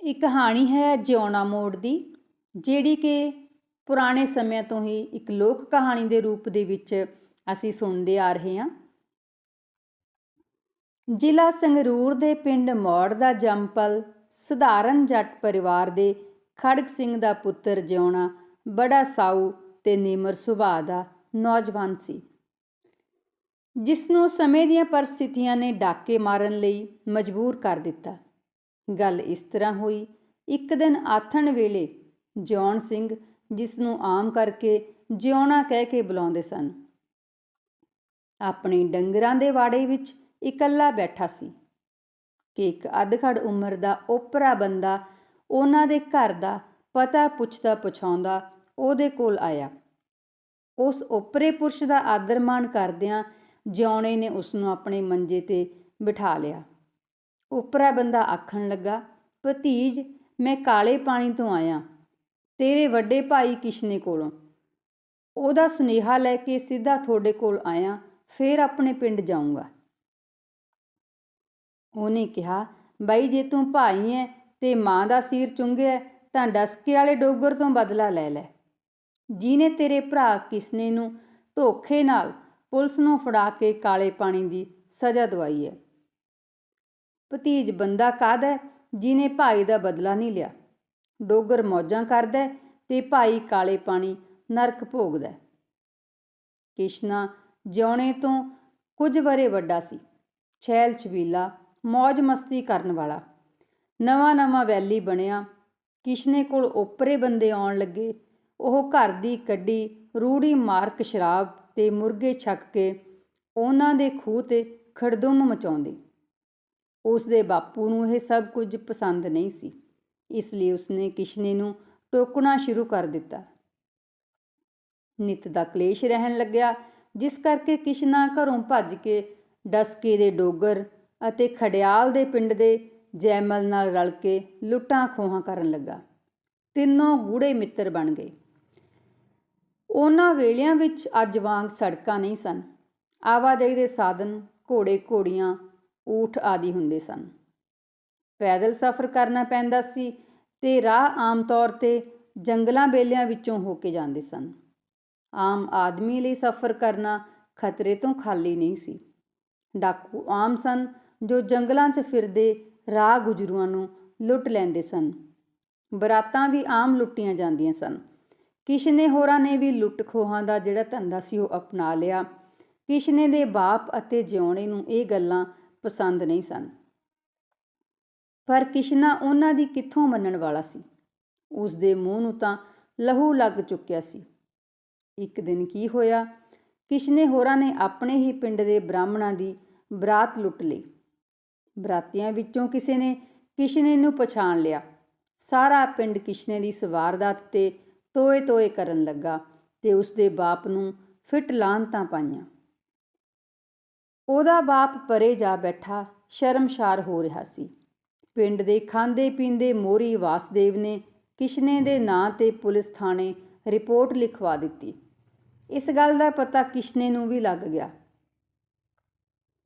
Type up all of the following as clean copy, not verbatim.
एक कहानी है जिउਣਾ ਮੋੜ ਦੀ, ਜਿਹੜੀ ਕਿ ਪੁਰਾਣੇ ਸਮਿਆਂ ਤੋਂ ਹੀ ਇੱਕ ਲੋਕ ਕਹਾਣੀ ਦੇ ਰੂਪ ਦੇ ਵਿੱਚ ਅਸੀਂ ਸੁਣਦੇ ਆ ਰਹੇ ਹਾਂ। ਜ਼ਿਲ੍ਹਾ ਸੰਗਰੂਰ ਦੇ ਪਿੰਡ ਮੌੜ ਦਾ ਜੰਮਪਲ ਸਧਾਰਨ ਜੱਟ ਪਰਿਵਾਰ ਦੇ ਖੜਗ ਸਿੰਘ ਦਾ ਪੁੱਤਰ ਜਿਉਣਾ ਬੜਾ ਸਾਊ ਤੇ ਨਿਮਰ ਸੁਭਾਅ ਦਾ ਨੌਜਵਾਨ ਸੀ, ਜਿਸ ਨੂੰ ਸਮੇਂ ਦੀਆਂ ਪਰਿਸਥਿਤੀਆਂ ਨੇ ਡਾਕੇ ਮਾਰਨ ਲਈ ਮਜਬੂਰ ਕਰ ਦਿੱਤਾ। ਗੱਲ ਇਸ ਤਰ੍ਹਾਂ ਹੋਈ, ਇੱਕ ਦਿਨ ਆਥਣ ਵੇਲੇ ਜਿਉਣ ਸਿੰਘ, ਜਿਸ ਨੂੰ ਆਮ ਕਰਕੇ ਜਿਉਣਾ ਕਹਿ ਕੇ ਬੁਲਾਉਂਦੇ ਸਨ, ਆਪਣੇ ਡੰਗਰਾਂ ਦੇ ਵਾੜੇ ਵਿੱਚ ਇਕੱਲਾ ਬੈਠਾ ਸੀ ਕਿ ਇੱਕ ਅਧਖੜ ਉਮਰ ਦਾ ਓਪਰਾ ਬੰਦਾ ਉਹਨਾਂ ਦੇ ਘਰ ਦਾ ਪਤਾ ਪੁੱਛਦਾ ਪੁਛਾਉਂਦਾ ਉਹਦੇ ਕੋਲ ਆਇਆ। ਉਸ ਓਪਰੇ ਪੁਰਸ਼ ਦਾ ਆਦਰ ਮਾਣ ਕਰਦਿਆਂ ਜਿਉਣੇ ਨੇ ਉਸ ਨੂੰ ਆਪਣੇ ਮੰਜੇ 'ਤੇ ਬਿਠਾ ਲਿਆ। ਓਪਰਾ ਬੰਦਾ ਆਖਣ ਲੱਗਾ, ਭਤੀਜ, ਮੈਂ ਕਾਲੇ ਪਾਣੀ ਤੋਂ ਆਇਆ, ਤੇਰੇ ਵੱਡੇ ਭਾਈ ਕਿਸ਼ਨੇ ਕੋਲੋਂ। ਉਹਦਾ ਸੁਨੇਹਾ ਲੈ ਕੇ ਸਿੱਧਾ ਤੁਹਾਡੇ ਕੋਲ ਆਇਆ, ਫੇਰ ਆਪਣੇ ਪਿੰਡ ਜਾਊਂਗਾ। ਉਹਨੇ ਕਿਹਾ, ਬਾਈ, ਜੇ ਤੂੰ ਭਾਈ ਐ ਤੇ ਮਾਂ ਦਾ ਸੀਰ ਚੁੰਘਿਆ ਤਾਂ ਡਸਕੇ ਵਾਲੇ ਡੋਗਰ ਤੋਂ ਬਦਲਾ ਲੈ ਲੈ, ਜਿਹਨੇ ਤੇਰੇ ਭਰਾ ਕਿਸ਼ਨੇ ਨੂੰ ਧੋਖੇ ਨਾਲ ਪੁਲਿਸ ਨੂੰ ਫੜਾ ਕੇ ਕਾਲੇ ਪਾਣੀ ਦੀ ਸਜ਼ਾ ਦਵਾਈ ਹੈ। ਭਤੀਜ, ਬੰਦਾ ਕਾਹਦਾ ਜਿਹਨੇ ਭਾਈ ਦਾ ਬਦਲਾ ਨਹੀਂ ਲਿਆ? ਡੋਗਰ ਮੌਜਾਂ ਕਰਦਾ ਤੇ ਭਾਈ ਕਾਲੇ ਪਾਣੀ ਨਰਕ ਭੋਗਦਾ। ਕਿਸ਼ਨਾ ਜਿਉਣੇ ਤੋਂ ਕੁਝ ਵਰੇ ਵੱਡਾ ਸੀ, ਛੈਲ ਛਬੀਲਾ, ਮੌਜ ਮਸਤੀ ਕਰਨ ਵਾਲਾ। ਨਵਾਂ ਵੈਲੀ ਬਣਿਆ। ਕਿਸ਼ਨੇ ਕੋਲ ਓਪਰੇ ਬੰਦੇ ਆਉਣ ਲੱਗੇ। ਉਹ ਘਰ ਦੀ ਕੱਢੀ ਰੂੜੀ ਮਾਰਕ ਸ਼ਰਾਬ ਤੇ ਮੁਰਗੇ ਛਕ ਕੇ ਉਹਨਾਂ ਦੇ ਖੂਹ 'ਤੇ ਖੜਦੁੰਮ ਮਚਾਉਂਦੇ। ਉਸ ਦੇ ਬਾਪੂ ਨੂੰ ਇਹ ਸਭ ਕੁਝ ਪਸੰਦ ਨਹੀਂ ਸੀ, ਇਸ ਲਈ ਉਸਨੇ ਕਿਸ਼ਨੇ ਨੂੰ ਟੋਕਣਾ ਸ਼ੁਰੂ ਕਰ ਦਿੱਤਾ। ਨਿੱਤ ਦਾ ਕਲੇਸ਼ ਰਹਿਣ ਲੱਗਿਆ, ਜਿਸ ਕਰਕੇ ਕਿਸ਼ਨਾ ਘਰੋਂ ਭੱਜ ਕੇ ਡਸਕੇ ਦੇ ਡੋਗਰ ਅਤੇ ਖੜਿਆਲ ਦੇ ਪਿੰਡ ਦੇ ਜੈਮਲ ਨਾਲ ਰਲ ਕੇ ਲੁੱਟਾਂ ਖੋਹਾਂ ਕਰਨ ਲੱਗਾ। ਤਿੰਨੋਂ ਗੂੜੇ ਮਿੱਤਰ ਬਣ ਗਏ। ਉਹਨਾਂ ਵੇਲਿਆਂ ਵਿੱਚ ਅੱਜ ਵਾਂਗ ਸੜਕਾਂ ਨਹੀਂ ਸਨ। ਆਵਾਜਾਈ ਦੇ ਸਾਧਨ ਘੋੜੇ ਘੋੜੀਆਂ ਊਠ ਆਦਿ ਹੁੰਦੇ ਸਨ। ਪੈਦਲ ਸਫ਼ਰ ਕਰਨਾ ਪੈਂਦਾ ਸੀ ਤੇ ਰਾਹ ਆਮ ਤੌਰ 'ਤੇ ਜੰਗਲਾਂ ਬੇਲਿਆਂ ਵਿੱਚੋਂ ਹੋ ਕੇ ਜਾਂਦੇ ਸਨ। ਆਮ ਆਦਮੀ ਲਈ ਸਫ਼ਰ ਕਰਨਾ ਖਤਰੇ ਤੋਂ ਖਾਲੀ ਨਹੀਂ ਸੀ। ਡਾਕੂ ਆਮ ਸਨ ਜੋ ਜੰਗਲਾਂ 'ਚ ਫਿਰਦੇ ਰਾਹ ਗੁਜ਼ਰੂਆਂ ਨੂੰ ਲੁੱਟ ਲੈਂਦੇ ਸਨ। ਬਰਾਤਾਂ ਵੀ ਆਮ ਲੁੱਟੀਆਂ ਜਾਂਦੀਆਂ ਸਨ। ਕਿਸ਼ਨੇ ਹੋਰਾਂ ਨੇ ਵੀ ਲੁੱਟ ਖੋਹਾਂ ਦਾ ਜਿਹੜਾ ਧੰਦਾ ਸੀ ਉਹ ਅਪਣਾ ਲਿਆ। ਕਿਸ਼ਨੇ ਦੇ ਬਾਪ ਅਤੇ ਜਿਉਣੇ ਨੂੰ ਇਹ ਗੱਲਾਂ ਪਸੰਦ ਨਹੀਂ ਸਨ, ਪਰ ਕਿਸ਼ਨਾ ਉਹਨਾਂ ਦੀ ਕਿੱਥੋਂ ਮੰਨਣ ਵਾਲਾ ਸੀ। ਉਸ ਦੇ ਮੂੰਹ ਨੂੰ ਤਾਂ ਲਹੂ ਲੱਗ ਚੁੱਕਿਆ ਸੀ। ਇੱਕ ਦਿਨ ਕੀ ਹੋਇਆ, ਕਿਸ਼ਨੇ ਹੋਰਾਂ ਨੇ ਆਪਣੇ ਹੀ ਪਿੰਡ ਦੇ ਬ੍ਰਾਹਮਣਾਂ ਦੀ ਬਰਾਤ ਲੁੱਟ ਲਈ। ਬਰਾਤੀਆਂ ਵਿੱਚੋਂ ਕਿਸੇ ਨੇ ਕਿਸ਼ਨੇ ਨੂੰ ਪਛਾਣ ਲਿਆ। ਸਾਰਾ ਪਿੰਡ ਕਿਸ਼ਨੇ ਦੀ ਵਾਰਦਾਤ 'ਤੇ ਤੋਏ ਕਰਨ ਲੱਗਾ ਤੇ ਉਸ ਦੇ ਬਾਪ ਨੂੰ ਫਿੱਟ ਲਾਹਨਤਾਂ ਪਾਈਆਂ। ਉਹਦਾ ਬਾਪ ਪਰੇ ਜਾ ਬੈਠਾ ਸ਼ਰਮਸ਼ਾਰ ਹੋ ਰਿਹਾ ਸੀ। ਪਿੰਡ ਦੇ ਖਾਂਦੇ ਪੀਂਦੇ ਮੋਹਰੀ ਵਾਸਦੇਵ ਨੇ ਕਿਸ਼ਨੇ ਦੇ ਨਾਂ 'ਤੇ ਪੁਲਿਸ ਥਾਣੇ ਰਿਪੋਰਟ ਲਿਖਵਾ ਦਿੱਤੀ। ਇਸ ਗੱਲ ਦਾ ਪਤਾ ਕਿਸ਼ਨੇ ਨੂੰ ਵੀ ਲੱਗ ਗਿਆ।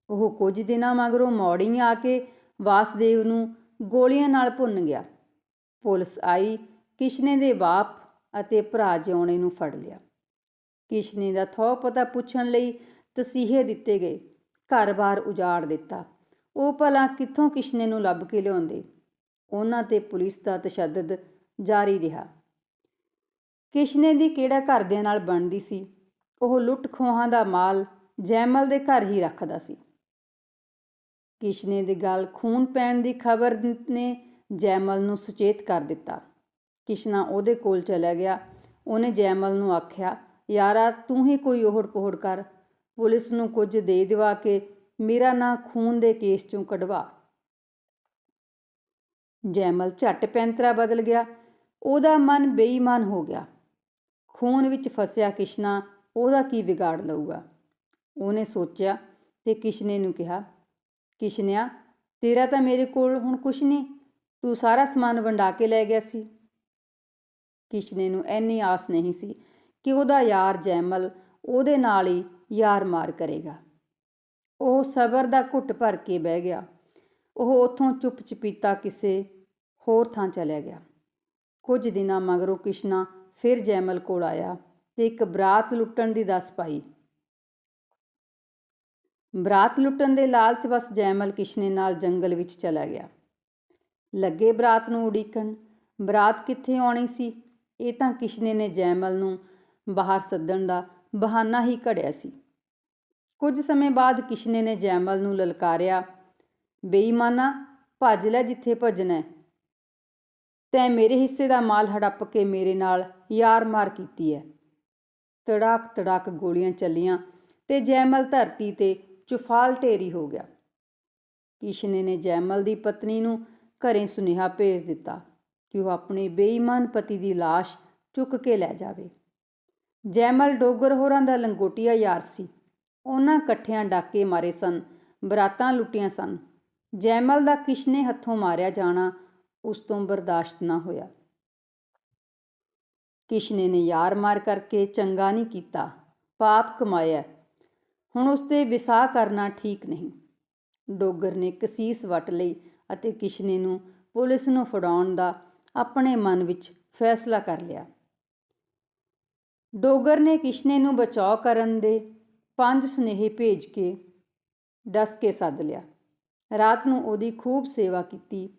ਉਹ ਕੁਝ ਦਿਨਾਂ ਮਗਰੋਂ ਮੌੜੀ ਆ ਕੇ ਵਾਸਦੇਵ ਨੂੰ ਗੋਲੀਆਂ ਨਾਲ ਭੁੰਨ ਗਿਆ। ਪੁਲਿਸ ਆਈ, ਕਿਸ਼ਨੇ ਦੇ ਬਾਪ ਅਤੇ ਭਰਾ ਜਿਉਣੇ ਨੂੰ ਫੜ ਲਿਆ। ਕਿਸ਼ਨੇ ਦਾ ਥਹੁ ਪਤਾ ਪੁੱਛਣ ਲਈ ਤਸੀਹੇ ਦਿੱਤੇ ਗਏ। ਘਰ-ਬਾਰ ਉਜਾੜ ਦਿੱਤਾ। ਉਹ ਭਲਾ ਕਿੱਥੋਂ ਕਿਸ਼ਨੇ ਨੂੰ ਲੱਭ ਕੇ ਲਿਆਉਂਦੇ? ਉਹਨਾਂ 'ਤੇ ਪੁਲਿਸ ਦਾ ਤਸ਼ੱਦਦ ਜਾਰੀ ਰਿਹਾ। ਕਿਸ਼ਨੇ ਦੀ ਕਿਹੜਾ ਘਰਦਿਆਂ ਨਾਲ ਬਣਦੀ ਸੀ। ਉਹ ਲੁੱਟ ਖੋਹਾਂ ਦਾ ਮਾਲ ਜੈਮਲ ਦੇ ਘਰ ਹੀ ਰੱਖਦਾ ਸੀ। ਕਿਸ਼ਨੇ ਦੇ ਗਲ ਖੂਨ ਪੈਣ ਦੀ ਖਬਰ ਨੇ ਜੈਮਲ ਨੂੰ ਸੁਚੇਤ ਕਰ ਦਿੱਤਾ। ਕਿਸ਼ਨਾ ਉਹਦੇ ਕੋਲ ਚਲਾ ਗਿਆ। ਉਹਨੇ ਜੈਮਲ ਨੂੰ ਆਖਿਆ, ਯਾਰਾ, ਤੂੰ ਹੀ ਕੋਈ ਓਹੜ ਪੋਹੜ ਕਰ, ਪੁਲਿਸ ਨੂੰ ਕੁਝ ਦੇ ਦਿਵਾ ਕੇ ਮੇਰਾ ਨਾਂ ਖੂਨ ਦੇ ਕੇਸ 'ਚੋਂ ਕਢਵਾ। ਜੈਮਲ ਝੱਟ ਪੈਂਤਰਾ ਬਦਲ ਗਿਆ। ਉਹਦਾ ਮਨ ਬੇਈਮਾਨ ਹੋ ਗਿਆ। ਖੂਨ ਵਿੱਚ ਫਸਿਆ ਕਿਸ਼ਨਾ ਉਹਦਾ ਕੀ ਵਿਗਾੜ ਲਊਗਾ? ਉਹਨੇ ਸੋਚਿਆ ਤੇ ਕਿਸ਼ਨੇ ਨੂੰ ਕਿਹਾ, ਕਿਸ਼ਨਿਆ, ਤੇਰਾ ਤਾਂ ਮੇਰੇ ਕੋਲ ਹੁਣ ਕੁਛ ਨਹੀਂ, ਤੂੰ ਸਾਰਾ ਸਮਾਨ ਵੰਡਾ ਕੇ ਲੈ ਗਿਆ ਸੀ। ਕਿਸ਼ਨੇ ਨੂੰ ਇੰਨੀ ਆਸ ਨਹੀਂ ਸੀ ਕਿ ਉਹਦਾ ਯਾਰ ਜੈਮਲ ਉਹਦੇ ਨਾਲ ਹੀ ਯਾਰ ਮਾਰ ਕਰੇਗਾ। ਉਹ ਸਬਰ ਦਾ ਘੁੱਟ ਭਰ ਕੇ ਬਹਿ ਗਿਆ। ਉਹ ਉੱਥੋਂ ਚੁੱਪ ਚਪੀਤਾ ਕਿਸੇ ਹੋਰ ਥਾਂ ਚਲਿਆ ਗਿਆ। ਕੁਝ ਦਿਨਾਂ ਮਗਰੋਂ ਕਿਸ਼ਨਾ ਫਿਰ ਜੈਮਲ ਕੋਲ ਆਇਆ ਤੇ ਇੱਕ ਬਰਾਤ ਲੁੱਟਣ ਦੀ ਦੱਸ ਪਾਈ। ਬਰਾਤ ਲੁੱਟਣ ਦੇ ਲਾਲਚ ਬਸ ਜੈਮਲ ਕਿਸ਼ਨੇ ਨਾਲ ਜੰਗਲ ਵਿੱਚ ਚਲਾ ਗਿਆ। ਲੱਗੇ ਬਰਾਤ ਨੂੰ ਉਡੀਕਣ। ਬਰਾਤ ਕਿੱਥੇ ਆਉਣੀ ਸੀ? ਇਹ ਤਾਂ ਕਿਸ਼ਨੇ ਨੇ ਜੈਮਲ ਨੂੰ ਬਾਹਰ ਸੱਦਣ ਦਾ ਬਹਾਨਾ ਹੀ ਘੜਿਆ ਸੀ। ਕੁਝ ਸਮੇਂ ਬਾਅਦ ਕਿਸ਼ਨੇ ਨੇ ਜੈਮਲ ਨੂੰ ਲਲਕਾਰਿਆ, ਬੇਈਮਾਨਾ, ਭੱਜ ਲੈ ਜਿੱਥੇ ਭੱਜਣਾ। ਤੈਂ ਮੇਰੇ ਹਿੱਸੇ ਦਾ ਮਾਲ ਹੜੱਪ ਕੇ ਮੇਰੇ ਨਾਲ ਯਾਰ ਮਾਰ ਕੀਤੀ ਹੈ। ਤੜਾਕ ਤੜਾਕ ਗੋਲੀਆਂ ਚੱਲੀਆਂ ਤੇ ਜੈਮਲ ਧਰਤੀ ਤੇ ਚੁਫਾਲ ਢੇਰੀ ਹੋ ਗਿਆ। ਕਿਸ਼ਨੇ ਨੇ ਜੈਮਲ ਦੀ ਪਤਨੀ ਨੂੰ ਘਰੇ ਸੁਨੇਹਾ ਭੇਜ ਦਿੱਤਾ ਕਿ ਉਹ ਆਪਣੇ ਬੇਈਮਾਨ ਪਤੀ ਦੀ ਲਾਸ਼ ਚੁੱਕ ਕੇ ਲੈ ਜਾਵੇ। ਜੈਮਲ ਡੋਗਰ ਹੋਰਾਂ ਦਾ ਲੰਗੋਟੀਆ ਯਾਰ ਸੀ। ਉਹਨਾਂ ਇਕੱਠਿਆਂ ਡਾਕੇ ਮਾਰੇ ਸਨ, ਬਰਾਤਾਂ ਲੁੱਟੀਆਂ ਸਨ। ਜੈਮਲ ਦਾ ਕਿਸ਼ਨੇ ਹੱਥੋਂ ਮਾਰਿਆ ਜਾਣਾ ਉਸ ਤੋਂ ਬਰਦਾਸ਼ਤ ਨਾ ਹੋਇਆ। ਕਿਸ਼ਨੇ ਨੇ ਯਾਰ ਮਾਰ ਕਰਕੇ ਚੰਗਾ ਨਹੀਂ ਕੀਤਾ, ਪਾਪ ਕਮਾਇਆ। ਹੁਣ ਉਸ 'ਤੇ ਵਿਸਾਹ ਕਰਨਾ ਠੀਕ ਨਹੀਂ। ਡੋਗਰ ਨੇ ਕਸੀਸ ਵੱਟ ਲਈ ਅਤੇ ਕਿਸ਼ਨੇ ਨੂੰ ਪੁਲਿਸ ਨੂੰ ਫੜਾਉਣ ਦਾ ਆਪਣੇ ਮਨ ਵਿੱਚ ਫੈਸਲਾ ਕਰ ਲਿਆ। ਡੋਗਰ ਨੇ ਕਿਸ਼ਨੇ ਨੂੰ ਬਚਾਅ ਕਰਨ ਦੇ 5 ਸੁਨੇਹੇ ਭੇਜ ਕੇ ਡਸ ਕੇ ਸੱਦ ਲਿਆ। ਰਾਤ ਨੂੰ ਉਹਦੀ ਖੂਬ ਸੇਵਾ ਕੀਤੀ।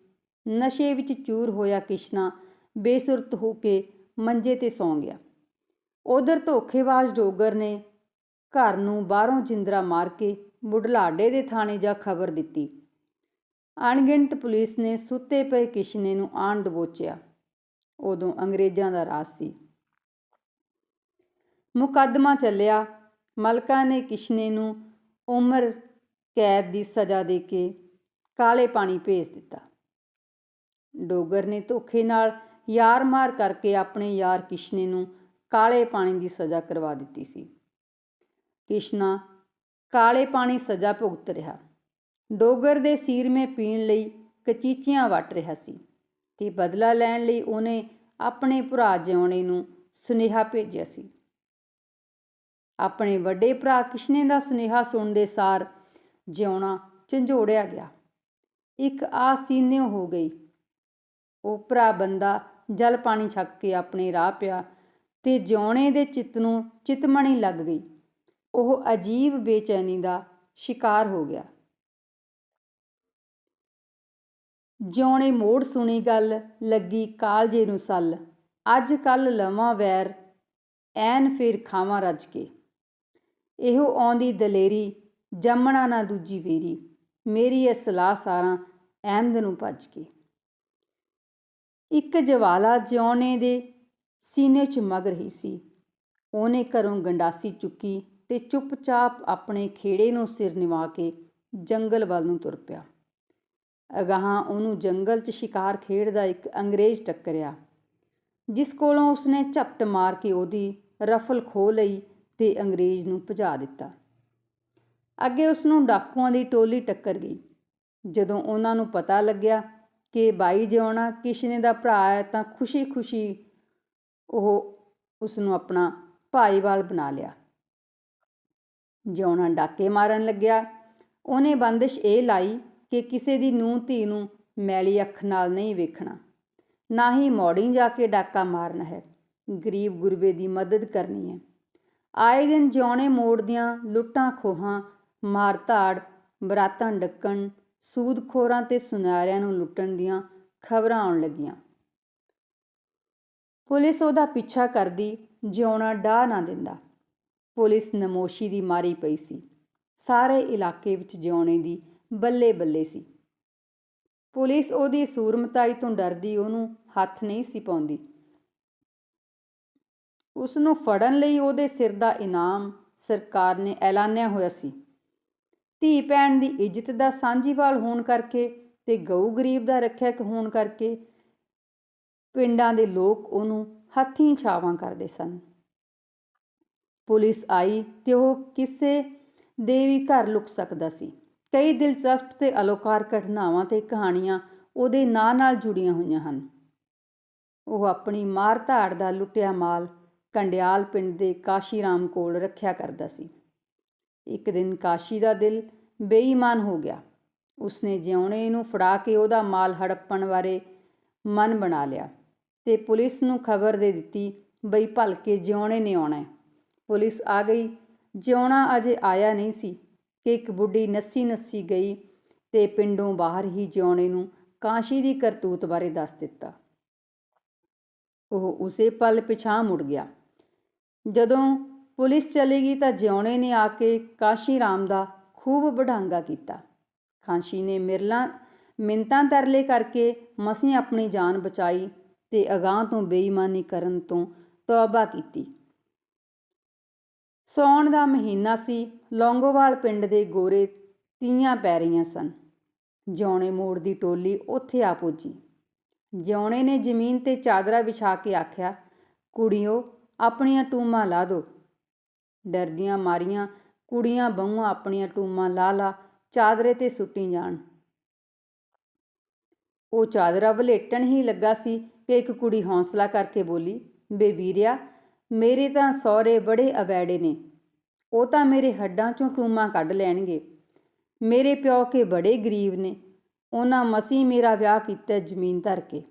ਨਸ਼ੇ ਵਿੱਚ ਚੂਰ ਹੋਇਆ ਕਿਸ਼ਨਾ ਬੇਸੁਰਤ ਹੋ ਕੇ ਮੰਜੇ 'ਤੇ ਸੌਂ ਗਿਆ। ਉਧਰ ਧੋਖੇਬਾਜ਼ ਡੋਗਰ ਨੇ ਘਰ ਨੂੰ ਬਾਹਰੋਂ ਜਿੰਦਰਾ ਮਾਰ ਕੇ ਬੁਢਲਾਡੇ ਦੇ ਥਾਣੇ ਜਾ ਖਬਰ ਦਿੱਤੀ। ਅਣਗਿਣਤ ਪੁਲਿਸ ਨੇ ਸੁੱਤੇ ਪਏ ਕਿਸ਼ਨੇ ਨੂੰ ਆਣ ਦਬੋਚਿਆ। ਉਦੋਂ ਅੰਗਰੇਜ਼ਾਂ ਦਾ ਰਾਜ ਸੀ। ਮੁਕੱਦਮਾ ਚੱਲਿਆ। ਮਲਕਾਂ ਨੇ ਕਿਸ਼ਨੇ ਨੂੰ ਉਮਰ ਕੈਦ ਦੀ ਸਜ਼ਾ ਦੇ ਕੇ ਕਾਲੇ ਪਾਣੀ ਭੇਜ ਦਿੱਤਾ। ਡੋਗਰ ਨੇ ਧੋਖੇ ਨਾਲ ਯਾਰ ਮਾਰ ਕਰਕੇ ਆਪਣੇ ਯਾਰ ਕਿਸ਼ਨੇ ਨੂੰ ਕਾਲੇ ਪਾਣੀ ਦੀ ਸਜ਼ਾ ਕਰਵਾ ਦਿੱਤੀ ਸੀ। ਕਿਸ਼ਨਾ ਕਾਲੇ ਪਾਣੀ ਸਜ਼ਾ ਭੁਗਤ ਰਿਹਾ। ਡੋਗਰ ਦੇ ਸੀਰਮੇ ਪੀਣ ਲਈ ਕਚੀਚੀਆਂ ਵੱਟ ਰਿਹਾ ਸੀ ਤੇ ਬਦਲਾ ਲੈਣ ਲਈ ਉਹਨੇ ਆਪਣੇ ਭਰਾ ਜਿਉਣੇ ਨੂੰ ਸੁਨੇਹਾ ਭੇਜਿਆ ਸੀ। ਆਪਣੇ ਵੱਡੇ ਭਰਾ ਕਿਸ਼ਨੇ ਦਾ ਸੁਨੇਹਾ ਸੁਣਦੇ ਸਾਰ ਜਿਉਣਾ ਝੰਜੋੜਿਆ ਗਿਆ। ਇੱਕ ਆਸ ਸੀਨਿਓ ਹੋ ਗਈ। ਉਹ ਭਰਾ ਬੰਦਾ ਜਲ ਪਾਣੀ ਛੱਕ ਕੇ ਆਪਣੇ ਰਾਹ ਪਿਆ ਤੇ ਜਿਉਣੇ ਦੇ ਚਿੱਤ ਨੂੰ ਚਿਤਮਣੀ ਲੱਗ ਗਈ। ਉਹ ਅਜੀਬ ਬੇਚੈਨੀ ਦਾ ਸ਼ਿਕਾਰ ਹੋ ਗਿਆ। ਜਿਉਣੇ ਮੋੜ ਸੁਣੀ ਗੱਲ ਲੱਗੀ ਕਾਲਜੇ ਨੂੰ ਸੱਲ। ਅੱਜ ਕੱਲ੍ਹ ਲਵਾਂ ਵੈਰ ਐਨ ਫੇਰ ਖਾਵਾਂ ਰੱਜ ਕੇ। ਇਹੋ ਆਉਂਦੀ ਦਲੇਰੀ ਜੰਮਣਾ ਨਾ ਦੂਜੀ ਵੇਰੀ। ਮੇਰੀ ਇਹ ਸਲਾਹ ਸਾਰਾਂ ਅਹਿਮਦ ਨੂੰ ਭੱਜ ਕੇ। ਇੱਕ ਜਵਾਲਾ ਜਿਉਣੇ ਦੇ ਸੀਨੇ 'ਚ ਮਗ ਰਹੀ ਸੀ। ਉਹਨੇ ਘਰੋਂ ਗੰਡਾਸੀ ਚੁੱਕੀ ਤੇ ਚੁੱਪਚਾਪ ਆਪਣੇ ਖੇੜੇ ਨੂੰ ਸਿਰ ਨਿਵਾ ਕੇ ਜੰਗਲ ਵੱਲ ਨੂੰ ਤੁਰ ਪਿਆ। ਅਗਾਹਾਂ ਉਹਨੂੰ ਜੰਗਲ 'ਚ ਸ਼ਿਕਾਰ ਖੇਡਦਾ ਇੱਕ ਅੰਗਰੇਜ਼ ਟੱਕਰਿਆ, ਜਿਸ ਕੋਲੋਂ ਉਸਨੇ ਝਪਟ ਮਾਰ ਕੇ ਉਹਦੀ ਰਫਲ ਖੋਹ ਲਈ ਤੇ ਅੰਗਰੇਜ਼ ਨੂੰ ਭਜਾ ਦਿੱਤਾ। ਅੱਗੇ ਉਸਨੂੰ ਡਾਕੂਆਂ ਦੀ ਟੋਲੀ ਟੱਕਰ ਗਈ। ਜਦੋਂ ਉਹਨਾਂ ਨੂੰ ਪਤਾ ਲੱਗਿਆ ਕਿ ਬਾਈ ਜਿਉਣਾ ਕਿਸ਼ਨੇ ਦਾ ਭਰਾ ਹੈ ਤਾਂ ਖੁਸ਼ੀ-ਖੁਸ਼ੀ ਉਹ ਉਸਨੂੰ ਆਪਣਾ ਭਾਈਵਾਲ ਬਣਾ ਲਿਆ। ਜਿਉਣਾ ਡਾਕੇ ਮਾਰਨ ਲੱਗਿਆ। ਉਹਨੇ ਬੰਦਿਸ਼ ਇਹ ਲਾਈ ਕਿ ਕਿਸੇ ਦੀ ਨੂੰਹ ਧੀ ਨੂੰ ਮੈਲੀ ਅੱਖ ਨਾਲ ਨਹੀਂ ਵੇਖਣਾ, ਨਾ ਹੀ ਮੌੜੀ ਜਾ ਕੇ ਡਾਕਾ ਮਾਰਨਾ ਹੈ। ਗਰੀਬ ਗੁਰਬੇ ਦੀ ਮਦਦ ਕਰਨੀ ਹੈ। ਆਏ ਦਿਨ ਜਿਉਣੇ ਮੋੜ ਦੀਆਂ ਲੁੱਟਾਂ ਖੋਹਾਂ, ਮਾਰ ਧਾੜ, ਬਰਾਤਾਂ ਡੱਕਣ, ਸੂਦਖੋਰਾਂ ਤੇ ਸੁਨਿਆਰਿਆਂ ਨੂੰ ਲੁੱਟਣ ਦੀਆਂ ਖਬਰਾਂ ਆਉਣ ਲੱਗੀਆਂ। ਪੁਲਿਸ ਉਹਦਾ ਪਿੱਛਾ ਕਰਦੀ, ਜਿਉਣਾ ਡਾਹ ਨਾ ਦਿੰਦਾ। ਪੁਲਿਸ ਨਮੋਸ਼ੀ ਦੀ ਮਾਰੀ ਪਈ ਸੀ। ਸਾਰੇ ਇਲਾਕੇ ਵਿੱਚ ਜਿਉਣੇ ਦੀ ਬੱਲੇ ਬੱਲੇ ਸੀ। ਪੁਲਿਸ ਉਹਦੀ ਸੂਰਮਤਾਈ ਤੋਂ ਡਰਦੀ ਉਹਨੂੰ ਹੱਥ ਨਹੀਂ ਸੀ ਪਾਉਂਦੀ। ਉਸਨੂੰ ਫੜਨ ਲਈ ਉਹਦੇ ਸਿਰ ਦਾ ਇਨਾਮ ਸਰਕਾਰ ਨੇ ਐਲਾਨਿਆ ਹੋਇਆ ਸੀ। ਧੀ ਭੈਣ ਦੀ ਇੱਜ਼ਤ ਦਾ ਸਾਂਝੀਵਾਲ ਹੋਣ ਕਰਕੇ ਤੇ ਗਊ ਗਰੀਬ ਦਾ ਰੱਖਿਅਕ ਹੋਣ ਕਰਕੇ ਪਿੰਡਾਂ ਦੇ ਲੋਕ ਉਹਨੂੰ ਹੱਥੀਂ ਛਾਵਾਂ ਕਰਦੇ ਸਨ। ਪੁਲਿਸ ਆਈ ਤੇ ਉਹ ਕਿਸੇ ਦੇ ਵੀ ਘਰ ਲੁਕ ਸਕਦਾ ਸੀ। ਕਈ ਦਿਲਚਸਪ ਤੇ ਅਲੋਕਾਰ ਘਟਨਾਵਾਂ ਤੇ ਕਹਾਣੀਆਂ ਉਹਦੇ ਨਾਂ ਨਾਲ ਜੁੜੀਆਂ ਹੋਈਆਂ ਹਨ। ਉਹ ਆਪਣੀ ਮਾਰ ਧਾੜ ਦਾ ਲੁੱਟਿਆ ਮਾਲ ਕੰਡਿਆਲ ਪਿੰਡ ਦੇ ਕਾਸ਼ੀ ਰਾਮ ਕੋਲ ਰੱਖਿਆ ਕਰਦਾ ਸੀ। ਇੱਕ ਦਿਨ ਕਾਸ਼ੀ ਦਾ ਦਿਲ ਬੇਈਮਾਨ ਹੋ ਗਿਆ। ਉਸਨੇ ਜਿਉਣੇ ਨੂੰ ਫੜਾ ਕੇ ਉਹਦਾ ਮਾਲ ਹੜੱਪਣ ਬਾਰੇ ਮਨ ਬਣਾ ਲਿਆ ਤੇ ਪੁਲਿਸ ਨੂੰ ਖਬਰ ਦੇ ਦਿੱਤੀ ਬਈ ਭਲਕੇ ਜਿਉਣੇ ਨੇ ਆਉਣਾ ਹੈ। ਪੁਲਿਸ ਆ ਗਈ। ਜਿਉਣਾ ਅਜੇ ਆਇਆ ਨਹੀਂ ਸੀ ਕਿ ਇੱਕ ਬੁੱਢੀ ਨੱਸੀ ਨੱਸੀ ਗਈ ਤੇ ਪਿੰਡੋਂ ਬਾਹਰ ਹੀ ਜਿਉਣੇ ਨੂੰ ਕਾਂਸ਼ੀ ਦੀ ਕਰਤੂਤ ਬਾਰੇ ਦੱਸ ਦਿੱਤਾ। ਉਹ ਉਸੇ ਪਲ ਪਿਛਾਂਹ ਮੁੜ ਗਿਆ। ਜਦੋਂ ਪੁਲਿਸ ਚਲੀ ਗਈ ਤਾਂ ਜਿਉਣੇ ਨੇ ਆ ਕੇ ਕਾਂਸ਼ੀ ਰਾਮ ਦਾ ਖੂਬ ਵਡਾਂਗਾ ਕੀਤਾ। ਕਾਂਸ਼ੀ ਨੇ ਮਿੰਨਤਾਂ ਤਰਲੇ ਕਰਕੇ ਮਸੀਂ ਆਪਣੀ ਜਾਨ ਬਚਾਈ ਤੇ ਅਗਾਂਹ ਤੋਂ ਬੇਈਮਾਨੀ ਕਰਨ ਤੋਂ ਤੌਬਾ ਕੀਤੀ। ਸਾਉਣ ਦਾ ਮਹੀਨਾ ਸੀ। ਲੌਂਗੋਵਾਲ ਪਿੰਡ ਦੇ ਗੋਰੇ ਤੀਆਂ ਪੈ ਰਹੀਆਂ ਸਨ। ਜਿਉਣੇ ਮੋੜ ਦੀ ਟੋਲੀ ਉੱਥੇ ਆ ਪੁੱਜੀ। ਜਿਉਣੇ ਨੇ ਜ਼ਮੀਨ 'ਤੇ ਚਾਦਰਾ ਵਿਛਾ ਕੇ ਆਖਿਆ, ਕੁੜੀਓ ਆਪਣੀਆਂ ਟੂਮਾਂ ਲਾ ਦਿਓ। ਡਰਦੀਆਂ ਮਾਰੀਆਂ ਕੁੜੀਆਂ ਬਹੂਆਂ ਆਪਣੀਆਂ ਟੂਮਾਂ ਲਾ ਚਾਦਰੇ 'ਤੇ ਸੁੱਟੀ ਜਾਣ। ਉਹ ਚਾਦਰਾ ਵਲੇਟਣ ਹੀ ਲੱਗਾ ਸੀ ਕਿ ਇੱਕ ਕੁੜੀ ਹੌਂਸਲਾ ਕਰਕੇ ਬੋਲੀ, ਬੇ ਵੀਰਿਆ, ਮੇਰੇ ਤਾਂ ਸਹੁਰੇ ਬੜੇ ਅਵੈੜੇ ਨੇ। ਉਹ ਤਾਂ ਮੇਰੇ ਹੱਡਾਂ 'ਚੋਂ ਟੂਮਾਂ ਕੱਢ ਲੈਣਗੇ। ਮੇਰੇ ਪਿਓ ਕੇ ਬੜੇ ਗਰੀਬ ਨੇ। ਉਹਨਾਂ ਮਸੀਂ ਮੇਰਾ ਵਿਆਹ ਕੀਤਾ ਜ਼ਮੀਨ ਧਰ ਕੇ।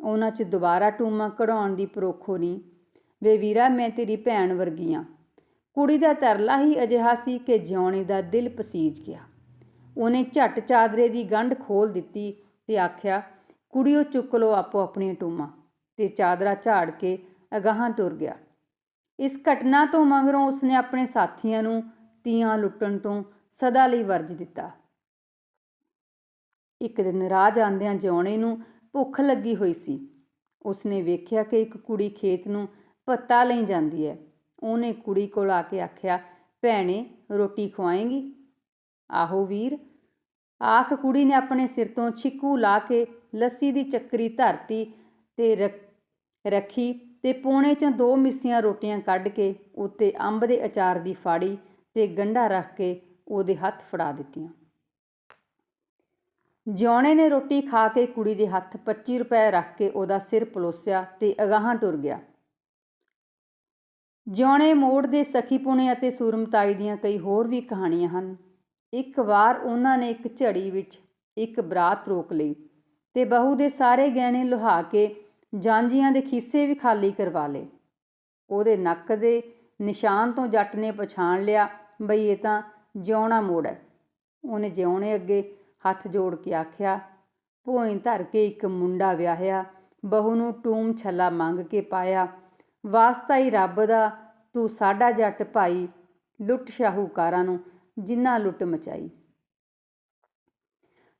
ਉਹਨਾਂ 'ਚ ਦੁਬਾਰਾ ਟੂਮਾਂ ਕਢਾਉਣ ਦੀ ਪਰੋਖੋ ਨਹੀਂ। ਵੇ ਵੀਰਾ, ਮੈਂ ਤੇਰੀ ਭੈਣ ਵਰਗੀ ਆਂ। ਕੁੜੀ ਦਾ ਤਰਲਾ ਹੀ ਅਜਿਹਾ ਸੀ ਕਿ ਜਿਉਣੇ ਦਾ ਦਿਲ ਪਸੀਜ ਗਿਆ। ਉਹਨੇ ਝੱਟ ਚਾਦਰੇ ਦੀ ਗੰਢ ਖੋਲ੍ਹ ਦਿੱਤੀ ਤੇ ਆਖਿਆ, ਕੁੜੀਓ ਚੁੱਕ ਲਓ ਆਪੋ ਆਪਣੀਆਂ ਟੂਮਾਂ, ਤੇ ਚਾਦਰਾ ਝਾੜ ਕੇ ਅਗਾਂਹ ਤੁਰ ਗਿਆ। ਇਸ ਘਟਨਾ ਤੋਂ ਮਗਰੋਂ ਉਸਨੇ ਆਪਣੇ ਸਾਥੀਆਂ ਨੂੰ ਤੀਆਂ ਲੁੱਟਣ ਤੋਂ ਸਦਾ ਲਈ ਵਰਜ ਦਿੱਤਾ। ਇੱਕ ਦਿਨ ਰਾਹ ਜਾਂਦਿਆਂ ਜਿਉਣੇ ਨੂੰ ਭੁੱਖ ਲੱਗੀ ਹੋਈ ਸੀ। ਉਸਨੇ ਵੇਖਿਆ ਕਿ ਇੱਕ ਕੁੜੀ ਖੇਤ ਨੂੰ ਭੱਤਾ ਲਈ ਜਾਂਦੀ ਹੈ। ਉਹਨੇ ਕੁੜੀ ਕੋਲ ਆ ਕੇ ਆਖਿਆ, ਭੈਣੇ ਰੋਟੀ ਖਵਾਏਂਗੀ? ਆਹੋ ਵੀਰ, ਆਖ ਕੁੜੀ ਨੇ ਆਪਣੇ ਸਿਰ ਤੋਂ ਛਿੱਕੂ ਲਾ ਕੇ ਲੱਸੀ ਦੀ ਚੱਕਰੀ ਧਰਤੀ ਤੇ ਰੱਖੀ ਤੇ ਪੋਣੇ 'ਚੋਂ 2 ਮਿੱਸੀਆਂ ਰੋਟੀਆਂ ਕੱਢ ਕੇ ਉੱਤੇ ਅੰਬ ਦੇ ਅਚਾਰ ਦੀ ਫਾੜੀ ਤੇ ਗੰਢਾ ਰੱਖ ਕੇ ਉਹਦੇ ਹੱਥ ਫੜਾ ਦਿੱਤੀਆਂ। ਜਿਉਣੇ ਨੇ ਰੋਟੀ ਖਾ ਕੇ ਕੁੜੀ ਦੇ ਹੱਥ 25 ਰੁਪਏ ਰੱਖ ਕੇ ਉਹਦਾ ਸਿਰ ਪਲੋਸਿਆ ਤੇ ਅਗਾਂਹ ਟੁਰ ਗਿਆ। ਜਿਉਣੇ ਮੋੜ ਦੇ ਸਖੀਪੁਣੇ ਅਤੇ ਸੂਰਮਤਾਈ ਦੀਆਂ ਕਈ ਹੋਰ ਵੀ ਕਹਾਣੀਆਂ ਹਨ। ਇੱਕ ਵਾਰ ਉਹਨਾਂ ਨੇ ਇੱਕ ਝੜੀ ਵਿੱਚ ਇੱਕ ਬਰਾਤ ਰੋਕ ਲਈ ਤੇ ਬਹੂ ਦੇ ਸਾਰੇ ਗਹਿਣੇ ਲੁਹਾ ਕੇ ਜਾਂਝੀਆਂ ਦੇ ਖੀਸੇ ਵੀ ਖਾਲੀ ਕਰਵਾ ਲਏ। ਉਹਦੇ ਨੱਕ ਦੇ ਨਿਸ਼ਾਨ ਤੋਂ ਜੱਟ ਨੇ ਪਛਾਣ ਲਿਆ ਬਈ ਇਹ ਤਾਂ ਜਿਉਣਾ ਮੋੜ ਹੈ। ਉਹਨੇ ਜਿਉਣੇ ਅੱਗੇ ਹੱਥ ਜੋੜ ਕੇ ਆਖਿਆ, ਭੋਇੰ ਧਰ ਕੇ ਇੱਕ ਮੁੰਡਾ ਵਿਆਹਿਆ, ਬਹੂ ਨੂੰ ਟੂਮ ਛੱਲਾ ਮੰਗ ਕੇ ਪਾਇਆ। ਵਾਸਤਾ ਹੀ ਰੱਬ ਦਾ, ਤੂੰ ਸਾਡਾ ਜੱਟ ਭਾਈ, ਲੁੱਟ ਸ਼ਾਹੂਕਾਰਾਂ ਨੂੰ ਜਿੰਨਾ ਲੁੱਟ ਮਚਾਈ।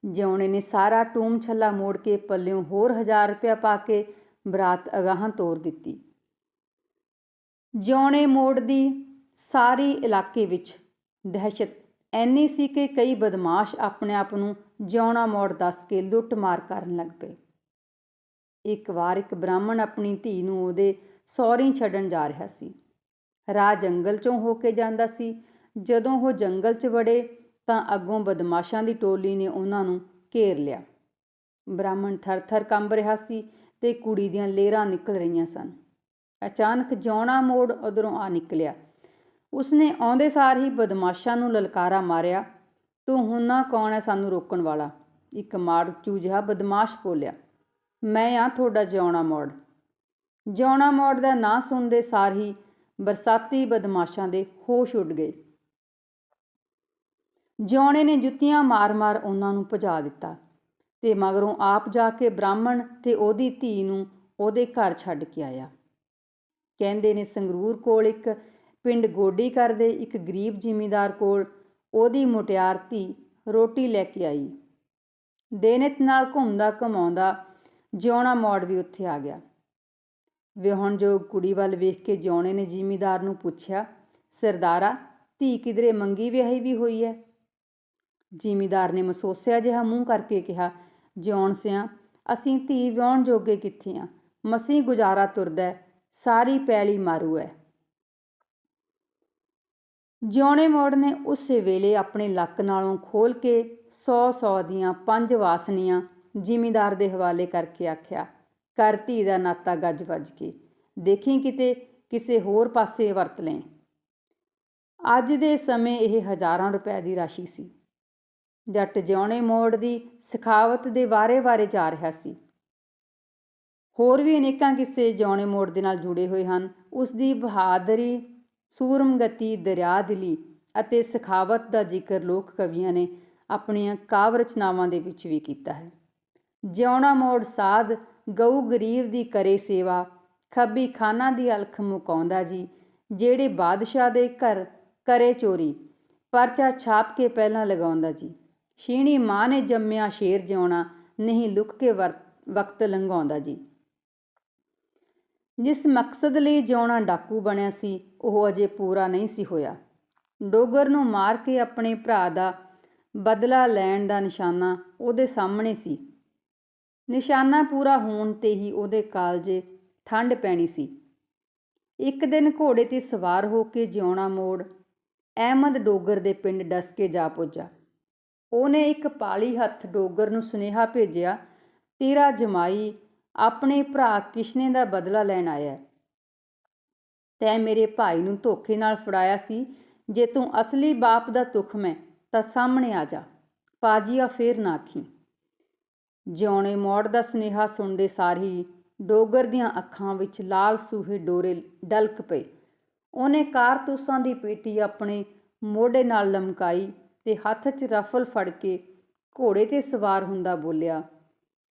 ਜਿਉਣੇ ਨੇ ਸਾਰਾ ਟੂਮ ਛੱਲਾ ਮੋੜ ਕੇ ਪੱਲਿਓਂ ਹੋਰ 1000 ਰੁਪਇਆ ਪਾ ਕੇ ਬਰਾਤ ਅਗਾਂਹ ਤੋਰ ਦਿੱਤੀ। ਜਿਉਣੇ ਮੋੜ ਦੀ ਸਾਰੀ ਇਲਾਕੇ ਵਿੱਚ ਦਹਿਸ਼ਤ ਐਨੀ ਸੀ ਕਿ ਕਈ ਬਦਮਾਸ਼ ਆਪਣੇ ਆਪ ਨੂੰ ਜਿਉਣਾ ਮੋੜ ਦੱਸ ਕੇ ਲੁੱਟ ਮਾਰ ਕਰਨ ਲੱਗ ਪਏ। ਇੱਕ ਵਾਰ ਇੱਕ ਬ੍ਰਾਹਮਣ ਆਪਣੀ ਧੀ ਨੂੰ ਉਹਦੇ ਸਹੁਰੀਂ ਛੱਡਣ ਜਾ ਰਿਹਾ ਸੀ। ਰਾਹ ਜੰਗਲ 'ਚੋਂ ਹੋ ਕੇ ਜਾਂਦਾ ਸੀ। ਜਦੋਂ ਉਹ ਜੰਗਲ 'ਚ ਵੜੇ ਤਾਂ ਅੱਗੋਂ ਬਦਮਾਸ਼ਾਂ ਦੀ ਟੋਲੀ ਨੇ ਉਹਨਾਂ ਨੂੰ ਘੇਰ ਲਿਆ। ਬ੍ਰਾਹਮਣ ਥਰ-ਥਰ ਕੰਬ ਰਿਹਾ ਸੀ ਤੇ ਕੁੜੀ ਦੀਆਂ ਲੇਰਾਂ ਨਿਕਲ ਰਹੀਆਂ ਸਨ। ਅਚਾਨਕ ਜਿਉਣਾ ਮੋੜ ਉੱਧਰੋਂ ਆ ਨਿਕਲਿਆ। ਉਸਨੇ ਆਉਂਦੇ ਸਾਰ ਹੀ ਬਦਮਾਸ਼ਾਂ ਨੂੰ ਲਲਕਾਰਾ ਮਾਰਿਆ, ਤੂੰ ਹੁੰਨਾ ਕੌਣ ਹੈ ਸਾਨੂੰ ਰੋਕਣ ਵਾਲਾ? ਇੱਕ ਮਾੜਚੂ ਜਿਹਾ ਬਦਮਾਸ਼ ਬੋਲਿਆ, ਮੈਂ ਆ ਤੁਹਾਡਾ ਜਿਉਣਾ ਮੋੜ। ਜਿਉਣਾ ਮੋੜ ਦਾ ਨਾਂ ਸੁਣਦੇ ਸਾਰ ਹੀ ਬਰਸਾਤੀ ਬਦਮਾਸ਼ਾਂ ਦੇ ਹੋਸ਼ ਉੱਡ ਗਏ। ਜਿਉਣੇ ਨੇ ਜੁੱਤੀਆਂ ਮਾਰ-ਮਾਰ ਉਹਨਾਂ ਨੂੰ ਭਜਾ ਦਿੱਤਾ ਤੇ ਮਗਰੋਂ ਆਪ ਜਾ ਕੇ ਬ੍ਰਾਹਮਣ ਤੇ ਉਹਦੀ ਧੀ ਨੂੰ ਉਹਦੇ ਘਰ ਛੱਡ ਕੇ ਆਇਆ। ਕਹਿੰਦੇ ਨੇ ਸੰਗਰੂਰ ਕੋਲ ਇੱਕ ਪਿੰਡ ਗੋਡੀ ਕਰਦੇ ਇੱਕ ਗਰੀਬ ਜ਼ਿਮੀਂਦਾਰ ਕੋਲ ਉਹਦੀ ਮੁਟਿਆਰ ਧੀ ਰੋਟੀ ਲੈ ਕੇ ਆਈ। ਦੇਨਿਤ ਨਾਲ ਘੁੰਮਦਾ ਘਮਾਉਂਦਾ ਜਿਉਣਾ ਮੋੜ ਵੀ ਉੱਥੇ ਆ ਗਿਆ। ਵਿਆਹੁਣਯੋਗ ਕੁੜੀ ਵੱਲ ਵੇਖ ਕੇ ਜਿਉਣੇ ਨੇ ਜ਼ਿਮੀਂਦਾਰ ਨੂੰ ਪੁੱਛਿਆ, ਸਰਦਾਰਾ, ਧੀ ਕਿਧਰੇ ਮੰਗੀ ਵਿਆਹੀ ਵੀ ਹੋਈ ਹੈ? ਜ਼ਿਮੀਂਦਾਰ ਨੇ ਮਸੋਸਿਆ ਜਿਹਾ ਮੂੰਹ ਕਰਕੇ ਕਿਹਾ, ਜਿਉਣ ਸਿਆਂ ਅਸੀਂ ਧੀ ਵਿਆਹੁਣ ਜੋਗੇ ਕਿੱਥੇ ਆਂ, ਮਸੀਂ ਗੁਜ਼ਾਰਾ ਤੁਰਦਾ, ਸਾਰੀ ਪੈਲੀ ਮਾਰੂ ਹੈ। ਜਿਉਣੇ ਮੋੜ ਨੇ ਉਸੇ ਵੇਲੇ ਆਪਣੇ ਲੱਕ ਨਾਲੋਂ ਖੋਲ੍ਹ ਕੇ 100 ਦੀਆਂ 5 ਵਾਸਨੀਆਂ ਜ਼ਿਮੀਂਦਾਰ ਦੇ ਹਵਾਲੇ ਕਰਕੇ ਆਖਿਆ, ਕਰ ਧੀ ਦਾ ਨਾਤਾ ਗੱਜ ਵੱਜ ਕੇ, ਦੇਖੀ ਕਿਤੇ ਕਿਸੇ ਹੋਰ ਪਾਸੇ ਵਰਤ ਲੈ। ਅੱਜ ਦੇ ਸਮੇਂ ਇਹ ਹਜ਼ਾਰਾਂ ਰੁਪਏ ਦੀ ਰਾਸ਼ੀ ਸੀ। ਜੱਟ ਜਿਉਣੇ ਮੋੜ ਦੀ ਸਖਾਵਤ ਦੇ ਵਾਰੇ-ਵਾਰੇ ਜਾ ਰਿਹਾ ਸੀ। ਹੋਰ ਵੀ ਅਨੇਕਾਂ ਕਿੱਸੇ ਜਿਉਣੇ ਮੋੜ ਦੇ ਨਾਲ ਜੁੜੇ ਹੋਏ ਹਨ। ਉਸ ਦੀ ਬਹਾਦਰੀ, ਸੂਰਮਗਤੀ, ਦਰਿਆ ਦਿਲੀ ਅਤੇ ਸਖਾਵਤ ਦਾ ਜ਼ਿਕਰ ਲੋਕ ਕਵੀਆਂ ਨੇ ਆਪਣੀਆਂ ਕਾਵਿ ਰਚਨਾਵਾਂ ਦੇ ਵਿੱਚ ਵੀ ਕੀਤਾ ਹੈ। ਜਿਉਣਾ ਮੋੜ ਸਾਧ ਗਊ ਗਰੀਬ ਦੀ ਕਰੇ ਸੇਵਾ, ਖੱਬੀ ਖਾਨਾ ਦੀ ਅਲਖ ਮੁਕਾਉਂਦਾ ਜੀ, ਜਿਹੜੇ ਬਾਦਸ਼ਾਹ ਦੇ ਘਰ ਕਰੇ ਚੋਰੀ, ਪਰਚਾ ਛਾਪ ਕੇ ਪਹਿਲਾਂ ਲਗਾਉਂਦਾ ਜੀ। ਛੀਣੀ ਮਾਂ ਨੇ ਜੰਮਿਆ ਸ਼ੇਰ ਜਿਉਣਾ, ਨਹੀਂ ਲੁਕ ਕੇ ਵਕਤ ਲੰਘਾਉਂਦਾ ਜੀ। ਜਿਸ ਮਕਸਦ ਲਈ ਜਿਉਣਾ ਡਾਕੂ ਬਣਿਆ ਸੀ, ਉਹ ਅਜੇ ਪੂਰਾ ਨਹੀਂ ਸੀ ਹੋਇਆ। ਡੋਗਰ ਨੂੰ ਮਾਰ ਕੇ ਆਪਣੇ ਭਰਾ ਦਾ ਬਦਲਾ ਲੈਣ ਦਾ ਨਿਸ਼ਾਨਾ ਉਹਦੇ ਸਾਹਮਣੇ ਸੀ। ਨਿਸ਼ਾਨਾ ਪੂਰਾ ਹੋਣ 'ਤੇ ਹੀ ਉਹਦੇ ਕਾਲਜੇ ਠੰਡ ਪੈਣੀ ਸੀ। ਇੱਕ ਦਿਨ ਘੋੜੇ 'ਤੇ ਸਵਾਰ ਹੋ ਕੇ ਜਿਉਣਾ ਮੋੜ ਅਹਿਮਦ ਡੋਗਰ ਦੇ ਪਿੰਡ ਡਸਕੇ ਜਾ ਪੁੱਜਾ। ਉਹਨੇ ਇੱਕ ਪਾਲੀ ਹੱਥ ਡੋਗਰ ਨੂੰ ਸੁਨੇਹਾ ਭੇਜਿਆ, ਤੇਰਾ ਜਮਾਈ ਆਪਣੇ ਭਰਾ ਕਿਸ਼ਨੇ ਦਾ ਬਦਲਾ ਲੈਣ ਆਇਆ। ਤੈਂ ਮੇਰੇ ਭਾਈ ਨੂੰ ਧੋਖੇ ਨਾਲ ਫੜਾਇਆ ਸੀ। ਜੇ ਤੂੰ ਅਸਲੀ ਬਾਪ ਦਾ ਤੁਖਮ ਹੈ ਤਾਂ ਸਾਹਮਣੇ ਆ ਜਾ, ਪਾਜੀਆ ਫੇਰ ਨਾ ਆਖੀਂ। ਜਿਉਣੇ ਮੋੜ ਦਾ ਸੁਨੇਹਾ ਸੁਣਦੇ ਸਾਰ ਹੀ ਡੋਗਰ ਦੀਆਂ ਅੱਖਾਂ ਵਿੱਚ ਲਾਲ ਸੂਹੇ ਡੋਰੇ ਡਲਕ ਪਏ। ਉਹਨੇ ਕਾਰਤੂਸਾਂ ਦੀ ਪੇਟੀ ਆਪਣੇ ਮੋਢੇ ਨਾਲ ਲਮਕਾਈ ਤੇ ਹੱਥ 'ਚ ਰਫਲ ਫੜ ਕੇ ਘੋੜੇ 'ਤੇ ਸਵਾਰ ਹੁੰਦਾ ਬੋਲਿਆ,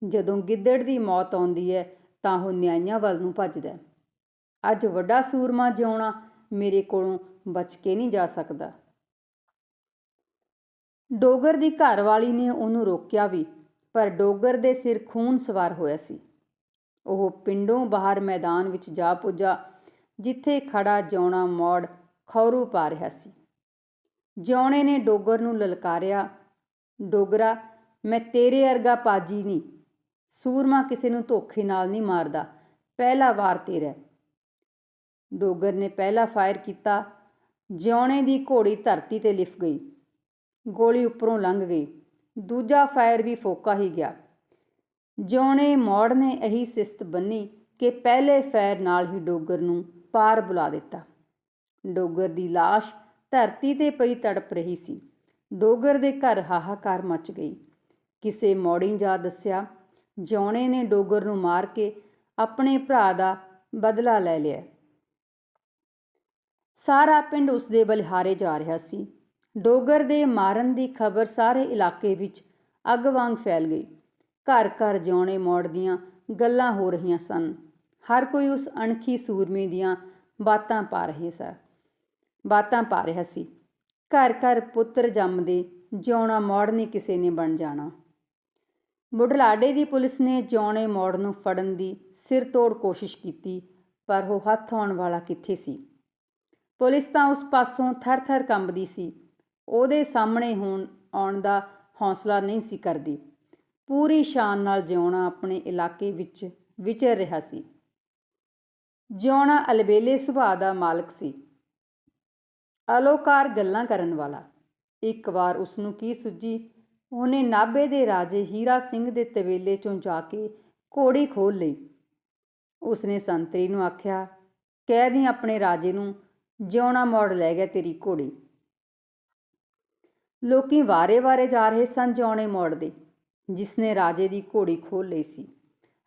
ਜਦੋਂ ਗਿੱਦੜ ਦੀ ਮੌਤ ਆਉਂਦੀ ਹੈ ਤਾਂ ਉਹ ਨਿਆਈਆਂ ਵੱਲ ਨੂੰ ਭੱਜਦਾ। ਅੱਜ ਵੱਡਾ ਸੂਰਮਾ ਜਿਉਣਾ ਮੇਰੇ ਕੋਲੋਂ ਬਚ ਕੇ ਨਹੀਂ ਜਾ ਸਕਦਾ। ਡੋਗਰ ਦੀ ਘਰਵਾਲੀ ਨੇ ਉਹਨੂੰ ਰੋਕਿਆ ਵੀ, ਪਰ ਡੋਗਰ ਦੇ ਸਿਰ ਖੂਨ ਸਵਾਰ ਹੋਇਆ ਸੀ। ਉਹ ਪਿੰਡੋਂ ਬਾਹਰ ਮੈਦਾਨ ਵਿੱਚ ਜਾ ਪੁੱਜਾ, ਜਿੱਥੇ ਖੜਾ ਜਿਉਣਾ ਮੋੜ ਖੌਰੂ ਪਾ ਰਿਹਾ ਸੀ। ਜਿਉਣੇ ਨੇ ਡੋਗਰ ਨੂੰ ਲਲਕਾਰਿਆ, ਡੋਗਰਾ, ਮੈਂ ਤੇਰੇ ਅਰਗਾ ਪਾਜੀ ਨਹੀਂ। ਸੂਰਮਾ ਕਿਸੇ ਨੂੰ ਧੋਖੇ ਨਾਲ ਨਹੀਂ ਮਾਰਦਾ, ਪਹਿਲਾ ਵਾਰ ਤੇਰਾ। ਡੋਗਰ ਨੇ ਪਹਿਲਾ ਫਾਇਰ ਕੀਤਾ। ਜਿਉਣੇ ਦੀ ਘੋੜੀ ਧਰਤੀ 'ਤੇ ਲਿਫ ਗਈ। ਗੋਲੀ ਉੱਪਰੋਂ ਲੰਘ ਗਈ। ਦੂਜਾ ਫਾਇਰ ਵੀ ਫੋਕਾ ਹੀ ਗਿਆ। ਜਿਉਣੇ ਮੋੜ ਨੇ ਇਹੀ ਸਿਸਤ ਬੰਨੀ ਕਿ ਪਹਿਲੇ ਫਾਇਰ ਨਾਲ ਹੀ ਡੋਗਰ ਨੂੰ ਪਾਰ ਬੁਲਾ ਦਿੱਤਾ। ਡੋਗਰ ਦੀ ਲਾਸ਼ ਧਰਤੀ 'ਤੇ ਪਈ ਤੜਪ ਰਹੀ ਸੀ। ਡੋਗਰ ਦੇ ਘਰ ਹਾਹਾਕਾਰ ਮਚ ਗਈ। ਕਿਸੇ ਮੋੜੀ ਜਾ ਦੱਸਿਆ, ਜਿਉਣੇ ਨੇ ਡੋਗਰ ਨੂੰ ਮਾਰ ਕੇ ਆਪਣੇ ਭਰਾ ਦਾ ਬਦਲਾ ਲੈ ਲਿਆ। ਸਾਰਾ ਪਿੰਡ ਉਸਦੇ ਬਲਿਹਾਰੇ ਜਾ ਰਿਹਾ ਸੀ। ਡੋਗਰ ਦੇ ਮਾਰਨ ਦੀ ਖਬਰ ਸਾਰੇ ਇਲਾਕੇ ਵਿੱਚ ਅੱਗ ਵਾਂਗ ਫੈਲ ਗਈ। ਘਰ ਘਰ ਜਿਉਣੇ ਮੋੜ ਦੀਆਂ ਗੱਲਾਂ ਹੋ ਰਹੀਆਂ ਸਨ। ਹਰ ਕੋਈ ਉਸ ਅਣਖੀ ਸੂਰਮੇ ਦੀਆਂ ਬਾਤਾਂ ਪਾ ਰਿਹਾ ਸੀ। ਘਰ ਘਰ ਪੁੱਤਰ ਜੰਮਦੇ, ਜਿਉਣਾ ਮੋੜ ਨੇ ਕਿਸੇ ਨੇ ਬਣ ਜਾਣਾ। ਬੁਢਲਾਡੇ ਦੀ ਪੁਲਿਸ ਨੇ ਜਿਉਣੇ ਮੋੜ ਨੂੰ ਫੜਨ ਦੀ ਸਿਰ ਤੋੜ ਕੋਸ਼ਿਸ਼ ਕੀਤੀ, ਪਰ ਉਹ ਹੱਥ ਆਉਣ ਵਾਲਾ ਕਿੱਥੇ ਸੀ। ਪੁਲਿਸ ਤਾਂ ਉਸ ਪਾਸੋਂ ਥਰ-ਥਰ ਕੰਬਦੀ ਸੀ। ਉਹਦੇ ਸਾਹਮਣੇ ਆਉਣ ਦਾ ਹੌਸਲਾ ਨਹੀਂ ਸੀ ਕਰਦੀ। ਪੂਰੀ ਸ਼ਾਨ ਨਾਲ ਜਿਉਣਾ ਆਪਣੇ ਇਲਾਕੇ ਵਿੱਚ ਵਿਚਰ ਰਿਹਾ ਸੀ। ਜਿਉਣਾ ਅਲਬੇਲੇ ਸੁਭਾਅ ਦਾ ਮਾਲਕ ਸੀ, ਅਲੋਕਾਰ ਗੱਲਾਂ ਕਰਨ ਵਾਲਾ। ਇੱਕ ਵਾਰ ਉਸਨੂੰ ਕੀ ਸੁੱਝੀ, ਉਹਨੇ ਨਾਭੇ ਦੇ ਰਾਜੇ ਹੀਰਾ ਸਿੰਘ ਦੇ ਤਬੇਲੇ 'ਚੋਂ ਜਾ ਕੇ ਘੋੜੀ ਖੋਲ੍ਹ ਲਈ। ਉਸਨੇ ਸੰਤਰੀ ਨੂੰ ਆਖਿਆ, ਕਹਿ ਦੀ ਆਪਣੇ ਰਾਜੇ ਨੂੰ ਜਿਉਣਾ ਮੋੜ ਲੈ ਗਿਆ ਤੇਰੀ ਘੋੜੀ। ਲੋਕੀ ਵਾਰੇ-ਵਾਰੇ ਜਾ ਰਹੇ ਸਨ ਜਿਉਣੇ ਮੋੜ ਦੇ, ਜਿਸਨੇ ਰਾਜੇ ਦੀ ਘੋੜੀ ਖੋਲ੍ਹ ਲਈ ਸੀ।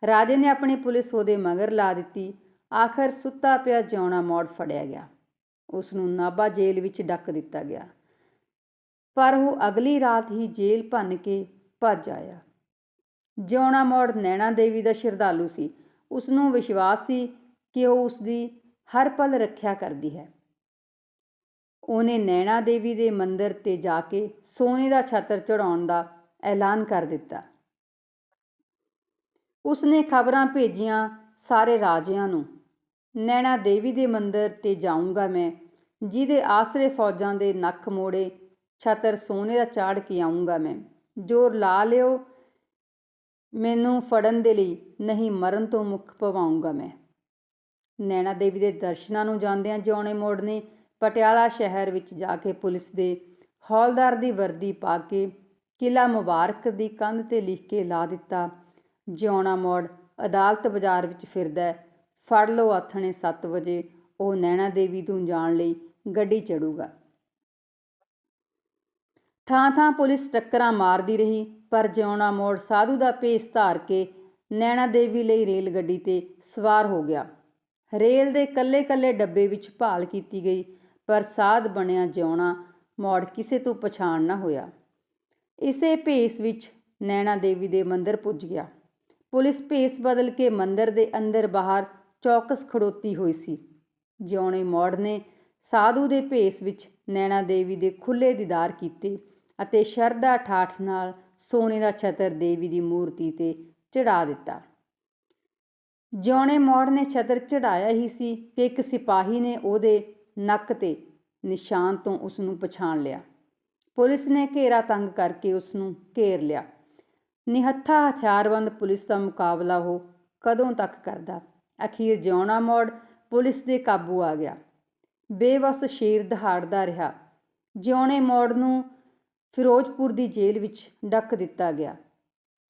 ਰਾਜੇ ਨੇ ਆਪਣੀ ਪੁਲਿਸ ਉਹਦੇ ਮਗਰ ਲਾ ਦਿੱਤੀ। ਆਖਰ ਸੁੱਤਾ ਪਿਆ ਜਿਉਣਾ ਮੋੜ ਫੜਿਆ ਗਿਆ। ਉਸਨੂੰ ਨਾਭਾ ਜੇਲ੍ਹ ਵਿੱਚ ਡੱਕ ਦਿੱਤਾ ਗਿਆ, ਪਰ ਉਹ ਅਗਲੀ ਰਾਤ ਹੀ ਜੇਲ੍ਹ ਭੰਨ ਕੇ ਭੱਜ ਆਇਆ। ਜਿਉਣਾ ਮੋੜ ਨੈਣਾ ਦੇਵੀ ਦਾ ਸ਼ਰਧਾਲੂ ਸੀ। ਉਸਨੂੰ ਵਿਸ਼ਵਾਸ ਸੀ ਕਿ ਉਹ ਉਸਦੀ ਹਰ ਪਲ ਰੱਖਿਆ ਕਰਦੀ ਹੈ। ਉਹਨੇ ਨੈਣਾ ਦੇਵੀ ਦੇ ਮੰਦਰ 'ਤੇ ਜਾ ਕੇ ਸੋਨੇ ਦਾ ਛਤਰ ਚੜ੍ਹਾਉਣ ਦਾ ਐਲਾਨ ਕਰ ਦਿੱਤਾ। ਉਸਨੇ ਖਬਰਾਂ ਭੇਜੀਆਂ ਸਾਰੇ ਰਾਜਿਆਂ ਨੂੰ, ਨੈਣਾ ਦੇਵੀ ਦੇ ਮੰਦਰ 'ਤੇ ਜਾਊਂਗਾ ਮੈਂ, ਜਿਹਦੇ ਆਸਰੇ ਫੌਜਾਂ ਦੇ ਨੱਕ ਮੋੜੇ ਛਤਰ ਸੋਨੇ ਦਾ ਚਾੜ ਕੇ ਆਊਂਗਾ ਮੈਂ। ਜ਼ੋਰ ਲਾ ਲਿਓ ਮੈਨੂੰ ਫੜਨ ਦੇ ਲਈ, ਨਹੀਂ ਮਰਨ ਤੋਂ ਮੁੱਖ ਭਵਾਊਂਗਾ ਮੈਂ। ਨੈਣਾ ਦੇਵੀ ਦੇ ਦਰਸ਼ਨਾਂ ਨੂੰ ਜਾਂਦਿਆਂ ਜਿਉਣੇ ਮੋੜ ਨੇ ਪਟਿਆਲਾ ਸ਼ਹਿਰ ਵਿੱਚ ਜਾ ਕੇ ਪੁਲਿਸ ਦੇ ਹੌਲਦਾਰ ਦੀ ਵਰਦੀ ਪਾ ਕੇ ਕਿਲ੍ਹਾ ਮੁਬਾਰਕ ਦੀ ਕੰਧ 'ਤੇ ਲਿਖ ਕੇ ਲਾ ਦਿੱਤਾ, ਜਿਉਣਾ ਮੋੜ ਅਦਾਲਤ ਬਾਜ਼ਾਰ ਵਿੱਚ ਫਿਰਦਾ, ਫੜ ਲਓ ਆਥਣੇ 7 ਵਜੇ, ਉਹ ਨੈਣਾ ਦੇਵੀ ਤੋਂ ਜਾਣ ਲਈ ਗੱਡੀ ਚੜੂਗਾ। ਥਾਂ ਥਾਂ ਪੁਲਿਸ ਟੱਕਰਾਂ ਮਾਰਦੀ ਰਹੀ, ਪਰ ਜਿਉਣਾ ਮੋੜ ਸਾਧੂ ਦਾ ਭੇਸ ਧਾਰ ਕੇ ਨੈਣਾ ਦੇਵੀ ਲਈ ਰੇਲ ਗੱਡੀ 'ਤੇ ਸਵਾਰ ਹੋ ਗਿਆ। ਰੇਲ ਦੇ ਕੱਲੇ-ਕੱਲੇ ਡੱਬੇ ਵਿੱਚ ਭਾਲ ਕੀਤੀ ਗਈ, ਪਰ ਸਾਧ ਬਣਿਆ ਜਿਉਣਾ ਮੋੜ ਕਿਸੇ ਤੋਂ ਪਛਾਣ ਨਾ ਹੋਇਆ। ਇਸੇ ਭੇਸ ਵਿੱਚ ਨੈਣਾ ਦੇਵੀ ਦੇ ਮੰਦਰ ਪੁੱਜ ਗਿਆ। ਪੁਲਿਸ ਭੇਸ ਬਦਲ ਕੇ ਮੰਦਰ ਦੇ ਅੰਦਰ ਬਾਹਰ ਚੌਕਸ ਖੜੋਤੀ ਹੋਈ ਸੀ। ਜਿਉਣੇ ਮੋੜ ਨੇ ਸਾਧੂ ਦੇ ਭੇਸ ਵਿੱਚ ਨੈਣਾ ਦੇਵੀ ਦੇ ਖੁੱਲ੍ਹੇ ਦੀਦਾਰ ਕੀਤੇ ਅਤੇ ਸ਼ਰਧਾ ਠਾਠ ਨਾਲ ਸੋਨੇ ਦਾ ਛਤਰ ਦੇਵੀ ਦੀ ਮੂਰਤੀ 'ਤੇ ਚੜ੍ਹਾ ਦਿੱਤਾ। ਜਿਉਣੇ ਮੋੜ ਨੇ ਛਤਰ ਚੜ੍ਹਾਇਆ ਹੀ ਸੀ ਕਿ ਇੱਕ ਸਿਪਾਹੀ ਨੇ ਉਹਦੇ ਨੱਕ 'ਤੇ ਨਿਸ਼ਾਨ ਤੋਂ ਉਸ ਨੂੰ ਪਛਾਣ ਲਿਆ। ਪੁਲਿਸ ਨੇ ਘੇਰਾ ਤੰਗ ਕਰਕੇ ਉਸ ਨੂੰ ਘੇਰ ਲਿਆ। ਨਿਹੱਥਾ ਹਥਿਆਰਬੰਦ ਪੁਲਿਸ ਦਾ ਮੁਕਾਬਲਾ ਉਹ ਕਦੋਂ ਤੱਕ ਕਰਦਾ। ਅਖੀਰ ਜਿਉਣਾ ਮੋੜ ਪੁਲਿਸ ਦੇ ਕਾਬੂ ਆ ਗਿਆ। ਬੇਵੱਸ ਸ਼ੇਰ ਦਹਾੜਦਾ ਰਿਹਾ। ਜਿਉਣੇ ਮੋੜ ਨੂੰ ਫਿਰੋਜ਼ਪੁਰ ਦੀ ਜੇਲ੍ਹ ਵਿੱਚ ਡੱਕ ਦਿੱਤਾ ਗਿਆ।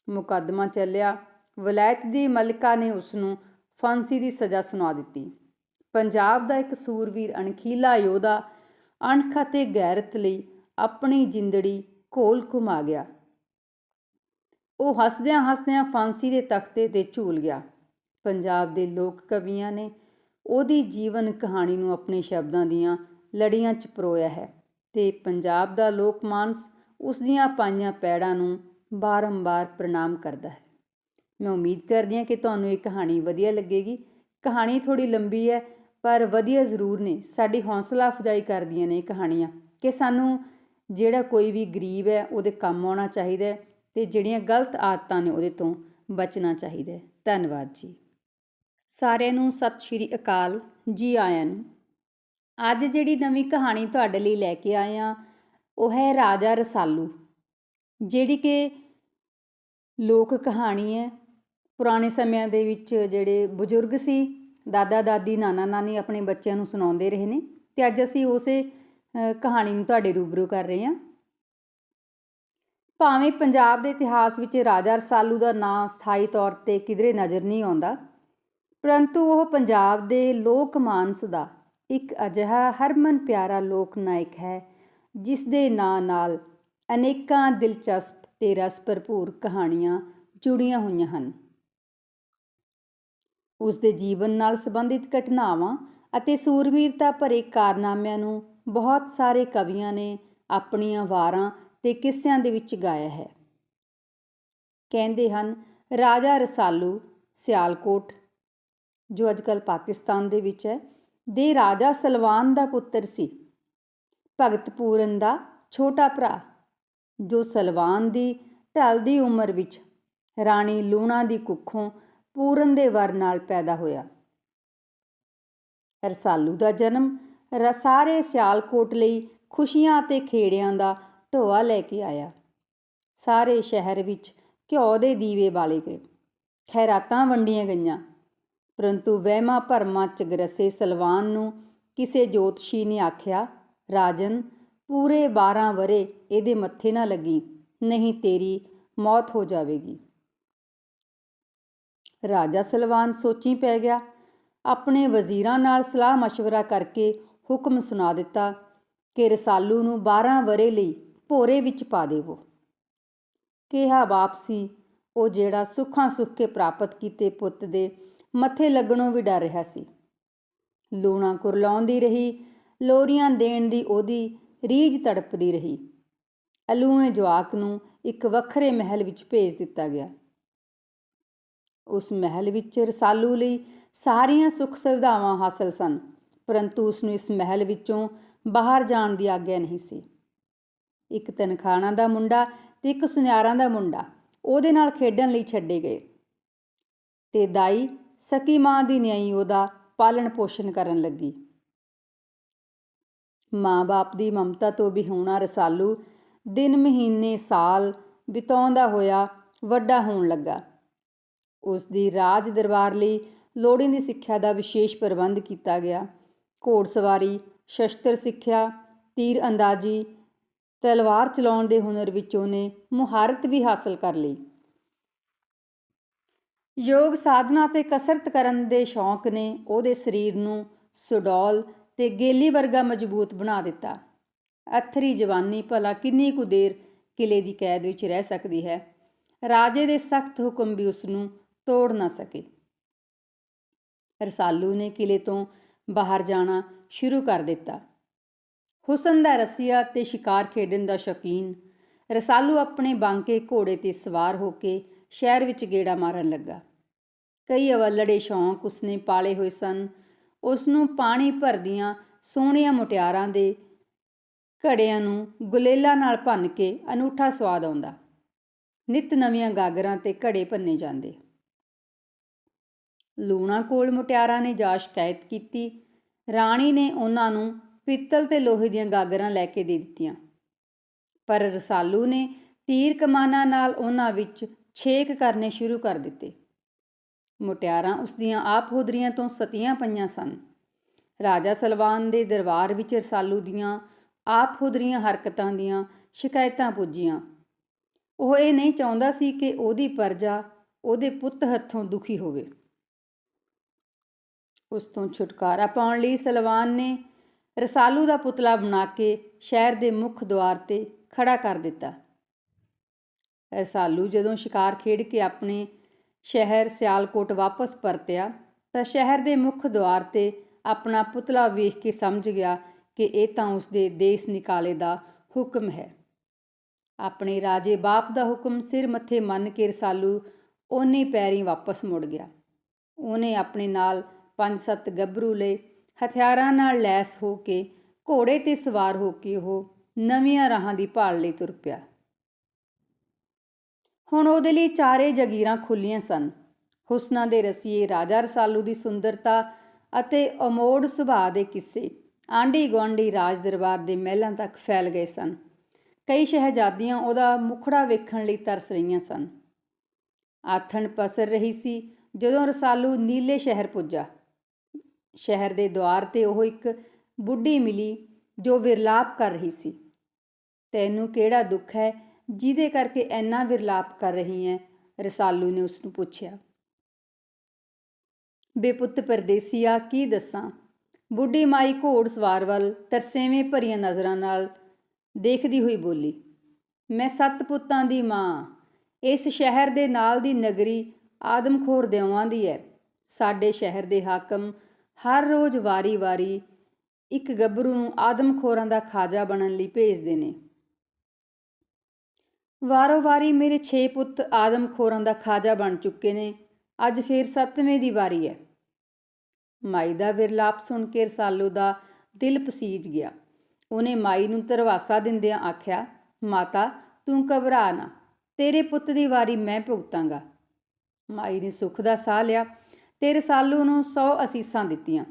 ਮੁਕੱਦਮਾ ਚੱਲਿਆ। ਵਲਾਇਤ ਦੀ ਮਲਿਕਾ ਨੇ ਉਸ ਨੂੰ ਫਾਂਸੀ ਦੀ ਸਜ਼ਾ ਸੁਣਾ ਦਿੱਤੀ। ਪੰਜਾਬ ਦਾ ਇੱਕ ਸੂਰਵੀਰ ਅਣਖੀਲਾ ਯੋਧਾ ਅਣਖ ਅਤੇ ਗੈਰਤ ਲਈ ਆਪਣੀ ਜਿੰਦੜੀ ਘੋਲ ਘੁਮਾ ਗਿਆ। ਉਹ ਹੱਸਦਿਆਂ ਹੱਸਦਿਆਂ ਫਾਂਸੀ ਦੇ ਤਖਤੇ 'ਤੇ ਝੂਲ ਗਿਆ। ਪੰਜਾਬ ਦੇ ਲੋਕ ਕਵੀਆਂ ਨੇ ਉਹਦੀ ਜੀਵਨ ਕਹਾਣੀ ਨੂੰ ਆਪਣੇ ਸ਼ਬਦਾਂ ਦੀਆਂ ਲੜੀਆਂ 'ਚ ਪਰੋਇਆ ਹੈ ਤੇ ਪੰਜਾਬ ਦਾ ਲੋਕ ਮਾਨਸ ਉਸ ਦੀਆਂ ਪਾਈਆਂ ਪੈੜਾਂ ਨੂੰ ਬਾਰੰਬਾਰ ਪ੍ਰਣਾਮ ਕਰਦਾ ਹੈ। ਮੈਂ ਉਮੀਦ ਕਰਦੀ ਹਾਂ ਕਿ ਤੁਹਾਨੂੰ ਇਹ ਕਹਾਣੀ ਵਧੀਆ ਲੱਗੇਗੀ। ਕਹਾਣੀ ਥੋੜ੍ਹੀ ਲੰਬੀ ਹੈ ਪਰ ਵਧੀਆ ਜ਼ਰੂਰ ਨੇ। ਸਾਡੀ ਹੌਸਲਾ ਅਫਜ਼ਾਈ ਕਰਦੀਆਂ ਨੇ ਇਹ ਕਹਾਣੀਆਂ ਕਿ ਸਾਨੂੰ ਜਿਹੜਾ ਕੋਈ ਵੀ ਗਰੀਬ ਹੈ ਉਹਦੇ ਕੰਮ ਆਉਣਾ ਚਾਹੀਦਾ ਹੈ ਅਤੇ ਜਿਹੜੀਆਂ ਗਲਤ ਆਦਤਾਂ ਨੇ ਉਹਦੇ ਤੋਂ ਬਚਣਾ ਚਾਹੀਦਾ ਹੈ। ਧੰਨਵਾਦ ਜੀ। ਸਾਰਿਆਂ ਨੂੰ ਸਤਿ ਸ਼੍ਰੀ ਅਕਾਲ, ਜੀ ਆਇਆਂ ਨੂੰ। ਅੱਜ ਜਿਹੜੀ ਨਵੀਂ ਕਹਾਣੀ ਤੁਹਾਡੇ ਲਈ ਲੈ ਕੇ ਆਏ ਹਾਂ ਉਹ ਹੈ ਰਾਜਾ ਰਸਾਲੂ, ਜਿਹੜੀ ਕਿ ਲੋਕ ਕਹਾਣੀ ਹੈ। ਪੁਰਾਣੇ ਸਮਿਆਂ ਦੇ ਵਿੱਚ ਜਿਹੜੇ ਬਜ਼ੁਰਗ ਸੀ, ਦਾਦਾ ਦਾਦੀ, ਨਾਨਾ ਨਾਨੀ ਆਪਣੇ ਬੱਚਿਆਂ ਨੂੰ ਸੁਣਾਉਂਦੇ ਰਹੇ ਨੇ ਅਤੇ ਅੱਜ ਅਸੀਂ ਉਸੇ ਕਹਾਣੀ ਨੂੰ ਤੁਹਾਡੇ ਰੂਬਰੂ ਕਰ ਰਹੇ ਹਾਂ। ਭਾਵੇਂ ਪੰਜਾਬ ਦੇ ਇਤਿਹਾਸ ਵਿੱਚ ਰਾਜਾ ਰਸਾਲੂ ਦਾ ਨਾਂ ਸਥਾਈ ਤੌਰ 'ਤੇ ਕਿਧਰੇ ਨਜ਼ਰ ਨਹੀਂ ਆਉਂਦਾ, ਪਰੰਤੂ ਉਹ ਪੰਜਾਬ ਦੇ ਲੋਕ ਮਾਨਸ ਦਾ ਇੱਕ ਅਜਿਹਾ ਹਰਮਨ ਪਿਆਰਾ ਲੋਕ ਨਾਇਕ ਹੈ ਜਿਸ ਦੇ ਨਾਂ ਨਾਲ ਅਨੇਕਾਂ ਦਿਲਚਸਪ ਤੇ ਰਸ ਭਰਪੂਰ ਕਹਾਣੀਆਂ ਜੁੜੀਆਂ ਹੋਈਆਂ ਹਨ। ਉਸ ਦੇ ਜੀਵਨ ਨਾਲ ਸੰਬੰਧਿਤ ਘਟਨਾਵਾਂ ਅਤੇ ਸੂਰਬੀਰਤਾ ਭਰੇ ਕਾਰਨਾਮਿਆਂ ਨੂੰ ਬਹੁਤ ਸਾਰੇ ਕਵੀਆਂ ਨੇ ਆਪਣੀਆਂ ਵਾਰਾਂ ਤੇ ਕਿੱਸਿਆਂ ਦੇ ਵਿੱਚ ਗਾਇਆ ਹੈ। ਕਹਿੰਦੇ ਹਨ ਰਾਜਾ ਰਸਾਲੂ ਸਿਆਲਕੋਟ, ਜੋ ਅੱਜ ਕੱਲ੍ਹ ਪਾਕਿਸਤਾਨ ਦੇ ਵਿੱਚ ਹੈ, ਦੇ ਰਾਜਾ ਸਲਵਾਨ ਦਾ ਪੁੱਤਰ ਸੀ। ਭਗਤ ਪੂਰਨ ਦਾ ਛੋਟਾ ਭਰਾ, ਜੋ ਸਲਵਾਨ ਦੀ ਢਲਦੀ ਉਮਰ ਵਿੱਚ ਰਾਣੀ ਲੂਣਾ ਦੀ ਕੁੱਖੋਂ ਪੂਰਨ ਦੇ ਵਰ ਨਾਲ ਪੈਦਾ ਹੋਇਆ। ਰਸਾਲੂ ਦਾ ਜਨਮ ਸਾਰੇ ਸਿਆਲਕੋਟ ਲਈ ਖੁਸ਼ੀਆਂ ਅਤੇ ਖੇੜਿਆਂ ਦਾ ਢੋਆ ਲੈ ਕੇ ਆਇਆ। ਸਾਰੇ ਸ਼ਹਿਰ ਵਿੱਚ ਘਿਓ ਦੇ ਦੀਵੇ ਬਾਲੇ ਗਏ, ਖੈਰਾਤਾਂ ਵੰਡੀਆਂ ਗਈਆਂ, ਪਰੰਤੂ ਵਹਿਮਾਂ ਭਰਮਾਂ 'ਚ ਗਰਸੇ ਸਲਵਾਨ ਨੂੰ ਕਿਸੇ ਜੋਤਸ਼ੀ ਨੇ ਆਖਿਆ, ਰਾਜਨ, ਪੂਰੇ 12 ਵਰ੍ਹੇ ਇਹਦੇ ਮੱਥੇ ਨਾ ਲੱਗੀ, ਨਹੀਂ ਤੇਰੀ ਮੌਤ ਹੋ ਜਾਵੇਗੀ। ਰਾਜਾ ਸਲਵਾਨ ਸੋਚੀ ਪੈ ਗਿਆ। ਆਪਣੇ ਵਜ਼ੀਰਾਂ ਨਾਲ ਸਲਾਹ ਮਸ਼ਵਰਾ ਕਰਕੇ ਹੁਕਮ ਸੁਣਾ ਦਿੱਤਾ ਕਿ ਰਸਾਲੂ ਨੂੰ 12 ਵਰ੍ਹੇ ਲਈ ਭੋਰੇ ਵਿੱਚ ਪਾ ਦੇਵੋ। ਕਿਹਾ ਵਾਪਸੀ ਉਹ ਜਿਹੜਾ ਸੁੱਖਾਂ ਸੁੱਖ ਕੇ ਪ੍ਰਾਪਤ ਕੀਤੇ ਪੁੱਤ ਦੇ ਮੱਥੇ ਲੱਗਣੋਂ ਵੀ ਡਰ ਰਿਹਾ ਸੀ। ਲੂਣਾ ਕੁਰਲਾਉਂਦੀ ਰਹੀ, ਲੋਰੀਆਂ ਦੇਣ ਦੀ ਉਹਦੀ ਰੀਝ ਤੜਪਦੀ ਰਹੀ। ਅਲੂਏ ਜਵਾਕ ਨੂੰ ਇੱਕ ਵੱਖਰੇ ਮਹਿਲ ਵਿੱਚ ਭੇਜ ਦਿੱਤਾ ਗਿਆ। ਉਸ ਮਹਿਲ ਵਿੱਚ ਰਸਾਲੂ ਲਈ ਸਾਰੀਆਂ ਸੁੱਖ ਸੁਵਿਧਾਵਾਂ ਹਾਸਲ ਸਨ, ਪਰੰਤੂ ਉਸਨੂੰ ਇਸ ਮਹਿਲ ਵਿੱਚੋਂ ਬਾਹਰ ਜਾਣ ਦੀ ਆਗਿਆ ਨਹੀਂ ਸੀ। ਇੱਕ ਤਨਖਾਣਾ ਦਾ ਮੁੰਡਾ ਤੇ ਇੱਕ ਸੁਨਿਆਰਾਂ ਦਾ ਮੁੰਡਾ ਉਹਦੇ ਨਾਲ ਖੇਡਣ ਲਈ ਛੱਡੇ ਗਏ ਤੇ ਦਾਈ ਸਕੀ ਮਾਂ ਦੀ ਨਿਆਈ ਉਹਦਾ ਪਾਲਣ ਪੋਸ਼ਣ ਕਰਨ ਲੱਗੀ। ਮਾਂ-ਬਾਪ ਦੀ ਮਮਤਾ ਤੋਂ ਵਿਹੂਣਾ ਰਸਾਲੂ ਦਿਨ, ਮਹੀਨੇ, ਸਾਲ ਬਿਤਾਉਂਦਾ ਹੋਇਆ ਵੱਡਾ ਹੋਣ ਲੱਗਾ। ਉਸ ਦੀ ਰਾਜ ਦਰਬਾਰ ਲਈ ਲੋੜੀਂਦੀ ਸਿੱਖਿਆ ਦਾ ਵਿਸ਼ੇਸ਼ ਪ੍ਰਬੰਧ ਕੀਤਾ ਗਿਆ। ਘੋੜਸਵਾਰੀ, ਸ਼ਸਤਰ ਸਿੱਖਿਆ, ਤੀਰ ਅੰਦਾਜ਼ੀ, ਤਲਵਾਰ ਚਲਾਉਣ ਦੇ ਹੁਨਰ ਵਿੱਚ ਉਹਨੇ ਮੁਹਾਰਤ ਵੀ ਹਾਸਲ ਕਰ ਲਈ। ਯੋਗ ਸਾਧਨਾ ਅਤੇ ਕਸਰਤ ਕਰਨ ਦੇ ਸ਼ੌਂਕ ਨੇ ਉਹਦੇ ਸਰੀਰ ਨੂੰ ਸੁਡੌਲ ਤੇ ਗੇਲੀ ਵਰਗਾ ਮਜ਼ਬੂਤ ਬਣਾ ਦਿੱਤਾ। ਅੱਥਰੀ ਜਵਾਨੀ ਭਲਾ ਕਿੰਨੀ ਕੁ ਦੇਰ ਕਿਲੇ ਦੀ ਕੈਦ ਵਿੱਚ ਰਹਿ ਸਕਦੀ ਹੈ। ਰਾਜੇ ਦੇ ਸਖਤ ਹੁਕਮ ਵੀ ਉਸ ਨੂੰ ਤੋੜ ਨਾ ਸਕੇ। ਰਸਾਲੂ ਨੇ ਕਿਲੇ ਤੋਂ ਬਾਹਰ ਜਾਣਾ ਸ਼ੁਰੂ ਕਰ ਦਿੱਤਾ। ਹੁਸਨ ਦਾ ਰਸੀਆ ਤੇ ਸ਼ਿਕਾਰ ਖੇਡਣ ਦਾ ਸ਼ੌਕੀਨ, ਰਸਾਲੂ ਆਪਣੇ ਬਾਂਕੇ ਘੋੜੇ 'ਤੇ ਸਵਾਰ ਹੋ ਕੇ ਸ਼ਹਿਰ ਵਿੱਚ ਗੇੜਾ ਮਾਰਨ ਲੱਗਾ। ਕਈ ਅਵੱਲੜੇ ਸ਼ੌਂਕ ਉਸਨੇ ਪਾਲੇ ਹੋਏ ਸਨ। ਉਸਨੂੰ ਪਾਣੀ ਭਰਦੀਆਂ ਸੋਹਣੀਆਂ ਮੁਟਿਆਰਾਂ ਦੇ ਘੜਿਆਂ ਨੂੰ ਗੁਲੇਲਾਂ ਨਾਲ ਭੰਨ ਕੇ ਅਨੂਠਾ ਸਵਾਦ ਆਉਂਦਾ। ਨਿੱਤ ਨਵੀਆਂ ਗਾਗਰਾਂ ਤੇ ਘੜੇ ਭੰਨੇ ਜਾਂਦੇ। ਲੂਣਾ ਕੋਲ ਮੁਟਿਆਰਾਂ ਨੇ ਜਾ ਸ਼ਿਕਾਇਤ ਕੀਤੀ। ਰਾਣੀ ਨੇ ਉਹਨਾਂ ਨੂੰ ਪਿੱਤਲ ਤੇ ਲੋਹੇ ਦੀਆਂ ਗਾਗਰਾਂ ਲੈ ਕੇ ਦੇ ਦਿੱਤੀਆਂ, ਪਰ ਰਸਾਲੂ ਨੇ ਤੀਰ ਕਮਾਨਾਂ ਨਾਲ ਉਹਨਾਂ ਵਿੱਚ ਛੇਕ ਕਰਨੇ ਸ਼ੁਰੂ ਕਰ ਦਿੱਤੇ। ਮੁਟਿਆਰਾਂ ਉਸਦੀਆਂ ਆਪ ਹੁਦਰੀਆਂ ਤੋਂ ਸਤੀਆਂ ਪਈਆਂ ਸਨ। ਰਾਜਾ ਸਲਵਾਨ ਦੇ ਦਰਬਾਰ ਵਿੱਚ ਰਸਾਲੂ ਦੀਆਂ ਆਪ ਹੁਦਰੀਆਂ ਹਰਕਤਾਂ ਦੀਆਂ ਸ਼ਿਕਾਇਤਾਂ ਪੁੱਜੀਆਂ। ਉਹ ਇਹ ਨਹੀਂ ਚਾਹੁੰਦਾ ਸੀ ਕਿ ਉਹਦੀ ਪਰਜਾ ਉਹਦੇ ਪੁੱਤ ਹੱਥੋਂ ਦੁਖੀ ਹੋਵੇ। ਉਸ ਤੋਂ ਛੁਟਕਾਰਾ ਪਾਉਣ ਲਈ ਸਲਵਾਨ ਨੇ ਰਸਾਲੂ ਦਾ ਪੁਤਲਾ ਬਣਾ ਕੇ ਸ਼ਹਿਰ ਦੇ ਮੁੱਖ ਦੁਆਰ 'ਤੇ ਖੜਾ ਕਰ ਦਿੱਤਾ। ਰਸਾਲੂ ਜਦੋਂ ਸ਼ਿਕਾਰ ਖੇਡ ਕੇ ਆਪਣੇ ਸ਼ਹਿਰ ਸਿਆਲਕੋਟ ਵਾਪਸ ਪਰਤਿਆ ਤਾਂ ਸ਼ਹਿਰ ਦੇ ਮੁੱਖ ਦੁਆਰ 'ਤੇ ਆਪਣਾ ਪੁਤਲਾ ਵੇਖ ਕੇ ਸਮਝ ਗਿਆ ਕਿ ਇਹ ਤਾਂ ਉਸਦੇ ਦੇਸ ਨਿਕਾਲੇ ਦਾ ਹੁਕਮ ਹੈ। ਆਪਣੇ ਰਾਜੇ ਬਾਪ ਦਾ ਹੁਕਮ ਸਿਰ ਮੱਥੇ ਮੰਨ ਕੇ ਰਸਾਲੂ ਓਨੇ ਪੈਰੀਂ ਵਾਪਸ ਮੁੜ ਗਿਆ। ਉਹਨੇ ਆਪਣੇ ਨਾਲ 5-7 ਗੱਭਰੂ ਲਏ। ਹਥਿਆਰਾਂ ਨਾਲ ਲੈਸ ਹੋ ਕੇ ਘੋੜੇ 'ਤੇ ਸਵਾਰ ਹੋ ਕੇ ਉਹ ਨਵੀਆਂ ਰਾਹਾਂ ਦੀ ਭਾਲ ਲਈ ਤੁਰ ਪਿਆ। ਹੁਣ ਉਹਦੇ ਲਈ ਚਾਰੇ ਜਗੀਰਾਂ ਖੁੱਲ੍ਹੀਆਂ ਸਨ। ਹੁਸਨਾਂ ਦੇ ਰਸੀਏ ਰਾਜਾ ਰਸਾਲੂ ਦੀ ਸੁੰਦਰਤਾ ਅਤੇ ਅਮੋੜ ਸੁਭਾਅ ਦੇ ਕਿੱਸੇ ਆਂਢੀ ਗੁਆਂਢੀ ਰਾਜ ਦਰਬਾਰ ਦੇ ਮਹਿਲਾਂ ਤੱਕ ਫੈਲ ਗਏ ਸਨ। ਕਈ ਸ਼ਹਿਜ਼ਾਦੀਆਂ ਉਹਦਾ ਮੁਖੜਾ ਵੇਖਣ ਲਈ ਤਰਸ ਰਹੀਆਂ ਸਨ। ਆਥਣ ਪਸਰ ਰਹੀ ਸੀ ਜਦੋਂ ਰਸਾਲੂ ਨੀਲੇ ਸ਼ਹਿਰ ਪੁੱਜਾ। ਸ਼ਹਿਰ ਦੇ ਦੁਆਰ 'ਤੇ ਉਹ ਇੱਕ ਬੁੱਢੀ ਮਿਲੀ ਜੋ ਵਿਰਲਾਪ ਕਰ ਰਹੀ ਸੀ। ਤੈਨੂੰ ਕਿਹੜਾ ਦੁੱਖ ਹੈ ਜਿਹਦੇ ਕਰਕੇ ਇੰਨਾ ਵਿਰਲਾਪ ਕਰ ਰਹੀ ਹੈ? ਰਸਾਲੂ ਨੇ ਉਸ ਨੂੰ ਪੁੱਛਿਆ। ਬੇਪੁੱਤ ਪਰਦੇਸੀਆ, ਕੀ ਦੱਸਾਂ? ਬੁੱਢੀ ਮਾਈ ਘੋੜ ਸਵਾਰ ਵੱਲ ਤਰਸੇਵੇਂ ਭਰੀਆਂ ਨਜ਼ਰਾਂ ਨਾਲ ਦੇਖਦੀ ਹੋਈ ਬੋਲੀ। ਮੈਂ 7 ਪੁੱਤਾਂ ਦੀ ਮਾਂ। ਇਸ ਸ਼ਹਿਰ ਦੇ ਨਾਲ ਦੀ ਨਗਰੀ ਆਦਮਖੋਰ ਦਿਓਆਂ ਦੀ ਹੈ। ਸਾਡੇ ਸ਼ਹਿਰ ਦੇ ਹਾਕਮ ਹਰ ਰੋਜ਼ ਵਾਰੀ-ਵਾਰੀ ਇੱਕ ਗੱਭਰੂ ਨੂੰ ਆਦਮਖੋਰਾਂ ਦਾ ਖਾਜਾ ਬਣਨ ਲਈ ਭੇਜਦੇ ਨੇ। ਵਾਰੋ-ਵਾਰੀ ਮੇਰੇ 6 ਪੁੱਤ ਆਦਮਖੋਰਾਂ ਦਾ ਖਾਜਾ ਬਣ ਚੁੱਕੇ ਨੇ। ਅੱਜ ਫੇਰ 7ਵੇਂ ਦੀ ਵਾਰੀ ਹੈ। ਮਾਈ ਦਾ ਵਿਰਲਾਪ ਸੁਣ ਕੇ ਰਸਾਲੂ ਦਾ ਦਿਲ ਪਸੀਜ ਗਿਆ। ਉਹਨੇ ਮਾਈ ਨੂੰ ਧਰਵਾਸਾ ਦਿੰਦਿਆਂ ਆਖਿਆ, ਮਾਤਾ ਤੂੰ ਘਬਰਾ ਨਾ, ਤੇਰੇ ਪੁੱਤ ਦੀ ਵਾਰੀ ਮੈਂ ਭੁਗਤਾਂਗਾ। ਮਾਈ ਨੇ ਸੁੱਖ ਦਾ ਸਾਹ ਲਿਆ ਤੇ ਰਸਾਲੂ ਨੂੰ 100 ਅਸੀਸਾਂ ਦਿੱਤੀਆਂ।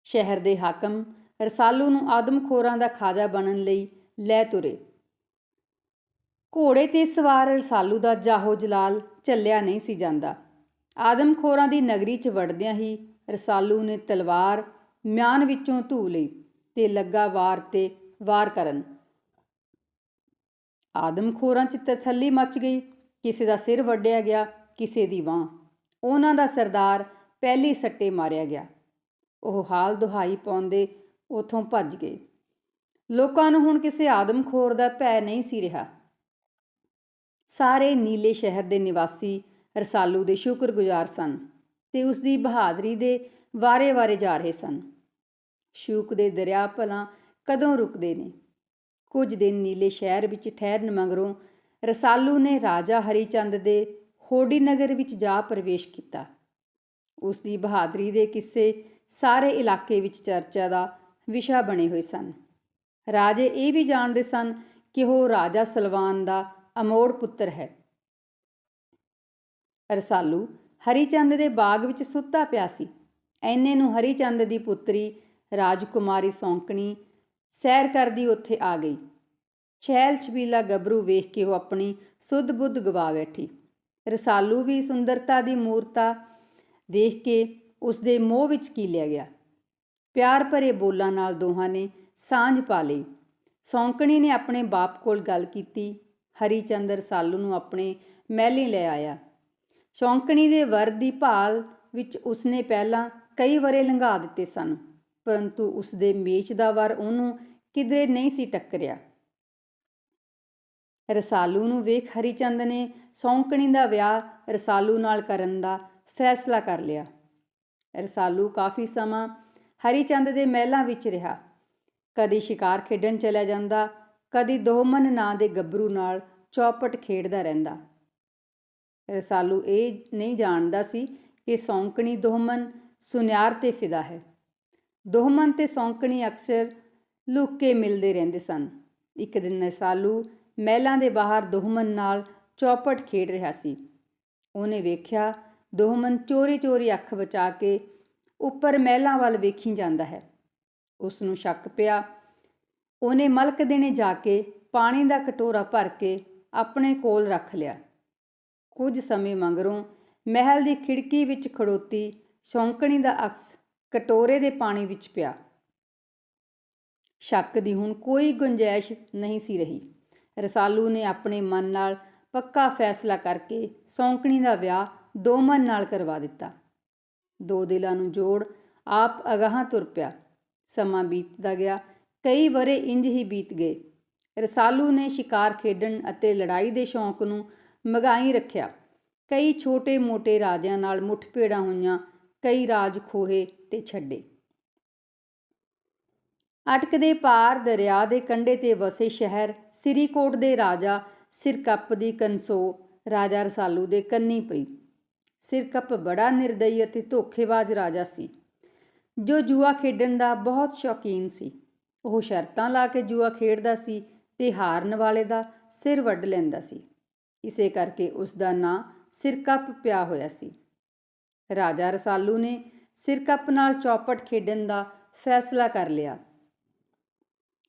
ਸ਼ਹਿਰ ਦੇ ਹਾਕਮ ਰਸਾਲੂ ਨੂੰ ਆਦਮਖੋਰਾਂ ਦਾ ਖਾਜਾ ਬਣਨ ਲਈ ਲੈ ਤੁਰੇ। ਘੋੜੇ 'ਤੇ ਸਵਾਰ ਰਸਾਲੂ ਦਾ ਜਾਹੋ ਜਲਾਲ ਝੱਲਿਆ ਨਹੀਂ ਸੀ ਜਾਂਦਾ। ਆਦਮਖੋਰਾਂ ਦੀ ਨਗਰੀ 'ਚ ਵੜਦਿਆਂ ਹੀ ਰਸਾਲੂ ਨੇ ਤਲਵਾਰ ਮਿਆਨ ਵਿੱਚੋਂ ਧੂ ਲਈ ਤੇ ਲੱਗਾ ਵਾਰ 'ਤੇ ਵਾਰ ਕਰਨ। ਆਦਮਖੋਰਾਂ 'ਚ ਤਰਥੱਲੀ ਮੱਚ ਗਈ। ਕਿਸੇ ਦਾ ਸਿਰ ਵੱਢਿਆ ਗਿਆ, ਕਿਸੇ ਦੀ ਬਾਂਹ। ਉਹਨਾਂ ਦਾ ਸਰਦਾਰ ਪਹਿਲੀ ਸੱਟੇ ਮਾਰਿਆ ਗਿਆ। ਉਹ ਹਾਲ ਦੁਹਾਈ ਪਾਉਂਦੇ ਉੱਥੋਂ ਭੱਜ ਗਏ। ਲੋਕਾਂ ਨੂੰ ਹੁਣ ਕਿਸੇ ਆਦਮਖੋਰ ਦਾ ਭੈ ਨਹੀਂ ਸੀ ਰਿਹਾ। ਸਾਰੇ ਨੀਲੇ ਸ਼ਹਿਰ ਦੇ ਨਿਵਾਸੀ ਰਸਾਲੂ ਦੇ ਸ਼ੁਕਰਗੁਜ਼ਾਰ ਸਨ ਤੇ ਉਸ ਦੀ ਬਹਾਦਰੀ ਦੇ ਵਾਰੇ-ਵਾਰੇ ਜਾ ਰਹੇ ਸਨ। ਸ਼ੂਕ ਦੇ ਦਰਿਆ ਭਲਾ ਕਦੋਂ ਰੁਕਦੇ ਨੇ? ਕੁਝ ਦਿਨ ਨੀਲੇ ਸ਼ਹਿਰ ਵਿੱਚ ਠਹਿਰਨ ਮਗਰੋਂ ਰਸਾਲੂ ਨੇ ਰਾਜਾ ਹਰੀਚੰਦ ਦੇ ਹੋਡੀ ਨਗਰ ਵਿੱਚ ਜਾ ਪ੍ਰਵੇਸ਼ ਕੀਤਾ। ਉਸ ਦੀ ਬਹਾਦਰੀ ਦੇ ਕਿੱਸੇ ਸਾਰੇ ਇਲਾਕੇ ਵਿੱਚ ਚਰਚਾ ਦਾ ਵਿਸ਼ਾ ਬਣੇ ਹੋਏ ਸਨ। ਰਾਜੇ ਇਹ ਵੀ ਜਾਣਦੇ ਸਨ ਕਿ ਉਹ ਰਾਜਾ ਸਲਵਾਨ ਦਾ ਅਮੋੜ ਪੁੱਤਰ ਹੈ। ਰਸਾਲੂ ਹਰੀਚੰਦ ਦੇ ਬਾਗ ਵਿੱਚ ਸੁੱਤਾ ਪਿਆ ਸੀ। ਐਨੇ ਨੂੰ ਹਰੀਚੰਦ ਦੀ ਪੁੱਤਰੀ ਰਾਜਕੁਮਾਰੀ ਸੌਂਕਣੀ ਸੈਰ ਕਰਦੀ ਉੱਥੇ ਆ ਗਈ। ਛੈਲ ਛਬੀਲਾ ਗੱਭਰੂ ਵੇਖ ਕੇ ਉਹ ਆਪਣੀ ਸੁੱਧ ਬੁੱਧ ਗਵਾ ਬੈਠੀ। ਰਸਾਲੂ ਵੀ ਸੁੰਦਰਤਾ ਦੀ ਮੂਰਤਾ ਦੇਖ ਕੇ ਉਸ ਦੇ ਮੋਹ ਵਿੱਚ ਕੀਲਿਆ ਗਿਆ। ਪਿਆਰ ਭਰੇ ਬੋਲਾਂ ਨਾਲ ਦੋਹਾਂ ਨੇ ਸਾਂਝ ਪਾ ਲਈ। ਸੌਂਕਣੀ ਨੇ ਆਪਣੇ ਬਾਪ ਕੋਲ ਗੱਲ ਕੀਤੀ। ਹਰੀਚੰਦ ਰਸਾਲੂ ਨੂੰ ਆਪਣੇ ਮਹਿਲੀਂ ਲੈ ਆਇਆ। ਸੌਂਕਣੀ ਦੇ ਵਰ ਦੀ ਭਾਲ ਵਿੱਚ ਉਸਨੇ ਪਹਿਲਾਂ ਕਈ ਵਰੇ ਲੰਘਾ ਦਿੱਤੇ ਸਨ, ਪਰੰਤੂ ਉਸਦੇ ਮੇਚ ਦਾ ਵਰ ਉਹਨੂੰ ਕਿਧਰੇ ਨਹੀਂ ਸੀ ਟੱਕਰਿਆ। ਰਸਾਲੂ ਨੂੰ ਵੇਖ ਹਰੀਚੰਦ ਨੇ ਸੌਂਕਣੀ ਦਾ ਵਿਆਹ ਰਸਾਲੂ ਨਾਲ ਕਰਨ ਦਾ ਫੈਸਲਾ ਕਰ ਲਿਆ। ਰਸਾਲੂ ਕਾਫੀ ਸਮਾਂ ਹਰੀ ਚੰਦ ਦੇ ਮਹਿਲਾਂ ਵਿੱਚ ਰਿਹਾ। ਕਦੀ ਸ਼ਿਕਾਰ ਖੇਡਣ ਚਲਿਆ ਜਾਂਦਾ, ਕਦੀ ਦੋਹਮਨ ਨਾਂ ਦੇ ਗੱਭਰੂ ਨਾਲ ਚੌਪਟ ਖੇਡਦਾ ਰਹਿੰਦਾ। ਰਸਾਲੂ ਇਹ ਨਹੀਂ ਜਾਣਦਾ ਸੀ ਕਿ ਸੌਂਕਣੀ ਦੋਹਮਨ ਸੁਨਿਆਰ 'ਤੇ ਫਿਦਾ ਹੈ। ਦੋਹਮਨ ਤੇ ਸੌਂਕਣੀ ਅਕਸਰ ਲੁੱਕ ਕੇ ਮਿਲਦੇ ਰਹਿੰਦੇ ਸਨ। ਇੱਕ ਦਿਨ ਰਸਾਲੂ ਮਹਿਲਾਂ ਦੇ ਬਾਹਰ ਦੋਹਮਨ ਨਾਲ ਚੌਪਟ ਖੇਡ ਰਿਹਾ ਸੀ। ਉਹਨੇ ਵੇਖਿਆ ਦੋਹਮਨ ਚੋਰੀ ਚੋਰੀ ਅੱਖ ਬਚਾ ਕੇ ਉੱਪਰ ਮਹਿਲਾਂ ਵੱਲ ਵੇਖੀ ਜਾਂਦਾ ਹੈ। ਉਸ ਨੂੰ ਸ਼ੱਕ ਪਿਆ। ਉਹਨੇ ਮਲਕ ਦੇਣੇ ਜਾ ਕੇ ਪਾਣੀ ਦਾ ਕਟੋਰਾ ਭਰ ਕੇ ਆਪਣੇ ਕੋਲ ਰੱਖ ਲਿਆ। ਕੁਝ ਸਮੇਂ ਮਗਰੋਂ ਮਹਿਲ ਦੀ ਖਿੜਕੀ ਵਿੱਚ ਖੜੋਤੀ ਸੌਂਕਣੀ ਦਾ ਅਕਸ ਕਟੋਰੇ ਦੇ ਪਾਣੀ ਵਿੱਚ ਪਿਆ। ਸ਼ੱਕ ਦੀ ਹੁਣ ਕੋਈ ਗੁੰਜਾਇਸ਼ ਨਹੀਂ ਸੀ ਰਹੀ। ਰਸਾਲੂ ਨੇ ਆਪਣੇ ਮਨ ਨਾਲ ਪੱਕਾ ਫੈਸਲਾ ਕਰਕੇ ਸੌਂਕਣੀ ਦਾ ਵਿਆਹ ਦੋਹਮਨ ਨਾਲ ਕਰਵਾ ਦਿੱਤਾ। ਦੋ ਦਿਲਾਂ ਨੂੰ ਜੋੜ ਆਪ ਅਗਾਹਾਂ ਤੁਰ ਪਿਆ। ਸਮਾਂ ਬੀਤਦਾ ਗਿਆ। ਕਈ ਵਰ੍ਹੇ ਇੰਜ ਹੀ ਬੀਤ ਗਏ। ਰਸਾਲੂ ਨੇ ਸ਼ਿਕਾਰ ਖੇਡਣ ਅਤੇ ਲੜਾਈ ਦੇ ਸ਼ੌਂਕ ਨੂੰ ਮਗਾਈ ਰੱਖਿਆ। ਕਈ ਛੋਟੇ ਮੋਟੇ ਰਾਜਿਆਂ ਨਾਲ ਮੁੱਠਭੇੜਾਂ ਹੋਈਆਂ, ਕਈ ਰਾਜ ਖੋਹੇ ਤੇ ਛੱਡੇ। ਅਟਕਦੇ ਪਾਰ ਦਰਿਆ ਦੇ ਕੰਢੇ 'ਤੇ ਵਸੇ ਸ਼ਹਿਰ ਸਿਰੀਕੋਟ ਦੇ ਰਾਜਾ ਸਿਰਕੱਪ ਦੀ ਕਨਸੋ ਰਾਜਾ ਰਸਾਲੂ ਦੇ ਕੰਨੀ ਪਈ। ਸਿਰਕੱਪ ਬੜਾ ਨਿਰਦਈ ਅਤੇ ਧੋਖੇਬਾਜ਼ ਰਾਜਾ ਸੀ, ਜੋ ਜੂਆ ਖੇਡਣ ਦਾ ਬਹੁਤ ਸ਼ੌਕੀਨ ਸੀ। ਉਹ ਸ਼ਰਤਾਂ ਲਾ ਕੇ ਜੂਆ ਖੇਡਦਾ ਸੀ ਤੇ ਹਾਰਨ ਵਾਲੇ ਦਾ ਸਿਰ ਵੱਢ ਲੈਂਦਾ ਸੀ। ਇਸੇ ਕਰਕੇ ਉਸ ਦਾ ਨਾਂ ਸਿਰਕੱਪ ਪਿਆ ਹੋਇਆ ਸੀ। ਰਾਜਾ ਰਸਾਲੂ ਨੇ ਸਿਰਕੱਪ ਨਾਲ ਚੌਪਟ ਖੇਡਣ ਦਾ ਫੈਸਲਾ ਕਰ ਲਿਆ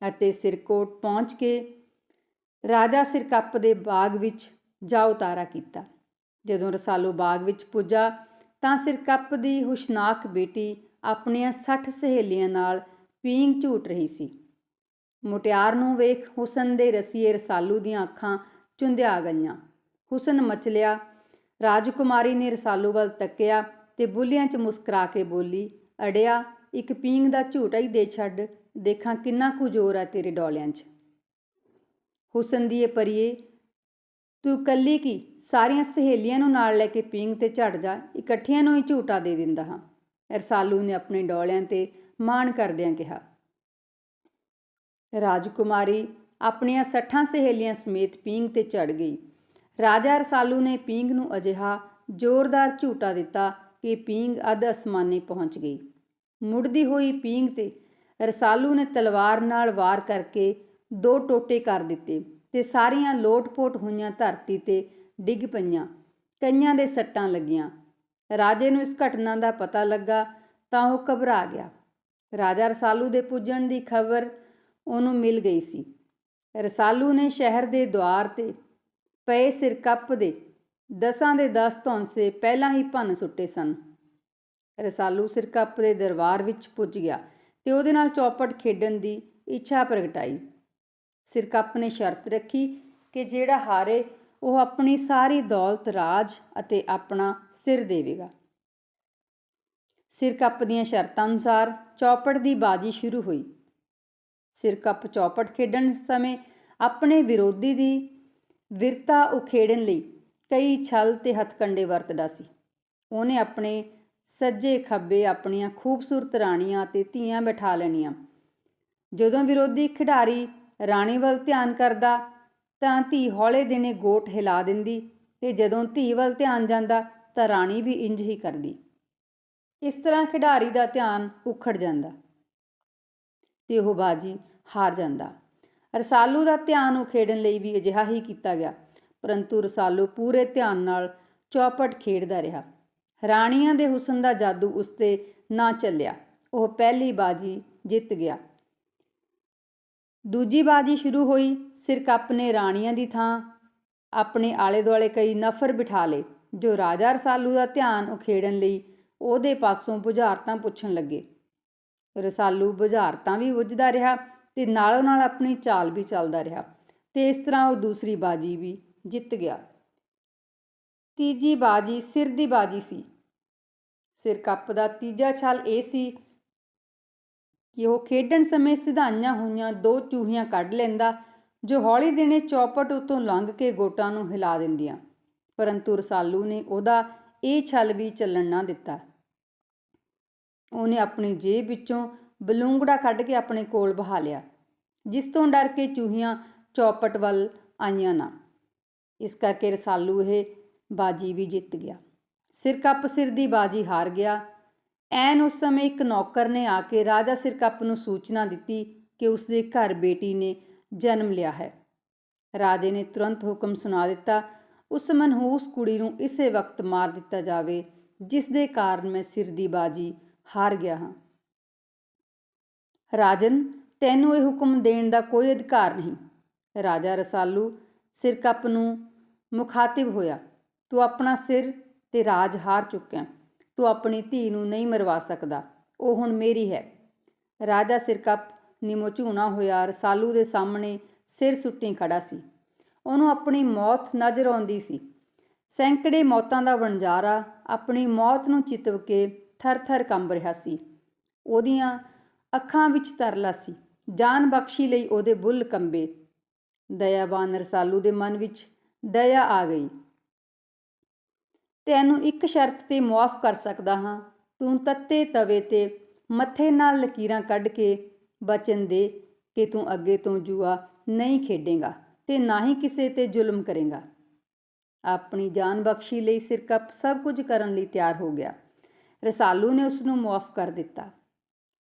ਅਤੇ ਸਿਰਕੋਟ ਪਹੁੰਚ ਕੇ ਰਾਜਾ ਸਿਰਕੱਪ ਦੇ ਬਾਗ ਵਿੱਚ ਜਾ ਉਤਾਰਾ ਕੀਤਾ। ਜਦੋਂ ਰਸਾਲੂ ਬਾਗ ਵਿੱਚ ਪੁੱਜਾ ਤਾਂ ਸਿਰਕੱਪ ਦੀ ਹੁਸ਼ਨਾਕ ਬੇਟੀ ਆਪਣੀਆਂ 60 ਸਹੇਲੀਆਂ ਨਾਲ ਪੀਂਘ ਝੂਟ ਰਹੀ ਸੀ। ਮੁਟਿਆਰ ਨੂੰ ਵੇਖ ਹੁਸਨ ਦੇ ਰਸੀਏ ਰਸਾਲੂ ਦੀਆਂ ਅੱਖਾਂ ਚੁੰਧਿਆ ਗਈਆਂ। ਹੁਸਨ ਮਚਲਿਆ। ਰਾਜਕੁਮਾਰੀ ਨੇ ਰਸਾਲੂ ਵੱਲ ਤੱਕਿਆ ਤੇ ਬੁੱਲ੍ਹੀਆਂ 'ਚ ਮੁਸਕਰਾ ਕੇ ਬੋਲੀ, ਅੜਿਆ ਇੱਕ ਪੀਂਘ ਦਾ ਝੂਟਾ ਹੀ ਦੇ ਛੱਡ, ਦੇਖਾਂ ਕਿੰਨਾ ਕੁ ਜ਼ੋਰ ਹੈ ਤੇਰੇ ਡੋਲਿਆਂ 'ਚ। ਹੁਸਨ ਦੀਏ ਪਰੀਏ, ਤੂੰ ਕੱਲੀ ਕੀ ਸਾਰੀਆਂ ਸਹੇਲੀਆਂ ਨੂੰ ਨਾਲ ਲੈ ਕੇ ਪੀਂਘ 'ਤੇ ਝੜ ਜਾ, ਇਕੱਠੀਆਂ ਨੂੰ ਹੀ ਝੂਟਾ ਦੇ ਦਿੰਦਾ ਹਾਂ। ਰਸਾਲੂ ਨੇ ਆਪਣੇ ਡੋਲਿਆਂ 'ਤੇ ਮਾਣ ਕਰਦਿਆਂ ਕਿਹਾ। ਰਾਜਕੁਮਾਰੀ ਆਪਣੀਆਂ 60 ਸਹੇਲੀਆਂ ਸਮੇਤ ਪੀਂਘ 'ਤੇ ਚੜ੍ਹ ਗਈ। ਰਾਜਾ ਰਸਾਲੂ ਨੇ ਪੀਂਘ ਨੂੰ ਅਜਿਹਾ ਜ਼ੋਰਦਾਰ ਝੂਟਾ ਦਿੱਤਾ ਕਿ ਪੀਂਘ ਅੱਧ ਅਸਮਾਨੇ ਪਹੁੰਚ ਗਈ। ਮੁੜਦੀ ਹੋਈ ਪੀਂਘ 'ਤੇ ਰਸਾਲੂ ਨੇ ਤਲਵਾਰ ਨਾਲ ਵਾਰ ਕਰਕੇ 2 ਟੋਟੇ ਕਰ ਦਿੱਤੇ ਤੇ ਸਾਰੀਆਂ ਲੋਟ-ਪੋਟ ਹੋਈਆਂ ਧਰਤੀ 'ਤੇ ਡਿੱਗ ਪਈਆਂ। ਕਈਆਂ ਦੇ ਸੱਟਾਂ ਲੱਗੀਆਂ। ਰਾਜੇ ਨੂੰ ਇਸ ਘਟਨਾ ਦਾ ਪਤਾ ਲੱਗਾ ਤਾਂ ਉਹ ਘਬਰਾ ਗਿਆ। ਰਾਜਾ ਰਸਾਲੂ ਦੇ ਪੁੱਜਣ ਦੀ ਖਬਰ ਉਹਨੂੰ ਮਿਲ ਗਈ ਸੀ। ਰਸਾਲੂ ਨੇ ਸ਼ਹਿਰ ਦੇ ਦੁਆਰ 'ਤੇ ਪਏ ਸਿਰਕੱਪ ਦੇ 10 ਦੇ 10 ਧੌਂਸੇ ਪਹਿਲਾਂ ਹੀ ਭੰਨ ਸੁੱਟੇ ਸਨ। ਰਸਾਲੂ ਸਿਰਕੱਪ ਦੇ ਦਰਬਾਰ ਵਿੱਚ ਪੁੱਜ ਗਿਆ ਤੇ ਉਹਦੇ ਨਾਲ ਚੌਪਟ ਖੇਡਣ ਦੀ ਇੱਛਾ ਪ੍ਰਗਟਾਈ। ਸਿਰਕੱਪ ਨੇ ਸ਼ਰਤ ਰੱਖੀ ਕਿ ਜਿਹੜਾ ਹਾਰੇ ਉਹ ਆਪਣੀ ਸਾਰੀ ਦੌਲਤ, ਰਾਜ ਅਤੇ ਆਪਣਾ ਸਿਰ ਦੇਵੇਗਾ। ਸਿਰਕੱਪ ਦੀਆਂ ਸ਼ਰਤਾਂ ਅਨੁਸਾਰ ਚੌਪਟ ਦੀ ਬਾਜੀ ਸ਼ੁਰੂ ਹੋਈ। ਸਿਰਕੱਪ ਚੌਪਟ ਖੇਡਣ ਸਮੇਂ ਆਪਣੇ ਵਿਰੋਧੀ ਦੀ ਵੀਰਤਾ ਉਖੇੜਨ ਲਈ ਕਈ ਛਲ ਤੇ ਹੱਥਕੰਡੇ ਵਰਤਦਾ ਸੀ। ਉਹਨੇ ਆਪਣੇ ਸੱਜੇ ਖੱਬੇ ਆਪਣੀਆਂ ਖੂਬਸੂਰਤ ਰਾਣੀਆਂ ਅਤੇ ਧੀਆਂ ਬਿਠਾ ਲੈਣੀਆਂ। ਜਦੋਂ ਵਿਰੋਧੀ ਖਿਡਾਰੀ ਰਾਣੀ ਵੱਲ ਧਿਆਨ ਕਰਦਾ ਤਾਂ ਧੀ ਹੌਲੇ ਦਿਨੇ ਗੋਟ ਹਿਲਾ ਦਿੰਦੀ ਤੇ ਜਦੋਂ ਧੀ ਵੱਲ ਧਿਆਨ ਜਾਂਦਾ ਤਾਂ ਰਾਣੀ ਵੀ ਇੰਜ ਹੀ ਕਰਦੀ। ਇਸ ਤਰ੍ਹਾਂ ਖਿਡਾਰੀ ਦਾ ਧਿਆਨ ਉਖੜ ਜਾਂਦਾ ਤੇ ਉਹ ਬਾਜੀ ਹਾਰ ਜਾਂਦਾ। ਰਸਾਲੂ ਦਾ ਧਿਆਨ ਉਖੇੜਨ ਲਈ ਵੀ ਅਜਿਹਾ ਹੀ ਕੀਤਾ ਗਿਆ, ਪਰੰਤੂ ਰਸਾਲੂ ਪੂਰੇ ਧਿਆਨ ਨਾਲ ਚੌਪਟ ਖੇਡਦਾ ਰਿਹਾ। ਰਾਣੀਆਂ ਦੇ ਹੁਸਨ ਦਾ ਜਾਦੂ ਉਸ 'ਤੇ ਨਾ ਚੱਲਿਆ। ਉਹ ਪਹਿਲੀ ਬਾਜੀ ਜਿੱਤ ਗਿਆ। ਦੂਜੀ ਬਾਜੀ ਸ਼ੁਰੂ ਹੋਈ। ਸਿਰਕੱਪ ਨੇ ਰਾਣੀਆਂ ਦੀ ਥਾਂ ਆਪਣੇ ਆਲੇ ਦੁਆਲੇ ਕਈ ਨਫ਼ਰ ਬਿਠਾ ਲਏ, ਜੋ ਰਾਜਾ ਰਸਾਲੂ ਦਾ ਧਿਆਨ ਉਖੇੜਨ ਲਈ ਉਹਦੇ ਪਾਸੋਂ ਬੁਝਾਰਤਾਂ ਪੁੱਛਣ ਲੱਗੇ। ਰਸਾਲੂ ਬੁਝਾਰਤਾਂ ਵੀ ਬੁੱਝਦਾ ਰਿਹਾ ਤੇ ਨਾਲੋਂ ਨਾਲ ਆਪਣੀ ਚਾਲ ਵੀ ਚੱਲਦਾ ਰਿਹਾ ਤੇ ਇਸ ਤਰ੍ਹਾਂ ਉਹ ਦੂਸਰੀ ਬਾਜੀ ਵੀ ਜਿੱਤ ਗਿਆ। ਤੀਜੀ ਬਾਜੀ ਸਿਰ ਦੀ ਬਾਜੀ ਸੀ। ਸਿਰਕੱਪ ਦਾ ਤੀਜਾ ਛਲ ਇਹ ਸੀ ਕਿ ਉਹ ਖੇਡਣ ਸਮੇਂ ਸਿਧਾਈਆਂ ਹੋਈਆਂ 2 ਚੂਹੀਆਂ ਕੱਢ ਲੈਂਦਾ, ਜੋ ਹੌਲੀ ਦਿਨੇ ਚੌਪਟ ਉੱਤੋਂ ਲੰਘ ਕੇ ਗੋਟਾਂ ਨੂੰ ਹਿਲਾ ਦਿੰਦੀਆਂ। ਪਰੰਤੂ ਰਸਾਲੂ ਨੇ ਉਹਦਾ ਇਹ ਛਲ ਵੀ ਚੱਲਣ ਨਾ ਦਿੱਤਾ। ਉਹਨੇ ਆਪਣੀ ਜੇਬ ਵਿੱਚੋਂ ਬਲੂੰਗੜਾ ਕੱਢ ਕੇ ਆਪਣੇ ਕੋਲ ਬਹਾ ਲਿਆ, ਜਿਸ ਤੋਂ ਡਰ ਕੇ ਚੂਹੀਆਂ ਚੌਪਟ ਵੱਲ ਆਈਆਂ ਨਾ। ਇਸ ਕਰਕੇ ਰਸਾਲੂ ਇਹ ਬਾਜੀ ਵੀ ਜਿੱਤ ਗਿਆ। ਸਿਰਕੱਪ ਸਿਰ ਦੀ ਬਾਜੀ ਹਾਰ ਗਿਆ। ਐਨ ਉਸ ਸਮੇਂ ਇੱਕ ਨੌਕਰ ਨੇ ਆ ਕੇ ਰਾਜਾ ਸਿਰਕੱਪ ਨੂੰ ਸੂਚਨਾ ਦਿੱਤੀ ਕਿ ਉਸਦੇ ਘਰ ਬੇਟੀ ਨੇ ਜਨਮ ਲਿਆ ਹੈ। ਰਾਜੇ ਨੇ ਤੁਰੰਤ ਹੁਕਮ ਸੁਣਾ ਦਿੱਤਾ, ਉਸ ਮਨਹੂਸ ਕੁੜੀ ਨੂੰ ਇਸੇ ਵਕਤ ਮਾਰ ਦਿੱਤਾ ਜਾਵੇ ਜਿਸ ਦੇ ਕਾਰਨ ਮੈਂ ਸਿਰ ਦੀ ਬਾਜੀ ਹਾਰ ਗਿਆ ਹਾਂ। ਰਾਜਨ, ਤੈਨੂੰ ਇਹ ਹੁਕਮ ਦੇਣ ਦਾ ਕੋਈ ਅਧਿਕਾਰ ਨਹੀਂ। ਰਾਜਾ ਰਸਾਲੂ ਸਿਰਕੱਪ ਨੂੰ ਮੁਖਾਤਿਬ ਹੋਇਆ। ਤੂੰ ਆਪਣਾ ਸਿਰ ਤੇ ਰਾਜ ਹਾਰ ਚੁੱਕਿਆ। ਤੂੰ ਆਪਣੀ ਧੀ ਨੂੰ ਨਹੀਂ ਮਰਵਾ ਸਕਦਾ, ਉਹ ਹੁਣ ਮੇਰੀ ਹੈ। ਰਾਜਾ ਸਿਰਕੱਪ ਨਿਮੋ ਝੂਣਾ ਹੋਇਆ ਰਸਾਲੂ ਦੇ ਸਾਹਮਣੇ ਸਿਰ ਸੁੱਟੀ ਖੜਾ ਸੀ। ਉਹਨੂੰ ਆਪਣੀ ਮੌਤ ਨਜ਼ਰ ਆਉਂਦੀ ਸੀ। ਸੈਂਕੜੇ ਮੌਤਾਂ ਦਾ ਵਣਜਾਰਾ ਆਪਣੀ ਮੌਤ ਨੂੰ ਚਿਤਵ ਕੇ ਥਰ-ਥਰ ਕੰਬ ਰਿਹਾ ਸੀ। ਉਹਦੀਆਂ ਅੱਖਾਂ ਵਿੱਚ ਤਰਲਾ ਸੀ। ਜਾਨ ਬਖਸ਼ੀ ਲਈ ਉਹਦੇ ਬੁੱਲ੍ਹ ਕੰਬੇ। ਦਇਆਵਾਨ ਰਸਾਲੂ ਦੇ ਮਨ ਵਿੱਚ ਦਇਆ ਆ ਗਈ। ਤੈਨੂੰ ਇੱਕ ਸ਼ਰਤ 'ਤੇ ਮੁਆਫ ਕਰ ਸਕਦਾ ਹਾਂ। ਤੂੰ ਤੱਤੇ ਤਵੇ 'ਤੇ ਮੱਥੇ ਨਾਲ ਲਕੀਰਾਂ ਕੱਢ ਕੇ ਵਚਨ ਦੇ ਕਿ ਤੂੰ ਅੱਗੇ ਤੋਂ ਜੂਆ ਨਹੀਂ ਖੇਡੇਂਗਾ ਤੇ ਨਾ ਹੀ ਕਿਸੇ 'ਤੇ ਜ਼ੁਲਮ ਕਰੇਂਗਾ। ਆਪਣੀ ਜਾਨ ਬਖਸ਼ੀ ਲਈ ਸਿਰਕੱਪ ਸਭ ਕੁਝ ਕਰਨ ਲਈ ਤਿਆਰ ਹੋ ਗਿਆ। ਰਸਾਲੂ ਨੇ ਉਸ ਨੂੰ ਮੁਆਫ ਕਰ ਦਿੱਤਾ।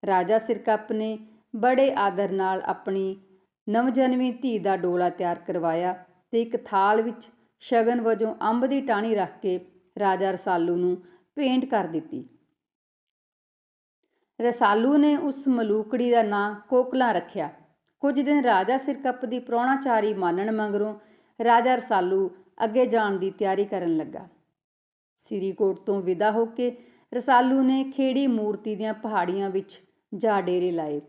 ਰਾਜਾ ਸਿਰਕੱਪ ਨੇ ਬੜੇ ਆਦਰ ਨਾਲ ਆਪਣੀ ਨਵਜਨਮੀ ਧੀ ਦਾ ਡੋਲਾ ਤਿਆਰ ਕਰਵਾਇਆ ਤੇ ਇੱਕ ਥਾਲ ਵਿੱਚ ਸ਼ਗਨ ਵਜੋਂ ਅੰਬ ਦੀ ਟਾਹਣੀ ਰੱਖ ਕੇ ਰਾਜਾ ਰਸਾਲੂ ਨੂੰ ਭੇਂਟ ਕਰ ਦਿੱਤੀ। ਰਸਾਲੂ ਨੇ ਉਸ ਮਲੂਕੜੀ ਦਾ ਨਾਂ ਕੋਕਲਾਂ ਰੱਖਿਆ। ਕੁਝ ਦਿਨ ਰਾਜਾ ਸਿਰਕੱਪ ਦੀ ਪ੍ਰਾਹੁਣਾਚਾਰੀ ਮਾਨਣ ਮਗਰੋਂ ਰਾਜਾ ਰਸਾਲੂ ਅੱਗੇ ਜਾਣ ਦੀ ਤਿਆਰੀ ਕਰਨ ਲੱਗਾ। ਸਿਰੀਕੋਟ ਤੋਂ ਵਿਦਾ ਹੋ ਕੇ ਰਸਾਲੂ ਨੇ ਖੇੜੀ ਮੂਰਤੀ ਦੀਆਂ ਪਹਾੜੀਆਂ ਵਿੱਚ ਜਾ ਡੇਰੇ ਲਾਏ।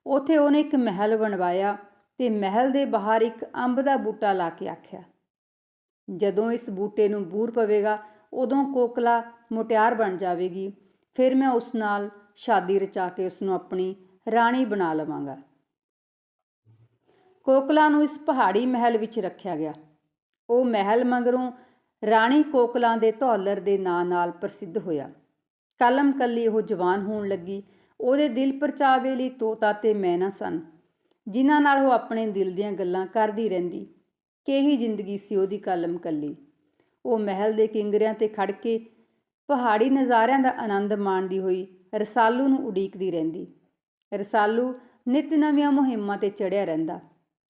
ਉੱਥੇ ਉਹਨੇ ਇੱਕ ਮਹਿਲ ਬਣਵਾਇਆ ਤੇ ਮਹਿਲ ਦੇ ਬਾਹਰ ਇੱਕ ਅੰਬ ਦਾ ਬੂਟਾ ਲਾ ਕੇ ਆਖਿਆ, ਜਦੋਂ ਇਸ ਬੂਟੇ ਨੂੰ ਬੂਰ ਪਵੇਗਾ ਉਦੋਂ ਕੋਕਲਾ ਮੁਟਿਆਰ ਬਣ ਜਾਵੇਗੀ। ਫਿਰ ਮੈਂ ਉਸ ਨਾਲ ਸ਼ਾਦੀ ਰਚਾ ਕੇ ਉਸ ਨੂੰ ਆਪਣੀ ਰਾਣੀ ਬਣਾ ਲਵਾਂਗਾ। ਕੋਕਲਾ ਨੂੰ ਇਸ ਪਹਾੜੀ ਮਹਿਲ ਵਿੱਚ ਰੱਖਿਆ ਗਿਆ। ਉਹ ਮਹਿਲ ਮਗਰੋਂ ਰਾਣੀ ਕੋਕਲਾਂ ਦੇ ਧੌਲਰ ਦੇ ਨਾਂ ਨਾਲ ਪ੍ਰਸਿੱਧ ਹੋਇਆ। ਕਲਮ ਕੱਲੀ ਉਹ ਜਵਾਨ ਹੋਣ ਲੱਗੀ। ਉਹਦੇ ਦਿਲ ਪਰਚਾਵੇ ਲਈ ਤੋਤਾ ਤੇ ਮੈਨਾ ਸਨ, ਜਿਨ੍ਹਾਂ ਨਾਲ ਉਹ ਆਪਣੇ ਦਿਲ ਦੀਆਂ ਗੱਲਾਂ ਕਰਦੀ ਰਹਿੰਦੀ। ਕਿਹੀ ਜ਼ਿੰਦਗੀ ਸੀ ਉਹਦੀ ਕਲਮ ਕੱਲੀ। ਉਹ ਮਹਿਲ ਦੇ ਕਿੰਗਰਿਆਂ 'ਤੇ ਖੜ੍ਹ ਕੇ ਪਹਾੜੀ ਨਜ਼ਾਰਿਆਂ ਦਾ ਆਨੰਦ ਮਾਣਦੀ ਹੋਈ ਰਸਾਲੂ ਨੂੰ ਉਡੀਕਦੀ ਰਹਿੰਦੀ। ਰਸਾਲੂ ਨਿੱਤ ਨਵੀਆਂ ਮੁਹਿੰਮਾਂ 'ਤੇ ਚੜ੍ਹਿਆ ਰਹਿੰਦਾ।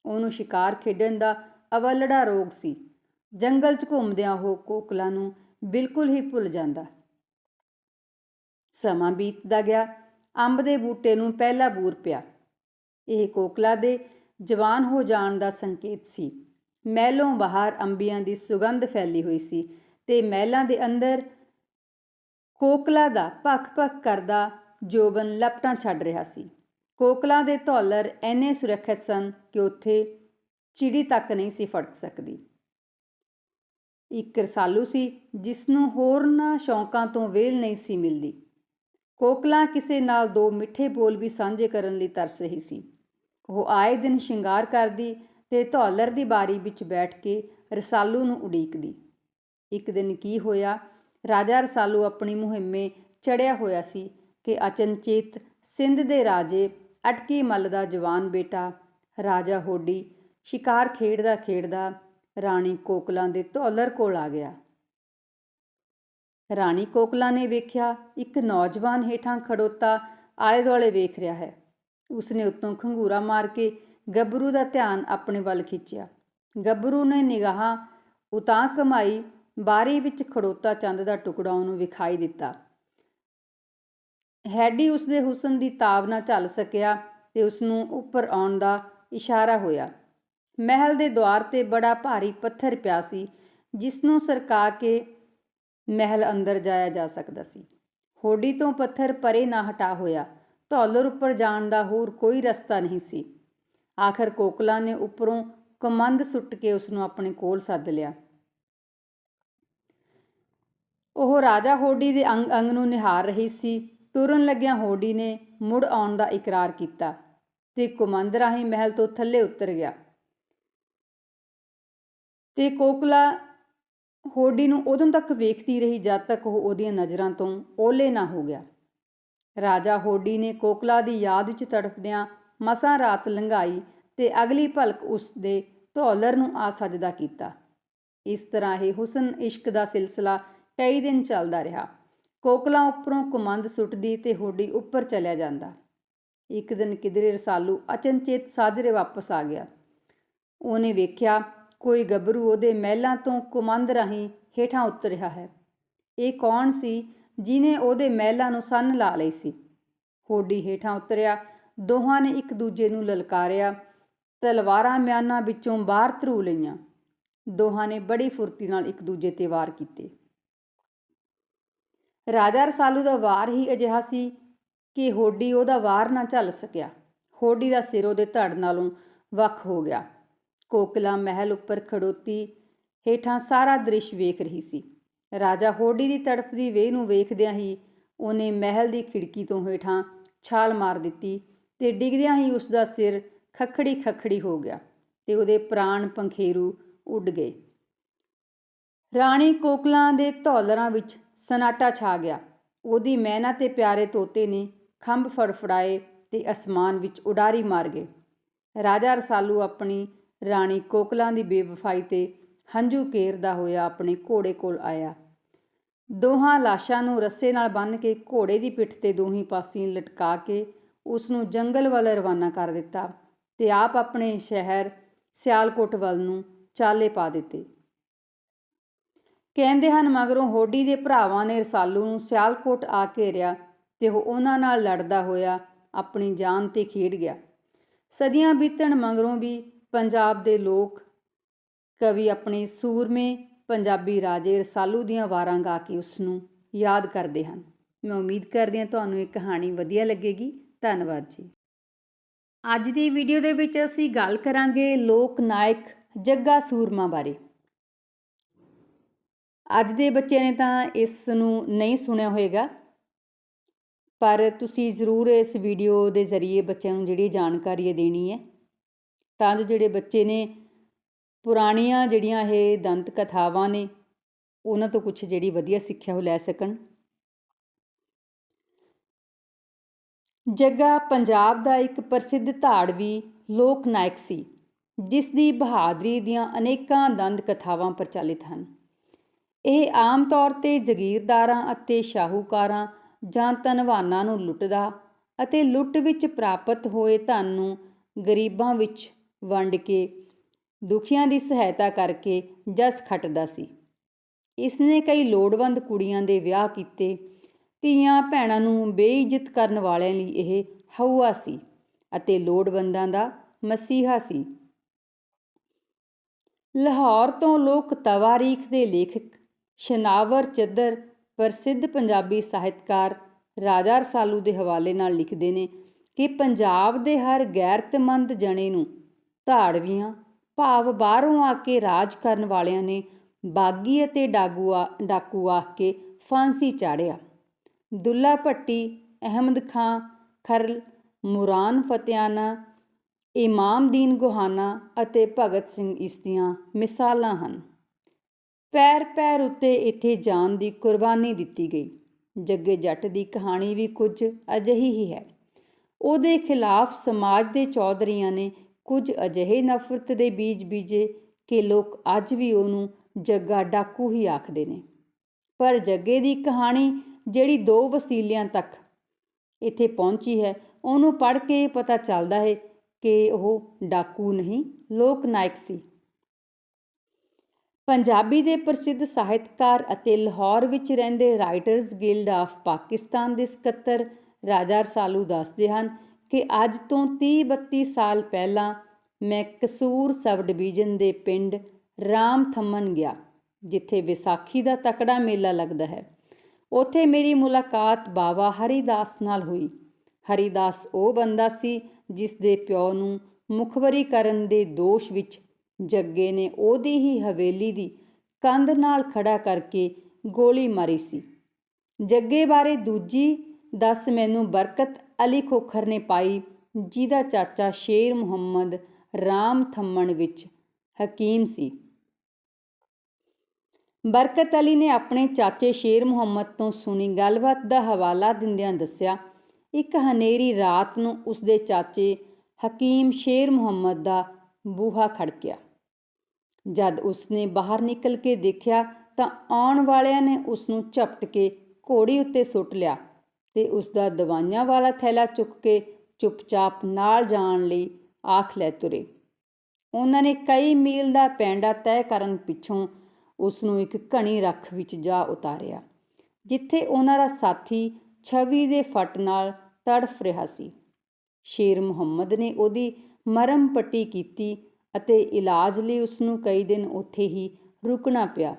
ਉਹਨੂੰ ਸ਼ਿਕਾਰ ਖੇਡਣ ਦਾ ਅਵਲੜਾ ਰੋਗ ਸੀ। ਜੰਗਲ 'ਚ ਘੁੰਮਦਿਆਂ ਉਹ ਕੋਕਲਾ ਨੂੰ ਬਿਲਕੁਲ ਹੀ ਭੁੱਲ ਜਾਂਦਾ। ਸਮਾਂ ਬੀਤਦਾ ਗਿਆ। ਅੰਬ ਦੇ ਬੂਟੇ ਨੂੰ ਪਹਿਲਾ ਬੂਰ ਪਿਆ। ਇਹ ਕੋਕਲਾ ਦੇ ਜਵਾਨ ਹੋ ਜਾਣ ਦਾ ਸੰਕੇਤ ਸੀ। ਮਹਿਲੋਂ ਬਾਹਰ ਅੰਬੀਆਂ ਦੀ ਸੁਗੰਧ ਫੈਲੀ ਹੋਈ ਸੀ ਤੇ ਮਹਿਲਾਂ ਦੇ ਅੰਦਰ ਕੋਕਲਾ ਦਾ ਭਖ-ਭਖ ਕਰਦਾ ਜੋਬਨ ਲਪਟਾਂ ਛੱਡ ਰਿਹਾ ਸੀ। ਕੋਕਲਾ ਦੇ ਧੌਲਰ ਇੰਨੇ ਸੁਰੱਖਿਅਤ ਸਨ ਕਿ ਉੱਥੇ ਚਿੜੀ ਤੱਕ ਨਹੀਂ ਸੀ ਫੜਕ ਸਕਦੀ। ਇੱਕ ਰਸਾਲੂ ਸੀ ਜਿਸ ਨੂੰ ਹੋਰਨਾਂ ਸ਼ੌਂਕਾਂ ਤੋਂ ਵਿਹਲ ਨਹੀਂ ਸੀ ਮਿਲਦੀ। ਕੋਕਲਾ ਕਿਸੇ ਨਾਲ ਦੋ ਮਿੱਠੇ ਬੋਲ ਵੀ ਸਾਂਝੇ ਕਰਨ ਲਈ ਤਰਸ ਰਹੀ ਸੀ। ਉਹ ਆਏ ਦਿਨ ਸ਼ਿੰਗਾਰ ਕਰਦੀ ਤੇ ਧੌਲਰ ਦੀ ਬਾਰੀ ਵਿੱਚ ਬੈਠ ਕੇ ਰਸਾਲੂ ਨੂੰ ਉਡੀਕਦੀ। ਇੱਕ ਦਿਨ ਕੀ ਹੋਇਆ, ਰਾਜਾ ਰਸਾਲੂ ਆਪਣੀ ਮੁਹਿੰਮੇ ਚੜ੍ਹਿਆ ਹੋਇਆ ਸੀ ਕਿ ਅਚਨਚੇਤ ਸਿੰਧ ਦੇ ਰਾਜੇ ਅਟਕੀ ਮੱਲ ਦਾ ਜਵਾਨ ਬੇਟਾ ਰਾਜਾ ਹੋਡੀ ਸ਼ਿਕਾਰ ਖੇਡਦਾ ਖੇਡਦਾ ਰਾਣੀ ਕੋਕਲਾਂ ਦੇ ਧੌਲਰ ਕੋਲ ਆ ਗਿਆ। ਰਾਣੀ ਕੋਕਲਾਂ ਨੇ ਵੇਖਿਆ ਇੱਕ ਨੌਜਵਾਨ ਹੇਠਾਂ ਖੜੋਤਾ ਆਲੇ ਦੁਆਲੇ ਵੇਖ ਰਿਹਾ ਹੈ। ਉਸਨੇ ਉੱਤੋਂ ਖੰਗੂਰਾ ਮਾਰ ਕੇ ਗੱਭਰੂ ਦਾ ਧਿਆਨ ਆਪਣੇ ਵੱਲ ਖਿੱਚਿਆ। ਗੱਭਰੂ ਨੇ ਨਿਗਾਹਾਂ ਉਤਾਂਹ ਕਮਾਈ। ਬਾਰੀ ਵਿੱਚ ਖੜੋਤਾ ਚੰਦ ਦਾ ਟੁਕੜਾ ਉਹਨੂੰ ਵਿਖਾਈ ਦਿੱਤਾ। ਹੈਡੀ ਉਸਦੇ ਹੁਸਨ ਦੀ ਤਾਬ ਨਾ ਝੱਲ ਸਕਿਆ ਤੇ ਉਸਨੂੰ ਉੱਪਰ ਆਉਣ ਦਾ ਇਸ਼ਾਰਾ ਹੋਇਆ। ਮਹਿਲ ਦੇ ਦੁਆਰ 'ਤੇ ਬੜਾ ਭਾਰੀ ਪੱਥਰ ਪਿਆ ਸੀ, ਜਿਸ ਨੂੰ ਸਰਕਾ ਕੇ ਮਹਿਲ ਅੰਦਰ ਜਾਇਆ ਜਾ ਸਕਦਾ ਸੀ। ਹੋਡੀ ਤੋਂ ਪੱਥਰ ਪਰੇ ਨਾ ਹਟਾ ਹੋਇਆ। ਧੌਲਰ ਉੱਪਰ ਜਾਣ ਦਾ ਹੋਰ ਕੋਈ ਰਸਤਾ ਨਹੀਂ ਸੀ। ਆਖਰ ਕੋਕਲਾ ਨੇ ਉੱਪਰੋਂ ਕਮੰਦ ਸੁੱਟ ਕੇ ਉਸ ਨੂੰ ਆਪਣੇ ਕੋਲ ਸੱਦ ਲਿਆ। ਉਹ ਰਾਜਾ ਹੋਡੀ ਦੇ ਅੰਗ ਅੰਗ ਨੂੰ ਨਿਹਾਰ ਰਹੀ ਸੀ। ਟੁਰਨ ਲੱਗਿਆਂ ਹੋਡੀ ਨੇ ਮੁੜ ਆਉਣ ਦਾ ਇਕਰਾਰ ਕੀਤਾ ਤੇ ਕੁਮੰਦ ਰਾਹੀਂ ਮਹਿਲ ਤੋਂ ਥੱਲੇ ਉਤਰ ਗਿਆ ਤੇ ਕੋਕਲਾ ਹੋਡੀ ਨੂੰ ਉਦੋਂ ਤੱਕ ਵੇਖਦੀ ਰਹੀ ਜਦ ਤੱਕ ਉਹ ਉਹਦੀਆਂ ਨਜ਼ਰਾਂ ਤੋਂ ਓਹਲੇ ਨਾ ਹੋ ਗਿਆ। ਰਾਜਾ ਹੋਡੀ ਨੇ ਕੋਕਲਾ ਦੀ ਯਾਦ ਵਿੱਚ ਤੜਫਦਿਆਂ ਮਸਾਂ ਰਾਤ ਲੰਘਾਈ ਤੇ ਅਗਲੀ ਭਲਕ ਉਸ ਦੇ ਧੌਲਰ ਨੂੰ ਆ ਸਜਦਾ ਕੀਤਾ। ਇਸ ਤਰ੍ਹਾਂ ਇਹ ਹੁਸਨ ਇਸ਼ਕ ਦਾ ਸਿਲਸਿਲਾ ਕਈ ਦਿਨ ਚੱਲਦਾ ਰਿਹਾ। ਕੋਕਲਾ ਉੱਪਰੋਂ ਕੁਮੰਦ ਸੁੱਟਦੀ ਤੇ ਹੋਡੀ ਉੱਪਰ ਚਲਿਆ ਜਾਂਦਾ। ਇੱਕ ਦਿਨ ਕਿਧਰੇ ਰਸਾਲੂ ਅਚਨਚੇਤ ਸਾਜਰੇ ਵਾਪਸ ਆ ਗਿਆ। ਉਹਨੇ ਵੇਖਿਆ ਕੋਈ ਗੱਭਰੂ ਉਹਦੇ ਮਹਿਲਾਂ ਤੋਂ ਕੁਮੰਦ ਰਾਹੀਂ ਹੇਠਾਂ ਉਤਰ ਰਿਹਾ ਹੈ। ਇਹ ਕੌਣ ਸੀ ਜਿਹਨੇ ਉਹਦੇ ਮਹਿਲਾਂ ਨੂੰ ਸੰਨ ਲਾ ਲਈ ਸੀ? ਹੋਡੀ ਹੇਠਾਂ ਉਤਰਿਆ। ਦੋਹਾਂ ਨੇ ਇੱਕ ਦੂਜੇ ਨੂੰ ਲਲਕਾਰਿਆ। ਤਲਵਾਰਾਂ ਮਿਆਨਾਂ ਵਿੱਚੋਂ ਬਾਹਰ ਧਰੂ ਲਈਆਂ। ਦੋਹਾਂ ਨੇ ਬੜੀ ਫੁਰਤੀ ਨਾਲ ਇੱਕ ਦੂਜੇ 'ਤੇ ਵਾਰ ਕੀਤੇ। ਰਾਜਾ ਰਸਾਲੂ ਦਾ ਵਾਰ ਹੀ ਅਜਿਹਾ ਸੀ ਕਿ ਹੋਡੀ ਉਹਦਾ ਵਾਰ ਨਾ ਝੱਲ ਸਕਿਆ। ਹੋਡੀ ਦਾ ਸਿਰ ਉਹਦੇ ਧੜ ਨਾਲੋਂ ਵੱਖ ਹੋ ਗਿਆ। ਕੋਕਲਾ ਮਹਿਲ ਉੱਪਰ ਖੜੋਤੀ ਹੇਠਾਂ ਸਾਰਾ ਦ੍ਰਿਸ਼ ਵੇਖ ਰਹੀ ਸੀ। ਰਾਜਾ ਹੋਡੀ ਦੀ ਤੜਫਦੀ ਵੇਹ ਨੂੰ ਵੇਖਦਿਆਂ ਹੀ ਉਹਨੇ ਮਹਿਲ ਦੀ ਖਿੜਕੀ ਤੋਂ ਹੇਠਾਂ ਛਾਲ ਮਾਰ ਦਿੱਤੀ ਤੇ ਡਿੱਗਦਿਆਂ ਹੀ ਉਸ ਦਾ ਸਿਰ ਖੱਖੜੀ ਖੱਖੜੀ ਹੋ ਗਿਆ ਤੇ ਉਹਦੇ ਪ੍ਰਾਣ ਪੰਖੇਰੂ ਉੱਡ ਗਏ। ਰਾਣੀ ਕੋਕਲਾਂ ਦੇ ਧੌਲਰਾਂ ਵਿੱਚ ਸਨਾਟਾ ਛਾ ਗਿਆ। ਉਹਦੀ ਮੈਨਾ ਤੇ ਪਿਆਰੇ ਤੋਤੇ ਨੇ ਖੰਭ ਫੜਫੜਾਏ ਤੇ ਅਸਮਾਨ ਵਿੱਚ ਉਡਾਰੀ ਮਾਰ ਗਏ। ਰਾਜਾ ਰਸਾਲੂ ਆਪਣੀ ਰਾਣੀ ਕੋਕਲਾਂ ਦੀ ਬੇਵਫਾਈ ਤੇ ਹੰਝੂ ਕੇਰਦਾ ਹੋਇਆ ਆਪਣੇ ਘੋੜੇ ਕੋਲ ਆਇਆ। ਦੋਹਾਂ ਲਾਸ਼ਾਂ ਨੂੰ ਰੱਸੇ ਨਾਲ ਬੰਨ੍ਹ ਕੇ ਘੋੜੇ ਦੀ ਪਿੱਠ ਤੇ ਦੋਹੀਂ ਪਾਸਿਓਂ ਲਟਕਾ ਕੇ ਉਸ ਨੂੰ ਜੰਗਲ ਵੱਲ ਰਵਾਨਾ ਕਰ ਦਿੱਤਾ ਤੇ ਆਪ ਆਪਣੇ ਸ਼ਹਿਰ ਸਿਆਲਕੋਟ ਵੱਲ ਨੂੰ ਚਾਲੇ ਪਾ ਦਿੱਤੇ। ਕਹਿੰਦੇ ਹਨ ਮਗਰੋਂ ਹੋਡੀ ਦੇ ਭਰਾਵਾਂ ਨੇ ਰਸਾਲੂ ਨੂੰ ਸਿਆਲਕੋਟ ਆ ਘੇਰਿਆ ਤੇ ਉਹ ਉਹਨਾਂ ਨਾਲ ਲੜਦਾ ਹੋਇਆ ਆਪਣੀ ਜਾਨ 'ਤੇ ਖੇਡ ਗਿਆ। ਸਦੀਆਂ ਬੀਤਣ ਮਗਰੋਂ ਵੀ ਪੰਜਾਬ ਦੇ ਲੋਕ ਕਵੀ ਆਪਣੇ ਸੂਰਮੇ ਪੰਜਾਬੀ ਰਾਜੇ ਰਸਾਲੂ ਦੀਆਂ ਵਾਰਾਂ ਗਾ ਕੇ ਉਸ ਨੂੰ ਯਾਦ ਕਰਦੇ ਹਨ। ਮੈਂ ਉਮੀਦ ਕਰਦੀ ਹਾਂ ਤੁਹਾਨੂੰ ਇਹ ਕਹਾਣੀ ਵਧੀਆ ਲੱਗੇਗੀ। ਧੰਨਵਾਦ ਜੀ। ਅੱਜ ਦੀ ਵੀਡੀਓ ਦੇ ਵਿੱਚ ਅਸੀਂ ਗੱਲ ਕਰਾਂਗੇ ਲੋਕ ਨਾਇਕ ਜੱਗਾ ਸੂਰਮਾ ਬਾਰੇ। ਅੱਜ ਦੇ ਬੱਚਿਆਂ ਨੇ ਤਾਂ ਇਸ ਨੂੰ ਨਹੀਂ ਸੁਣਿਆ ਹੋਵੇਗਾ, ਪਰ ਤੁਸੀਂ ਜ਼ਰੂਰ ਇਸ ਵੀਡੀਓ ਦੇ ਜ਼ਰੀਏ ਬੱਚਿਆਂ ਨੂੰ ਜਿਹੜੀ ਜਾਣਕਾਰੀ ਹੈ ਦੇਣੀ ਹੈ, ਤਾਂ ਜੋ ਜਿਹੜੇ ਬੱਚੇ ਨੇ ਪੁਰਾਣੀਆਂ ਜਿਹੜੀਆਂ ਇਹ ਦੰਤ ਕਥਾਵਾਂ ਨੇ ਉਹਨਾਂ ਤੋਂ ਕੁਛ ਜਿਹੜੀ ਵਧੀਆ ਸਿੱਖਿਆ ਉਹ ਲੈ ਸਕਣ। ਜੱਗਾ ਪੰਜਾਬ ਦਾ ਇੱਕ ਪ੍ਰਸਿੱਧ ਧਾੜਵੀ ਲੋਕ ਨਾਇਕ ਸੀ, ਜਿਸ ਦੀ ਬਹਾਦਰੀ ਦੀਆਂ ਅਨੇਕਾਂ ਦੰਦ ਕਥਾਵਾਂ ਪ੍ਰਚਲਿਤ ਹਨ। ਇਹ ਆਮ ਤੌਰ 'ਤੇ ਜਗੀਰਦਾਰਾਂ ਅਤੇ ਸ਼ਾਹੂਕਾਰਾਂ ਜਾਂ ਧਨਵਾਨਾਂ ਨੂੰ ਲੁੱਟਦਾ ਅਤੇ ਲੁੱਟ ਵਿੱਚ ਪ੍ਰਾਪਤ ਹੋਏ ਧਨ ਨੂੰ ਗਰੀਬਾਂ ਵਿੱਚ ਵੰਡ ਕੇ ਦੁਖੀਆਂ ਦੀ ਸਹਾਇਤਾ ਕਰਕੇ ਜਸ ਖੱਟਦਾ ਸੀ। ਇਸ ਨੇ ਕਈ ਲੋੜਵੰਦ ਕੁੜੀਆਂ ਦੇ ਵਿਆਹ ਕੀਤੇ। ਧੀਆਂ ਭੈਣਾਂ ਨੂੰ ਬੇਇੱਜ਼ਤ ਕਰਨ ਵਾਲਿਆਂ ਲਈ ਇਹ ਹਊਆ ਸੀ ਅਤੇ ਲੋੜਵੰਦਾਂ ਦਾ ਮਸੀਹਾ ਸੀ। ਲਾਹੌਰ ਤੋਂ ਲੋਕ ਤਵਾਰੀਖ ਦੇ ਲੇਖਕ ਸ਼ਨਾਵਰ ਚੱਦਰ ਪ੍ਰਸਿੱਧ ਪੰਜਾਬੀ ਸਾਹਿਤਕਾਰ ਰਾਜਾ ਰਸਾਲੂ ਦੇ ਹਵਾਲੇ ਨਾਲ ਲਿਖਦੇ ਨੇ ਕਿ ਪੰਜਾਬ ਦੇ ਹਰ ਗੈਰਤਮੰਦ ਜਣੇ ਨੂੰ ਧਾੜਵੀਆਂ ਭਾਵ ਬਾਹਰੋਂ ਆ ਕੇ ਰਾਜ ਕਰਨ ਵਾਲਿਆਂ ਨੇ ਬਾਗੀ ਅਤੇ ਡਾਕੂ ਆਖ ਕੇ ਫਾਂਸੀ ਚਾੜਿਆ। ਦੁੱਲਾ ਭੱਟੀ, ਅਹਿਮਦ ਖਾਂ ਖਰਲ, ਮੁਰਾਨ ਫਤਿਆਨਾ, ਇਮਾਮਦੀਨ ਗੋਹਾਨਾ ਅਤੇ ਭਗਤ ਸਿੰਘ ਇਸ ਦੀਆਂ ਮਿਸਾਲਾਂ ਹਨ। ਪੈਰ ਪੈਰ ਉੱਤੇ ਇੱਥੇ ਜਾਨ ਦੀ ਕੁਰਬਾਨੀ ਦਿੱਤੀ ਗਈ। ਜੱਗੇ ਜੱਟ ਦੀ ਕਹਾਣੀ ਵੀ ਕੁਝ ਅਜਿਹੀ ਹੀ ਹੈ। ਉਹਦੇ ਖਿਲਾਫ ਸਮਾਜ ਦੇ ਚੌਧਰੀਆਂ ਨੇ ਕੁਝ ਅਜਿਹੇ ਨਫ਼ਰਤ ਦੇ ਬੀਜ ਬੀਜੇ ਕਿ ਲੋਕ ਅੱਜ ਵੀ ਉਹਨੂੰ ਜੱਗਾ ਡਾਕੂ ਹੀ ਆਖਦੇ ਨੇ। ਪਰ ਜੱਗੇ ਦੀ ਕਹਾਣੀ ਜਿਹੜੀ 2 ਵਸੀਲਿਆਂ ਤੱਕ ਇੱਥੇ ਪਹੁੰਚੀ ਹੈ, ਉਹਨੂੰ ਪੜ੍ਹ ਕੇ ਪਤਾ ਚੱਲਦਾ ਹੈ ਕਿ ਉਹ ਡਾਕੂ ਨਹੀਂ, ਲੋਕ ਨਾਇਕ ਸੀ। ਪੰਜਾਬੀ ਦੇ ਪ੍ਰਸਿੱਧ ਸਾਹਿਤਕਾਰ ਅਤੇ ਲਾਹੌਰ ਵਿੱਚ ਰਹਿੰਦੇ ਰਾਈਟਰਜ਼ ਗਿਲਡ ਆਫ ਪਾਕਿਸਤਾਨ ਦੇ ਸਕੱਤਰ ਰਾਜਾ ਰਸਾਲੂ ਦੱਸਦੇ ਹਨ ਕਿ ਅੱਜ ਤੋਂ 30-32 ਸਾਲ ਪਹਿਲਾਂ ਮੈਂ ਕਸੂਰ ਸਬ ਡਿਵੀਜ਼ਨ ਦੇ ਪਿੰਡ ਰਾਮ ਥੰਮਣ ਗਿਆ, ਜਿੱਥੇ ਵਿਸਾਖੀ ਦਾ ਤਕੜਾ ਮੇਲਾ ਲੱਗਦਾ ਹੈ। ਉੱਥੇ ਮੇਰੀ ਮੁਲਾਕਾਤ ਬਾਬਾ ਹਰੀਦਾਸ ਨਾਲ ਹੋਈ। ਹਰੀਦਾਸ ਉਹ ਬੰਦਾ ਸੀ ਜਿਸ ਦੇ ਪਿਓ ਨੂੰ ਮੁਖਬਰੀ ਕਰਨ ਦੇ ਦੋਸ਼ ਵਿੱਚ ਜੱਗੇ ਨੇ ਉਹਦੀ ਹੀ ਹਵੇਲੀ ਦੀ ਕੰਧ ਨਾਲ ਖੜਾ ਕਰਕੇ ਗੋਲੀ ਮਾਰੀ ਸੀ। ਜੱਗੇ ਬਾਰੇ ਦੂਜੀ ਦੱਸ ਮੈਨੂੰ ਬਰਕਤ ਅਲੀ ਖੋਖਰ ਨੇ ਪਾਈ, ਜਿਹਦਾ ਚਾਚਾ ਸ਼ੇਰ ਮੁਹੰਮਦ ਰਾਮ ਥੰਮਣ ਵਿੱਚ ਹਕੀਮ ਸੀ। ਬਰਕਤ ਅਲੀ ਨੇ ਆਪਣੇ ਚਾਚੇ ਸ਼ੇਰ ਮੁਹੰਮਦ ਤੋਂ ਸੁਣੀ ਗੱਲਬਾਤ ਦਾ ਹਵਾਲਾ ਦਿੰਦਿਆਂ ਦੱਸਿਆ, ਇੱਕ ਹਨੇਰੀ ਰਾਤ ਨੂੰ ਉਸਦੇ ਚਾਚੇ ਹਕੀਮ ਸ਼ੇਰ ਮੁਹੰਮਦ ਦਾ ਬੂਹਾ ਖੜਕਿਆ। ਜਦ ਉਸਨੇ ਬਾਹਰ ਨਿਕਲ ਕੇ ਦੇਖਿਆ ਤਾਂ ਆਉਣ ਵਾਲਿਆਂ ਨੇ ਉਸਨੂੰ ਝਪਟ ਕੇ ਘੋੜੀ ਉੱਤੇ ਸੁੱਟ ਲਿਆ ਤੇ ਉਸਦਾ ਦਵਾਈਆਂ ਵਾਲਾ ਥੈਲਾ ਚੁੱਕ ਕੇ ਚੁੱਪਚਾਪ ਨਾਲ ਜਾਣ ਲਈ ਆਖ ਲੈ ਤੁਰੇ। ਉਹਨਾਂ ਨੇ ਕਈ ਮੀਲ ਦਾ ਪੈਂਡਾ ਤੈਅ ਕਰਨ ਪਿੱਛੋਂ ਉਸਨੂੰ ਇੱਕ ਘਣੀ ਰੱਖ ਵਿੱਚ ਜਾ ਉਤਾਰਿਆ, ਜਿੱਥੇ ਉਹਨਾਂ ਦਾ ਸਾਥੀ ਛਵੀ ਦੇ ਫੱਟ ਨਾਲ ਤੜਫ ਰਿਹਾ ਸੀ। ਸ਼ੇਰ ਮੁਹੰਮਦ ਨੇ ਉਹਦੀ ਮਰਮ ਪੱਟੀ ਕੀਤੀ ਅਤੇ ਇਲਾਜ ਲਈ ਉਸਨੂੰ ਕਈ ਦਿਨ ਉੱਥੇ ਹੀ ਰੁਕਣਾ ਪਿਆ।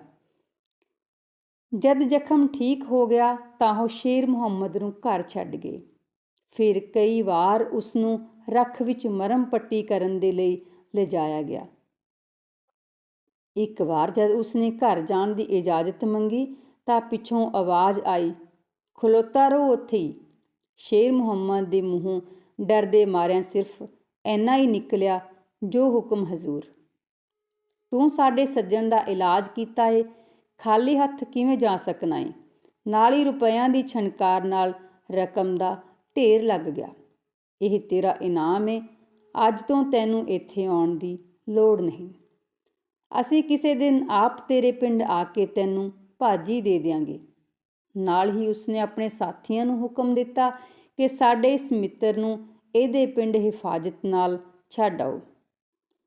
ਜਦ ਜ਼ਖਮ ਠੀਕ ਹੋ ਗਿਆ ਤਾਂ ਉਹ ਸ਼ੇਰ ਮੁਹੰਮਦ ਨੂੰ ਘਰ ਛੱਡ ਗਏ। ਫਿਰ ਕਈ ਵਾਰ ਉਸਨੂੰ ਰੱਖ ਵਿੱਚ ਮਰਮ ਪੱਟੀ ਕਰਨ ਦੇ ਲਈ ਲਿਜਾਇਆ ਗਿਆ। ਇੱਕ ਵਾਰ ਜਦ ਉਸਨੇ ਘਰ ਜਾਣ ਦੀ ਇਜਾਜ਼ਤ ਮੰਗੀ ਤਾਂ ਪਿੱਛੋਂ ਆਵਾਜ਼ ਆਈ, ਖਲੋਤਾ ਰਹੋ ਉੱਥੇ ਹੀ। ਸ਼ੇਰ ਮੁਹੰਮਦ ਦੇ ਮੂੰਹੋਂ ਡਰਦੇ ਮਾਰਿਆਂ ਸਿਰਫ ਇੰਨਾ ਹੀ ਨਿਕਲਿਆ, ਜੋ ਹੁਕਮ ਹਜ਼ੂਰ। ਤੂੰ ਸਾਡੇ ਸੱਜਣ ਦਾ ਇਲਾਜ ਕੀਤਾ ਏ, ਖਾਲੀ ਹੱਥ ਕਿਵੇਂ ਜਾ ਸਕਣਾ ਏ? ਨਾਲ ਹੀ ਰੁਪਇਆਂ ਦੀ ਛਣਕਾਰ ਨਾਲ ਰਕਮ ਦਾ ਢੇਰ ਲੱਗ ਗਿਆ। ਇਹ ਤੇਰਾ ਇਨਾਮ ਏ, ਅੱਜ ਤੋਂ ਤੈਨੂੰ ਇੱਥੇ ਆਉਣ ਦੀ ਲੋੜ ਨਹੀਂ। ਅਸੀਂ ਕਿਸੇ ਦਿਨ ਆਪ ਤੇਰੇ ਪਿੰਡ ਆ ਕੇ ਤੈਨੂੰ ਭਾਜੀ ਦੇ ਦਿਆਂਗੇ। ਨਾਲ ਹੀ ਉਸਨੇ ਆਪਣੇ ਸਾਥੀਆਂ ਨੂੰ ਹੁਕਮ ਦਿੱਤਾ ਕਿ ਸਾਡੇ ਇਸ ਮਿੱਤਰ ਨੂੰ ਇਹਦੇ ਪਿੰਡ ਹਿਫਾਜ਼ਤ ਨਾਲ ਛੱਡ ਆਓ।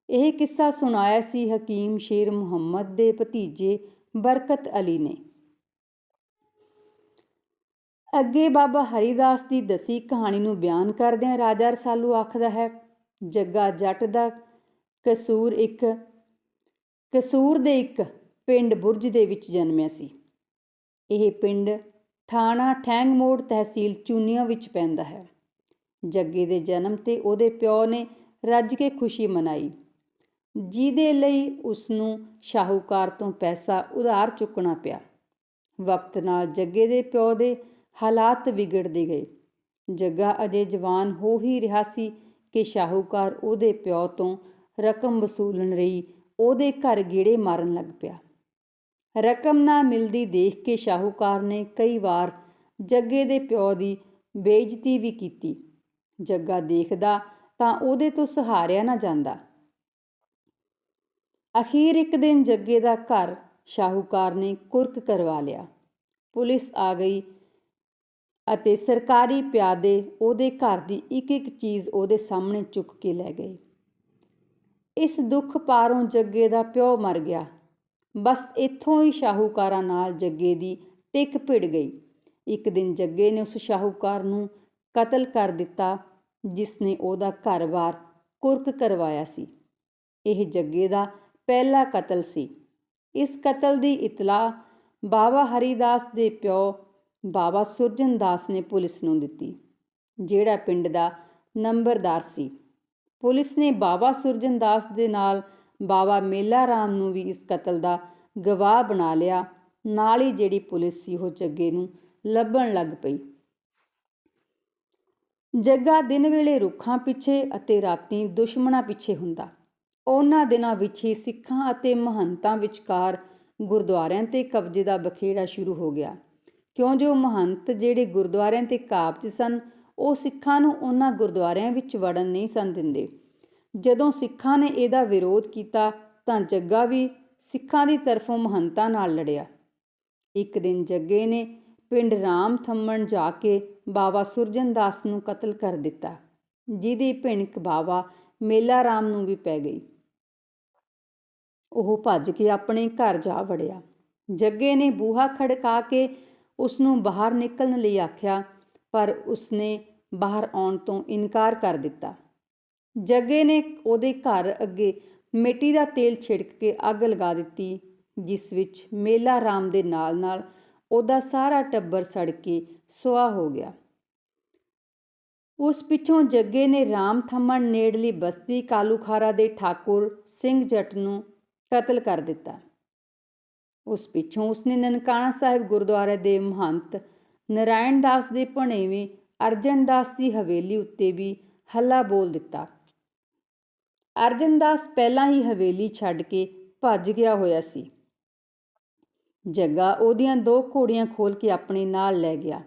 ਇਹ ਕਿੱਸਾ ਸੁਣਾਇਆ ਸੀ ਹਕੀਮ ਸ਼ੇਰ ਮੁਹੰਮਦ ਦੇ ਭਤੀਜੇ ਬਰਕਤ ਅਲੀ ਨੇ। ਅੱਗੇ ਬਾਬਾ ਹਰੀਦਾਸ ਦੀ ਦਸੀ ਕਹਾਣੀ ਨੂੰ ਬਿਆਨ ਕਰਦਿਆਂ ਰਾਜਾ ਰਸਾਲੂ ਆਖਦਾ ਹੈ, ਜੱਗਾ ਜੱਟ ਦਾ ਕਸੂਰ ਦੇ ਇੱਕ ਪਿੰਡ ਬੁਰਜ ਦੇ ਵਿੱਚ ਜਨਮਿਆ ਸੀ। ਇਹ ਪਿੰਡ ਥਾਣਾ ਠੈਂਗਮੋੜ ਤਹਿਸੀਲ ਚੂਨੀਆਂ ਵਿੱਚ ਪੈਂਦਾ ਹੈ। ਜੱਗੇ ਦੇ ਜਨਮ 'ਤੇ ਉਹਦੇ ਪਿਓ ਨੇ ਰੱਜ ਕੇ ਖੁਸ਼ੀ ਮਨਾਈ, ਜਿਹਦੇ ਲਈ ਉਸਨੂੰ ਸ਼ਾਹੂਕਾਰ ਤੋਂ ਪੈਸਾ ਉਧਾਰ ਚੁੱਕਣਾ ਪਿਆ। ਵਕਤ ਨਾਲ ਜੱਗੇ ਦੇ ਪਿਓ ਦੇ ਹਾਲਾਤ ਵਿਗੜਦੇ ਗਏ। ਜੱਗਾ ਅਜੇ ਜਵਾਨ ਹੋ ਹੀ ਰਿਹਾ ਸੀ ਕਿ ਸ਼ਾਹੂਕਾਰ ਉਹਦੇ ਪਿਓ ਤੋਂ ਰਕਮ ਵਸੂਲਣ ਲਈ ਉਹਦੇ ਘਰ ਗੇੜੇ ਮਾਰਨ ਲੱਗ ਪਿਆ। ਰਕਮ ਨਾ ਮਿਲਦੀ ਦੇਖ ਕੇ ਸ਼ਾਹੂਕਾਰ ਨੇ ਕਈ ਵਾਰ ਜੱਗੇ ਦੇ ਪਿਓ ਦੀ ਬੇਇੱਜ਼ਤੀ ਵੀ ਕੀਤੀ। ਜੱਗਾ ਦੇਖਦਾ ਤਾਂ ਉਹਦੇ ਤੋਂ ਸਹਾਰਿਆ ਨਾ ਜਾਂਦਾ। ਅਖੀਰ ਇੱਕ ਦਿਨ ਜੱਗੇ ਦਾ ਘਰ ਸ਼ਾਹੂਕਾਰ ਨੇ ਕੁਰਕ ਕਰਵਾ ਲਿਆ। ਪੁਲਿਸ ਆ ਗਈ ਅਤੇ ਸਰਕਾਰੀ ਪਿਆਦੇ ਉਹਦੇ ਘਰ ਦੀ ਇੱਕ ਇੱਕ ਚੀਜ਼ ਉਹਦੇ ਸਾਹਮਣੇ ਚੁੱਕ ਕੇ ਲੈ ਗਏ। ਇਸ ਦੁੱਖ ਪਾਰੋਂ ਜੱਗੇ ਦਾ ਪਿਓ ਮਰ ਗਿਆ। ਬਸ ਇੱਥੋਂ ਹੀ ਸ਼ਾਹੂਕਾਰਾਂ ਨਾਲ ਜੱਗੇ ਦੀ ਟਿੱਕ ਭਿੜ ਗਈ। ਇੱਕ ਦਿਨ ਜੱਗੇ ਨੇ ਉਸ ਸ਼ਾਹੂਕਾਰ ਨੂੰ ਕਤਲ ਕਰ ਦਿੱਤਾ ਜਿਸ ਨੇ ਉਹਦਾ ਘਰ-ਬਾਰ ਕੁਰਕ ਕਰਵਾਇਆ ਸੀ। ਇਹ ਜੱਗੇ ਦਾ ਪਹਿਲਾ ਕਤਲ ਸੀ। ਇਸ ਕਤਲ ਦੀ ਇਤਲਾਹ ਬਾਬਾ ਹਰੀਦਾਸ ਦੇ ਪਿਓ ਬਾਬਾ ਸੁਰਜਨ ਦਾਸ ਨੇ ਪੁਲਿਸ ਨੂੰ ਦਿੱਤੀ, ਜਿਹੜਾ ਪਿੰਡ ਦਾ ਨੰਬਰਦਾਰ ਸੀ। ਪੁਲਿਸ ਨੇ ਬਾਬਾ ਸੁਰਜਨ ਦਾਸ ਦੇ ਨਾਲ ਬਾਬਾ ਮੇਲਾ ਰਾਮ ਨੂੰ ਵੀ ਇਸ ਕਤਲ ਦਾ ਗਵਾਹ ਬਣਾ ਲਿਆ। ਨਾਲ ਹੀ ਜਿਹੜੀ ਪੁਲਿਸ ਸੀ ਉਹ ਜੱਗੇ ਨੂੰ ਲੱਭਣ ਲੱਗ ਪਈ। ਜੱਗਾ ਦਿਨ ਵੇਲੇ ਰੁੱਖਾਂ ਪਿੱਛੇ ਅਤੇ ਰਾਤੀਂ ਦੁਸ਼ਮਣਾਂ ਪਿੱਛੇ ਹੁੰਦਾ। ਉਹਨਾਂ ਦਿਨਾਂ ਵਿੱਚ ਹੀ ਸਿੱਖਾਂ ਅਤੇ ਮਹੰਤਾਂ ਵਿਚਕਾਰ ਗੁਰਦੁਆਰਿਆਂ 'ਤੇ ਕਬਜ਼ੇ ਦਾ ਬਖੇੜਾ ਸ਼ੁਰੂ ਹੋ ਗਿਆ, ਕਿਉਂ ਜੋ ਮਹੰਤ ਜਿਹੜੇ ਗੁਰਦੁਆਰਿਆਂ 'ਤੇ ਕਾਬਜ਼ ਸਨ, ਉਹ ਸਿੱਖਾਂ ਨੂੰ ਉਹਨਾਂ ਗੁਰਦੁਆਰਿਆਂ ਵਿੱਚ ਵੜਨ ਨਹੀਂ ਸਨ ਦਿੰਦੇ। ਜਦੋਂ ਸਿੱਖਾਂ ਨੇ ਇਹਦਾ ਵਿਰੋਧ ਕੀਤਾ ਤਾਂ ਜੱਗਾ ਵੀ ਸਿੱਖਾਂ ਦੀ ਤਰਫੋਂ ਮਹੰਤਾਂ ਨਾਲ ਲੜਿਆ। ਇੱਕ ਦਿਨ ਜੱਗੇ ਨੇ ਪਿੰਡ ਰਾਮ ਥੰਮਣ ਜਾ ਕੇ ਬਾਬਾ ਸੁਰਜਨ ਦਾਸ ਨੂੰ ਕਤਲ ਕਰ ਦਿੱਤਾ, ਜਿਹਦੀ ਭਿਣਕ ਬਾਬਾ ਮੇਲਾ ਰਾਮ ਨੂੰ ਵੀ ਪੈ ਗਈ। ਉਹ ਭੱਜ ਕੇ ਆਪਣੇ ਘਰ ਜਾ ਵੜਿਆ। ਜੱਗੇ ਨੇ ਬੂਹਾ ਖੜਕਾ ਕੇ ਉਸਨੂੰ ਬਾਹਰ ਨਿਕਲਣ ਲਈ ਆਖਿਆ, ਪਰ ਉਸਨੇ ਬਾਹਰ ਆਉਣ ਤੋਂ ਇਨਕਾਰ ਕਰ ਦਿੱਤਾ। ਜੱਗੇ ਨੇ ਉਹਦੇ ਘਰ ਅੱਗੇ ਮਿੱਟੀ ਦਾ ਤੇਲ ਛਿੜਕ ਕੇ ਅੱਗ ਲਗਾ ਦਿੱਤੀ, ਜਿਸ ਵਿੱਚ ਮੇਲਾ ਰਾਮ ਦੇ ਨਾਲ-ਨਾਲ ਉਹਦਾ ਸਾਰਾ ਟੱਬਰ ਸੜ ਕੇ ਸੁਆਹ ਹੋ ਗਿਆ। ਉਸ ਪਿੱਛੋਂ ਜੱਗੇ ਨੇ ਰਾਮ ਥੰਮਣ ਨੇੜਲੀ ਬਸਤੀ ਕਾਲੂਖਾਰਾ ਦੇ ਠਾਕੁਰ ਸਿੰਘ ਜੱਟ ਨੂੰ ਕਤਲ ਕਰ ਦਿੱਤਾ। ਉਸ ਪਿੱਛੋਂ ਉਸਨੇ ਨਨਕਾਣਾ ਸਾਹਿਬ ਗੁਰਦੁਆਰੇ ਦੇ ਮਹੰਤ ਨਰਾਇਣ ਦਾਸ ਦੇ ਭਣੇਵੇਂ ਅਰਜਨ ਦਾਸ ਦੀ ਹਵੇਲੀ ਉੱਤੇ ਵੀ ਹੱਲਾ ਬੋਲ ਦਿੱਤਾ। ਅਰਜਨ ਦਾਸ ਪਹਿਲਾਂ ਹੀ ਹਵੇਲੀ ਛੱਡ ਕੇ ਭੱਜ ਗਿਆ ਹੋਇਆ ਸੀ। ਜੱਗਾ ਉਹਦੀਆਂ 2 ਘੋੜੀਆਂ ਖੋਲ ਕੇ ਆਪਣੇ ਨਾਲ ਲੈ ਗਿਆ।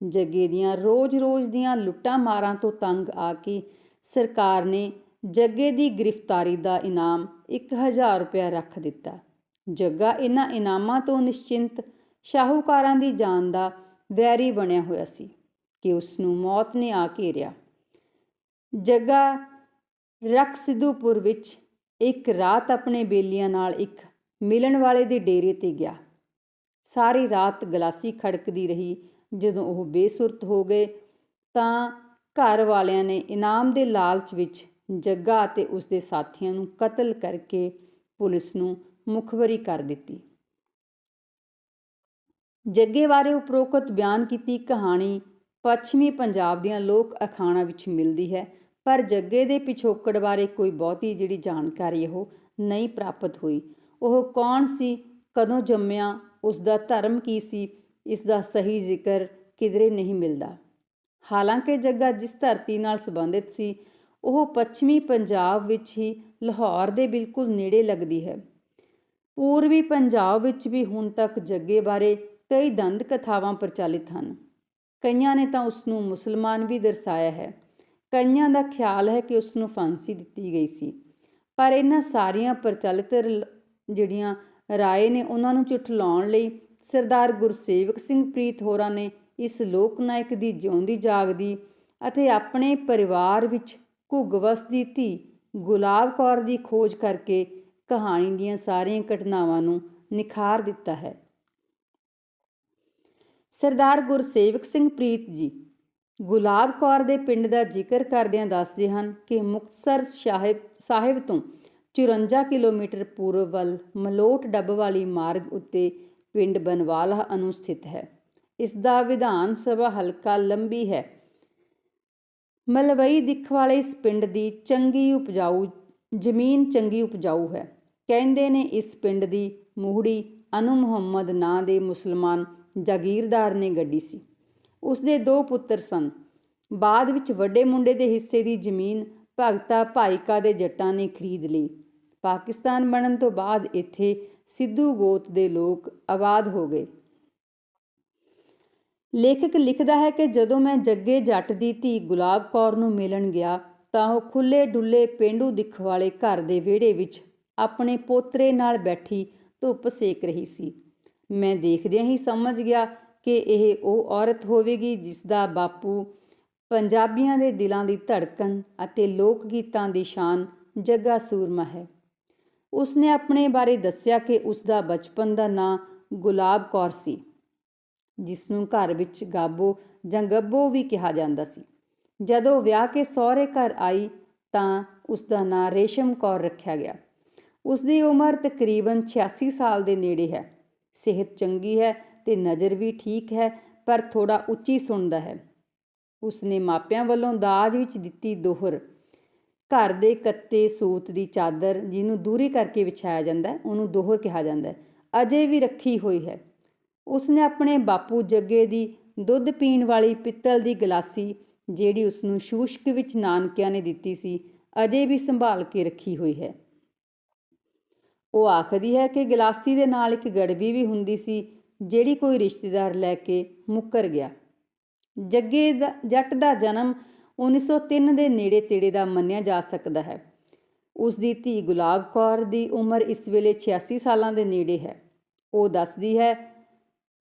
ਜੱਗੇ ਦੀਆਂ ਰੋਜ਼-ਰੋਜ਼ ਦੀਆਂ ਲੁੱਟਾਂ ਮਾਰਾਂ ਤੋਂ ਤੰਗ ਆ ਕੇ ਸਰਕਾਰ ਨੇ ਜੱਗੇ ਦੀ ਗ੍ਰਿਫਤਾਰੀ ਦਾ ਇਨਾਮ 1000 ਰੁਪਇਆ ਰੱਖ ਦਿੱਤਾ। ਜੱਗਾ ਇਹਨਾਂ ਇਨਾਮਾਂ ਤੋਂ ਨਿਸ਼ਚਿੰਤ ਸ਼ਾਹੂਕਾਰਾਂ ਦੀ ਜਾਨ ਦਾ ਵੈਰੀ ਬਣਿਆ ਹੋਇਆ ਸੀ ਕਿ ਉਸ ਨੂੰ ਮੌਤ ਨੇ ਆ ਘੇਰਿਆ। ਜੱਗਾ ਰਕਸਿੱਧੂਪੁਰ ਵਿੱਚ ਇੱਕ ਰਾਤ ਆਪਣੇ ਬੇਲੀਆਂ ਨਾਲ ਇੱਕ ਮਿਲਣ ਵਾਲੇ ਦੇ ਡੇਰੇ 'ਤੇ ਗਿਆ। ਸਾਰੀ ਰਾਤ ਗਲਾਸੀ ਖੜਕਦੀ ਰਹੀ। ਜਦੋਂ ਉਹ ਬੇਸੁਰਤ ਹੋ ਗਏ ਤਾਂ ਘਰ ਵਾਲਿਆਂ ਨੇ ਇਨਾਮ ਦੇ ਲਾਲਚ ਵਿੱਚ ਜੱਗਾ ਅਤੇ ਉਸਦੇ ਸਾਥੀਆਂ ਨੂੰ ਕਤਲ ਕਰਕੇ ਪੁਲਿਸ ਨੂੰ ਮੁਖਬਰੀ ਕਰ ਦਿੱਤੀ। ਜੱਗੇ ਬਾਰੇ ਉਪਰੋਕਤ ਬਿਆਨ ਕੀਤੀ ਕਹਾਣੀ ਪੱਛਮੀ ਪੰਜਾਬ ਦੀਆਂ ਲੋਕ ਅਖਾਣਾਂ ਵਿੱਚ ਮਿਲਦੀ ਹੈ, ਪਰ ਜੱਗੇ ਦੇ ਪਿਛੋਕੜ ਬਾਰੇ ਕੋਈ ਬਹੁਤੀ ਜਿਹੜੀ ਜਾਣਕਾਰੀ ਉਹ ਨਹੀਂ ਪ੍ਰਾਪਤ ਹੋਈ। ਉਹ ਕੌਣ ਸੀ, ਕਦੋਂ ਜੰਮਿਆ, ਉਸ ਦਾ ਧਰਮ ਕੀ ਸੀ, ਇਸ ਦਾ ਸਹੀ ਜ਼ਿਕਰ ਕਿਧਰੇ ਨਹੀਂ ਮਿਲਦਾ। ਹਾਲਾਂਕਿ ਜੱਗਾ ਜਿਸ ਧਰਤੀ ਨਾਲ ਸੰਬੰਧਿਤ ਸੀ ਉਹ ਪੱਛਮੀ ਪੰਜਾਬ ਵਿੱਚ ਹੀ ਲਾਹੌਰ ਦੇ ਬਿਲਕੁਲ ਨੇੜੇ ਲੱਗਦੀ ਹੈ। ਪੂਰਬੀ ਪੰਜਾਬ ਵਿੱਚ ਵੀ ਹੁਣ ਤੱਕ ਜੱਗੇ ਬਾਰੇ ਕਈ ਦੰਦ ਕਥਾਵਾਂ ਪ੍ਰਚਲਿਤ ਹਨ। ਕਈਆਂ ਨੇ ਤਾਂ ਉਸ ਨੂੰ ਮੁਸਲਮਾਨ ਵੀ ਦਰਸਾਇਆ ਹੈ। ਕਈਆਂ ਦਾ ਖਿਆਲ ਹੈ ਕਿ ਉਸ ਨੂੰ ਫਾਂਸੀ ਦਿੱਤੀ ਗਈ ਸੀ। ਪਰ ਇਹਨਾਂ ਸਾਰੀਆਂ ਪ੍ਰਚਲਿਤ ਜਿਹੜੀਆਂ ਰਾਏ ਨੇ ਉਹਨਾਂ ਨੂੰ ਝੁਠਲਾਉਣ ਲਈ ਸਰਦਾਰ ਗੁਰਸੇਵਕ ਸਿੰਘ ਪ੍ਰੀਤ ਹੋਰਾਂ ਨੇ ਇਸ ਲੋਕ ਨਾਇਕ ਦੀ ਜਿਉਂਦੀ ਜਾਗਦੀ ਅਤੇ ਆਪਣੇ ਪਰਿਵਾਰ ਵਿੱਚ ਘੁੱਗ ਵਸਦੀ ਧੀ ਗੁਲਾਬ ਕੌਰ ਦੀ ਖੋਜ ਕਰਕੇ ਕਹਾਣੀ ਦੀਆਂ ਸਾਰੀਆਂ ਘਟਨਾਵਾਂ ਨੂੰ ਨਿਖਾਰ ਦਿੱਤਾ ਹੈ। ਸਰਦਾਰ ਗੁਰਸੇਵਕ ਸਿੰਘ ਪ੍ਰੀਤ ਜੀ ਗੁਲਾਬ ਕੌਰ ਦੇ ਪਿੰਡ ਦਾ ਜ਼ਿਕਰ ਕਰਦਿਆਂ ਦੱਸਦੇ ਹਨ ਕਿ ਮੁਕਤਸਰ ਸਾਹਿਬ ਤੋਂ 54 ਕਿਲੋਮੀਟਰ ਪੂਰਬ ਵੱਲ ਮਲੋਟ ਡੱਬਵਾਲੀ ਮਾਰਗ ਉੱਤੇ ਪਿੰਡ ਬਨਵਾਲਾ ਅਨੁਸਥਿਤ ਹੈ। ਇਸ ਦਾ ਵਿਧਾਨ ਸਭਾ ਹਲਕਾ ਲੰਬੀ ਹੈ। ਮਲਵਈ ਦਿੱਖ ਵਾਲੇ ਇਸ ਪਿੰਡ ਦੀ ਜ਼ਮੀਨ ਚੰਗੀ ਉਪਜਾਊ ਹੈ। ਕਹਿੰਦੇ ਨੇ ਇਸ ਪਿੰਡ ਦੀ ਮੋਹੜੀ ਅਨੂ ਮੁਹੰਮਦ ਨਾਂ ਦੇ ਮੁਸਲਮਾਨ ਜਾਗੀਰਦਾਰ ਨੇ ਗੱਡੀ ਸੀ। ਉਸਦੇ 2 ਪੁੱਤਰ ਸਨ। ਬਾਅਦ ਵਿੱਚ ਵੱਡੇ ਮੁੰਡੇ ਦੇ ਹਿੱਸੇ ਦੀ ਜ਼ਮੀਨ ਭਗਤਾ ਭਾਈਕਾ ਦੇ ਜੱਟਾਂ ਨੇ ਖਰੀਦ ਲਈ। ਪਾਕਿਸਤਾਨ ਬਣਨ ਤੋਂ ਬਾਅਦ ਇੱਥੇ ਸਿੱਧੂ ਗੋਤ ਦੇ ਲੋਕ ਆਬਾਦ ਹੋ ਗਏ। ਲੇਖਕ ਲਿਖਦਾ ਹੈ ਕਿ ਜਦੋਂ ਮੈਂ ਜੱਗੇ ਜੱਟ ਦੀ ਧੀ ਗੁਲਾਬ ਕੌਰ ਨੂੰ ਮਿਲਣ ਗਿਆ ਤਾਂ ਉਹ ਖੁੱਲ੍ਹੇ ਡੁੱਲੇ ਪੇਂਡੂ ਦਿੱਖ ਵਾਲੇ ਘਰ ਦੇ ਵਿਹੜੇ ਵਿੱਚ ਆਪਣੇ ਪੋਤਰੇ ਨਾਲ ਬੈਠੀ ਧੁੱਪ ਸੇਕ ਰਹੀ ਸੀ। ਮੈਂ ਦੇਖਦਿਆਂ ਹੀ ਸਮਝ ਗਿਆ ਕਿ ਇਹ ਉਹ ਔਰਤ ਹੋਵੇਗੀ ਜਿਸ ਦਾ ਬਾਪੂ ਪੰਜਾਬੀਆਂ ਦੇ ਦਿਲਾਂ ਦੀ ਧੜਕਣ ਅਤੇ ਲੋਕ ਗੀਤਾਂ ਦੀ ਸ਼ਾਨ ਜੱਗਾ ਸੂਰਮਾ ਹੈ। ਉਸਨੇ ਆਪਣੇ ਬਾਰੇ ਦੱਸਿਆ ਕਿ ਉਸ ਦਾ ਬਚਪਨ ਦਾ ਨਾਂ ਗੁਲਾਬ ਕੌਰ ਸੀ, ਜਿਸ ਨੂੰ ਘਰ ਵਿੱਚ ਗਾਬੋ ਜਾਂ ਗੱਬੋ ਵੀ ਕਿਹਾ ਜਾਂਦਾ ਸੀ। ਜਦੋਂ ਵਿਆਹ ਕੇ ਸਹੁਰੇ ਘਰ ਆਈ ਤਾਂ ਉਸ ਦਾ ਨਾਂ ਰੇਸ਼ਮ ਕੌਰ ਰੱਖਿਆ ਗਿਆ। ਉਸ ਦੀ ਉਮਰ ਤਕਰੀਬਨ 86 ਸਾਲ ਦੇ ਨੇੜੇ ਹੈ। ਸਿਹਤ ਚੰਗੀ ਹੈ ਤੇ ਨਜ਼ਰ ਵੀ ਠੀਕ ਹੈ, ਪਰ ਥੋੜ੍ਹਾ ਉੱਚੀ ਸੁਣਦਾ ਹੈ। ਉਸਨੇ ਮਾਪਿਆਂ ਵੱਲੋਂ ਦਾਜ ਵਿੱਚ ਦਿੱਤੀ ਦੋਹਰ, ਘਰ ਦੇ ਕੱਤੇ ਸੂਤ ਦੀ ਚਾਦਰ ਜਿਹਨੂੰ ਦੂਰੀ ਕਰਕੇ ਵਿਛਾਇਆ ਜਾਂਦਾ ਹੈ, ਉਹਨੂੰ ਦੋਹਰ ਕਿਹਾ ਜਾਂਦਾ ਹੈ, ਅਜੇ ਵੀ ਰੱਖੀ ਹੋਈ ਹੈ। ਉਸਨੇ ਆਪਣੇ ਬਾਪੂ ਜੱਗੇ ਦੀ ਦੁੱਧ ਪੀਣ ਵਾਲੀ ਪਿੱਤਲ ਦੀ ਗਲਾਸੀ, ਜਿਹੜੀ ਉਸਨੂੰ ਸ਼ੂਸ਼ਕ ਵਿੱਚ ਨਾਨਕਿਆਂ ਨੇ ਦਿੱਤੀ ਸੀ, ਅਜੇ ਵੀ ਸੰਭਾਲ ਕੇ ਰੱਖੀ ਹੋਈ ਹੈ। ਉਹ ਆਖਦੀ ਹੈ ਕਿ ਗਲਾਸੀ ਦੇ ਨਾਲ ਇੱਕ ਗੜਬੀ ਵੀ ਹੁੰਦੀ ਸੀ, ਜਿਹੜੀ ਕੋਈ ਰਿਸ਼ਤੇਦਾਰ ਲੈ ਕੇ ਮੁੱਕਰ ਗਿਆ। ਜੱਗੇ ਜੱਟ ਦਾ ਜਨਮ 1903 ਦੇ ਨੇੜੇ ਤੇੜੇ ਦਾ ਮੰਨਿਆ ਜਾ ਸਕਦਾ ਹੈ। ਉਸ ਦੀ ਧੀ ਗੁਲਾਬ ਕੌਰ ਦੀ ਉਮਰ ਇਸ ਵੇਲੇ 86 ਸਾਲਾਂ ਦੇ ਨੇੜੇ ਹੈ। ਉਹ ਦੱਸਦੀ ਹੈ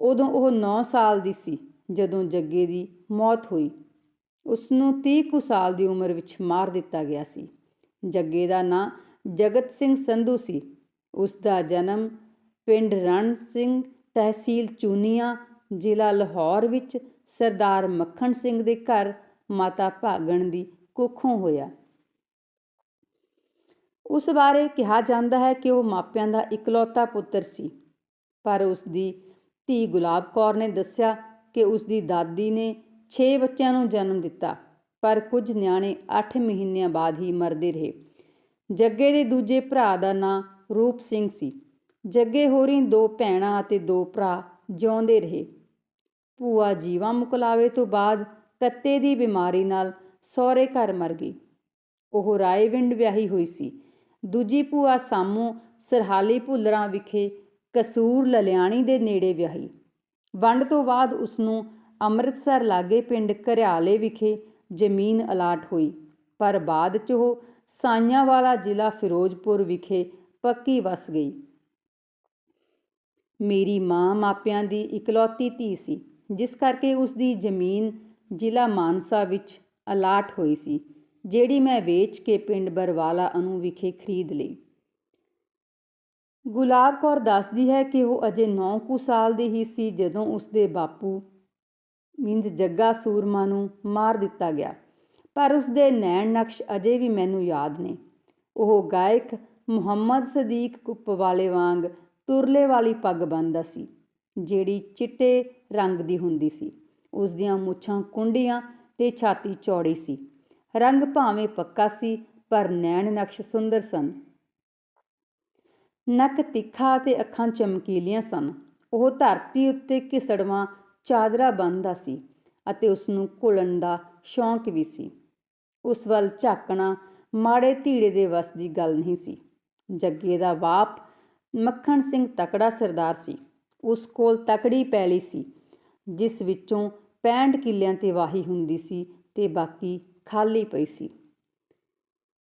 ਉਦੋਂ ਉਹ 9 ਸਾਲ ਦੀ ਸੀ ਜਦੋਂ ਜੱਗੇ ਦੀ ਮੌਤ ਹੋਈ। ਉਸ ਨੂੰ 30 ਕੁ ਸਾਲ ਦੀ ਉਮਰ ਵਿੱਚ ਮਾਰ ਦਿੱਤਾ ਗਿਆ ਸੀ। ਜੱਗੇ ਦਾ ਨਾਂ ਜਗਤ ਸਿੰਘ ਸੰਧੂ ਸੀ। ਉਸ ਦਾ ਜਨਮ ਪਿੰਡ ਰਣ ਸਿੰਘ, ਤਹਿਸੀਲ ਚੂਨੀਆਂ, ਜ਼ਿਲ੍ਹਾ ਲਾਹੌਰ ਵਿੱਚ ਸਰਦਾਰ ਮੱਖਣ ਸਿੰਘ ਦੇ ਘਰ ਮਾਤਾ ਭਾਗਣ ਦੀ ਕੁੱਖੋਂ ਹੋਇਆ। ਉਸ ਬਾਰੇ ਕਿਹਾ ਜਾਂਦਾ ਹੈ ਕਿ ਉਹ ਮਾਪਿਆਂ ਦਾ ਇਕਲੌਤਾ ਪੁੱਤਰ ਸੀ, ਪਰ ਉਸ ਦੀ ਧੀ ਗੁਲਾਬ ਕੌਰ ਨੇ ਦੱਸਿਆ ਕਿ ਉਸ ਦੀ ਦਾਦੀ ਨੇ 6 ਬੱਚਿਆਂ ਨੂੰ ਜਨਮ ਦਿੱਤਾ, ਪਰ ਕੁਝ ਨਿਆਣੇ 8 ਮਹੀਨਿਆਂ ਬਾਅਦ ਹੀ ਮਰਦੇ ਰਹੇ। ਜੱਗੇ ਦੇ ਦੂਜੇ ਭਰਾ ਦਾ ਨਾਂ ਰੂਪ ਸਿੰਘ ਸੀ। ਜੱਗੇ ਹੋਰੀਂ 2 ਭੈਣਾਂ ਅਤੇ 2 ਭਰਾ ਜਿਉਂਦੇ ਰਹੇ। ਭੂਆ ਜੀਵਾ ਮੁਕਲਾਵੇ ਤੋਂ ਬਾਅਦ ਕੱਤੇ ਦੀ ਬਿਮਾਰੀ ਨਾਲ ਸਹੁਰੇ ਘਰ ਮਰ ਗਈ। ਉਹ ਰਾਏਵਿੰਡ ਵਿਆਹੀ ਹੋਈ ਸੀ। ਦੂਜੀ ਭੂਆ ਸਾਮੂ ਸਰਹਾਲੀ ਭੁੱਲਰਾਂ ਵਿਖੇ ਕਸੂਰ ਲਲਿਆਣੀ ਦੇ ਨੇੜੇ ਵਿਆਹੀ। ਵੰਡ ਤੋਂ ਬਾਅਦ ਉਸਨੂੰ ਅੰਮ੍ਰਿਤਸਰ ਲਾਗੇ ਪਿੰਡ ਘਰਿਆਲੇ ਵਿਖੇ ਜ਼ਮੀਨ ਅਲਾਟ ਹੋਈ, ਪਰ ਬਾਅਦ 'ਚ ਉਹ ਸਾਈਆਂਵਾਲਾ ਜ਼ਿਲ੍ਹਾ ਫਿਰੋਜ਼ਪੁਰ ਵਿਖੇ ਪੱਕੀ ਵਸ ਗਈ। ਮੇਰੀ ਮਾਂ ਮਾਪਿਆਂ ਦੀ ਇਕਲੌਤੀ ਧੀ ਸੀ, ਜਿਸ ਕਰਕੇ ਉਸਦੀ ਜ਼ਮੀਨ ਜ਼ਿਲ੍ਹਾ ਮਾਨਸਾ ਵਿੱਚ ਅਲਾਟ ਹੋਈ ਸੀ, ਜਿਹੜੀ ਮੈਂ ਵੇਚ ਕੇ ਪਿੰਡ ਬਰਵਾਲਾ ਅਨੂ ਵਿਖੇ ਖਰੀਦ ਲਈ। ਗੁਲਾਬ ਕੌਰ ਦੱਸਦੀ ਹੈ ਕਿ ਉਹ ਅਜੇ 9 ਕੁ ਸਾਲ ਦੀ ਹੀ ਸੀ ਜਦੋਂ ਉਸਦੇ ਬਾਪੂ ਮੀਨਜ਼ ਜੱਗਾ ਸੂਰਮਾ ਨੂੰ ਮਾਰ ਦਿੱਤਾ ਗਿਆ, ਪਰ ਉਸਦੇ ਨੈਣ ਨਕਸ਼ ਅਜੇ ਵੀ ਮੈਨੂੰ ਯਾਦ ਨੇ। ਉਹ ਗਾਇਕ ਮੁਹੰਮਦ ਸਦੀਕ ਕੁੱਪਵਾਲੇ ਵਾਂਗ ਤੁਰਲੇ ਵਾਲੀ ਪੱਗ ਬੰਨ੍ਹਦਾ ਸੀ, ਜਿਹੜੀ ਚਿੱਟੇ ਰੰਗ ਦੀ ਹੁੰਦੀ ਸੀ। ਉਸਦੀਆਂ ਮੁੱਛਾਂ ਕੁੰਡੀਆਂ ਤੇ ਛਾਤੀ ਚੌੜੀ ਸੀ। ਰੰਗ ਭਾਵੇਂ ਪੱਕਾ ਸੀ, ਪਰ ਨੈਣ ਨਕਸ਼ ਸੁੰਦਰ ਸਨ। ਨੱਕ ਤਿੱਖਾ ਅਤੇ ਅੱਖਾਂ ਚਮਕੀਲੀਆਂ ਸਨ। ਉਹ ਧਰਤੀ ਉੱਤੇ ਘਿਸੜਵਾਂ ਚਾਦਰਾ ਬੰਨ੍ਹਦਾ ਸੀ ਅਤੇ ਉਸਨੂੰ ਘੁਲਣ ਦਾ ਸ਼ੌਂਕ ਵੀ ਸੀ। ਉਸ ਵੱਲ ਝਾਕਣਾ ਮਾੜੇ ਧੀੜੇ ਦੇ ਵੱਸ ਦੀ ਗੱਲ ਨਹੀਂ ਸੀ। ਜੱਗੇ ਦਾ ਬਾਪ ਮੱਖਣ ਸਿੰਘ ਤਕੜਾ ਸਰਦਾਰ ਸੀ। ਉਸ ਕੋਲ ਤਕੜੀ ਪੈਲੀ ਸੀ, ਜਿਸ ਵਿੱਚੋਂ 65 ਕਿੱਲਿਆਂ 'ਤੇ ਵਾਹੀ ਹੁੰਦੀ ਸੀ ਤੇ ਬਾਕੀ ਖਾਲੀ ਪਈ ਸੀ।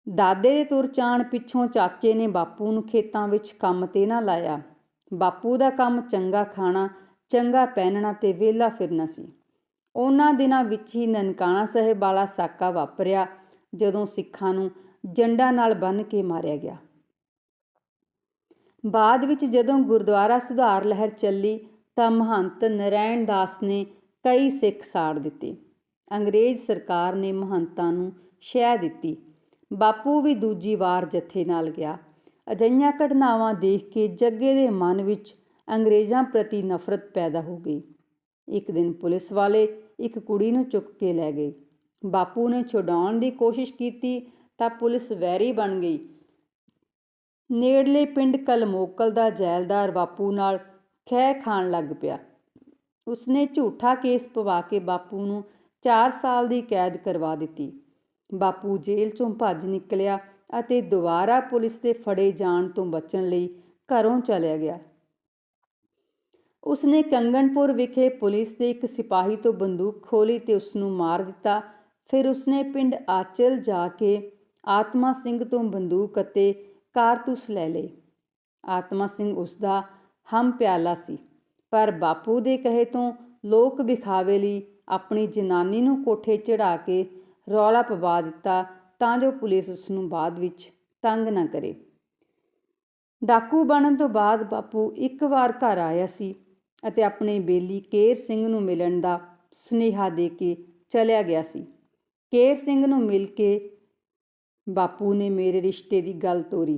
ਦਾਦੇ ਦੇ ਤੁਰ ਚਾਣ ਪਿੱਛੋਂ ਚਾਚੇ ਨੇ ਬਾਪੂ ਨੂੰ ਖੇਤਾਂ ਵਿੱਚ ਕੰਮ 'ਤੇ ਨਾ ਲਾਇਆ। ਬਾਪੂ ਦਾ ਕੰਮ ਚੰਗਾ ਖਾਣਾ, ਚੰਗਾ ਪਹਿਨਣਾ ਤੇ ਵਿਹਲਾ ਫਿਰਨਾ ਸੀ। ਉਹਨਾਂ ਦਿਨਾਂ ਵਿੱਚ ਹੀ ਨਨਕਾਣਾ ਸਾਹਿਬ ਵਾਲਾ ਸਾਕਾ ਵਾਪਰਿਆ, ਜਦੋਂ ਸਿੱਖਾਂ ਨੂੰ ਜੰਡਾਂ ਨਾਲ ਬੰਨ੍ਹ ਕੇ ਮਾਰਿਆ ਗਿਆ। ਬਾਅਦ ਵਿੱਚ ਜਦੋਂ ਗੁਰਦੁਆਰਾ ਸੁਧਾਰ ਲਹਿਰ ਚੱਲੀ ਤਾਂ ਮਹੰਤ ਨਰੈਣ ਦਾਸ ਨੇ ਕਈ ਸਿੱਖ ਸਾੜ ਦਿੱਤੇ। ਅੰਗਰੇਜ਼ ਸਰਕਾਰ ਨੇ ਮਹੰਤਾਂ ਨੂੰ ਸ਼ਹਿ ਦਿੱਤੀ। ਬਾਪੂ ਵੀ ਦੂਜੀ ਵਾਰ ਜੱਥੇ ਨਾਲ ਗਿਆ। ਅਜਿਹੀਆਂ ਘਟਨਾਵਾਂ ਦੇਖ ਕੇ ਜੱਗੇ ਦੇ ਮਨ ਵਿੱਚ ਅੰਗਰੇਜ਼ਾਂ ਪ੍ਰਤੀ ਨਫ਼ਰਤ ਪੈਦਾ ਹੋ ਗਈ। ਇੱਕ ਦਿਨ ਪੁਲਿਸ ਵਾਲੇ ਇੱਕ ਕੁੜੀ ਨੂੰ ਚੁੱਕ ਕੇ ਲੈ ਗਏ। ਬਾਪੂ ਨੇ ਛੁਡਾਉਣ ਦੀ ਕੋਸ਼ਿਸ਼ ਕੀਤੀ ਤਾਂ ਪੁਲਿਸ ਵੈਰੀ ਬਣ ਗਈ। ਨੇੜਲੇ ਪਿੰਡ ਕਲਮੋਕਲ ਦਾ ਜੈਲਦਾਰ ਬਾਪੂ ਨਾਲ ਖਹਿ ਖਾਣ ਲੱਗ ਪਿਆ। ਉਸਨੇ ਝੂਠਾ ਕੇਸ ਪਵਾ ਕੇ ਬਾਪੂ ਨੂੰ 4 ਸਾਲ ਦੀ ਕੈਦ ਕਰਵਾ ਦਿੱਤੀ। ਬਾਪੂ ਜੇਲ੍ਹ 'ਚੋਂ ਭੱਜ ਨਿਕਲਿਆ ਅਤੇ ਦੁਬਾਰਾ ਪੁਲਿਸ ਦੇ ਫੜੇ ਜਾਣ ਤੋਂ ਬਚਣ ਲਈ ਘਰੋਂ ਚਲਿਆ ਗਿਆ। ਉਸਨੇ ਕੰਗਨਪੁਰ ਵਿਖੇ ਪੁਲਿਸ ਦੇ ਇੱਕ ਸਿਪਾਹੀ ਤੋਂ ਬੰਦੂਕ ਖੋਹਲੀ ਤੇ ਉਸਨੂੰ ਮਾਰ ਦਿੱਤਾ। ਫਿਰ ਉਸਨੇ ਪਿੰਡ ਆਚਲ ਜਾ ਕੇ ਆਤਮਾ ਸਿੰਘ ਤੋਂ ਬੰਦੂਕ ਅਤੇ ਕਾਰਤੂਸ ਲੈ ਲਏ। ਆਤਮਾ ਸਿੰਘ ਉਸਦਾ ਹਮ ਪਿਆਲਾ ਸੀ, ਪਰ ਬਾਪੂ ਦੇ ਕਹੇ ਤੋਂ ਲੋਕ ਵਿਖਾਵੇ ਲਈ ਆਪਣੀ ਜਨਾਨੀ ਨੂੰ ਕੋਠੇ ਚੜ੍ਹਾ ਕੇ ਰੌਲਾ ਪਵਾ ਦਿੱਤਾ ਤਾਂ ਜੋ ਪੁਲਿਸ ਉਸਨੂੰ ਬਾਅਦ ਵਿੱਚ ਤੰਗ ਨਾ ਕਰੇ। ਡਾਕੂ ਬਣਨ ਤੋਂ ਬਾਅਦ ਬਾਪੂ ਇੱਕ ਵਾਰ ਘਰ ਆਇਆ ਸੀ ਅਤੇ ਆਪਣੇ ਬੇਲੀ ਕੇਰ ਸਿੰਘ ਨੂੰ ਮਿਲਣ ਦਾ ਸੁਨੇਹਾ ਦੇ ਕੇ ਚਲਿਆ ਗਿਆ ਸੀ। ਕੇਰ ਸਿੰਘ ਨੂੰ ਮਿਲ ਕੇ ਬਾਪੂ ਨੇ ਮੇਰੇ ਰਿਸ਼ਤੇ ਦੀ ਗੱਲ ਤੋਰੀ,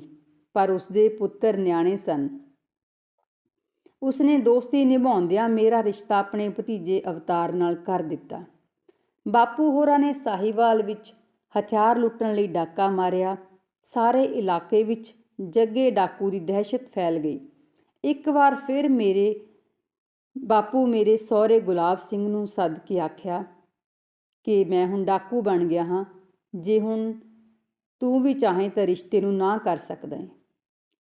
ਪਰ ਉਸਦੇ ਪੁੱਤਰ ਨਿਆਣੇ ਸਨ। ਉਸਨੇ ਦੋਸਤੀ ਨਿਭਾਉਂਦਿਆਂ ਮੇਰਾ ਰਿਸ਼ਤਾ ਆਪਣੇ ਭਤੀਜੇ ਅਵਤਾਰ ਨਾਲ ਕਰ ਦਿੱਤਾ। ਬਾਪੂ ਹੋਰਾਂ ਨੇ ਸਾਹੀਵਾਲ ਵਿੱਚ ਹਥਿਆਰ ਲੁੱਟਣ ਲਈ ਡਾਕਾ ਮਾਰਿਆ। ਸਾਰੇ ਇਲਾਕੇ ਵਿੱਚ ਜੱਗੇ ਡਾਕੂ ਦੀ ਦਹਿਸ਼ਤ ਫੈਲ ਗਈ। ਇੱਕ ਵਾਰ ਫਿਰ ਬਾਪੂ ਮੇਰੇ ਸਹੁਰੇ ਗੁਲਾਬ ਸਿੰਘ ਨੂੰ ਸੱਦ ਕੇ ਆਖਿਆ ਕਿ ਮੈਂ ਹੁਣ ਡਾਕੂ ਬਣ ਗਿਆ ਹਾਂ, ਜੇ ਹੁਣ ਤੂੰ ਵੀ ਚਾਹੇ ਤਾਂ ਰਿਸ਼ਤੇ ਨੂੰ ਨਾ ਕਰ ਸਕਦਾ ਹੈ।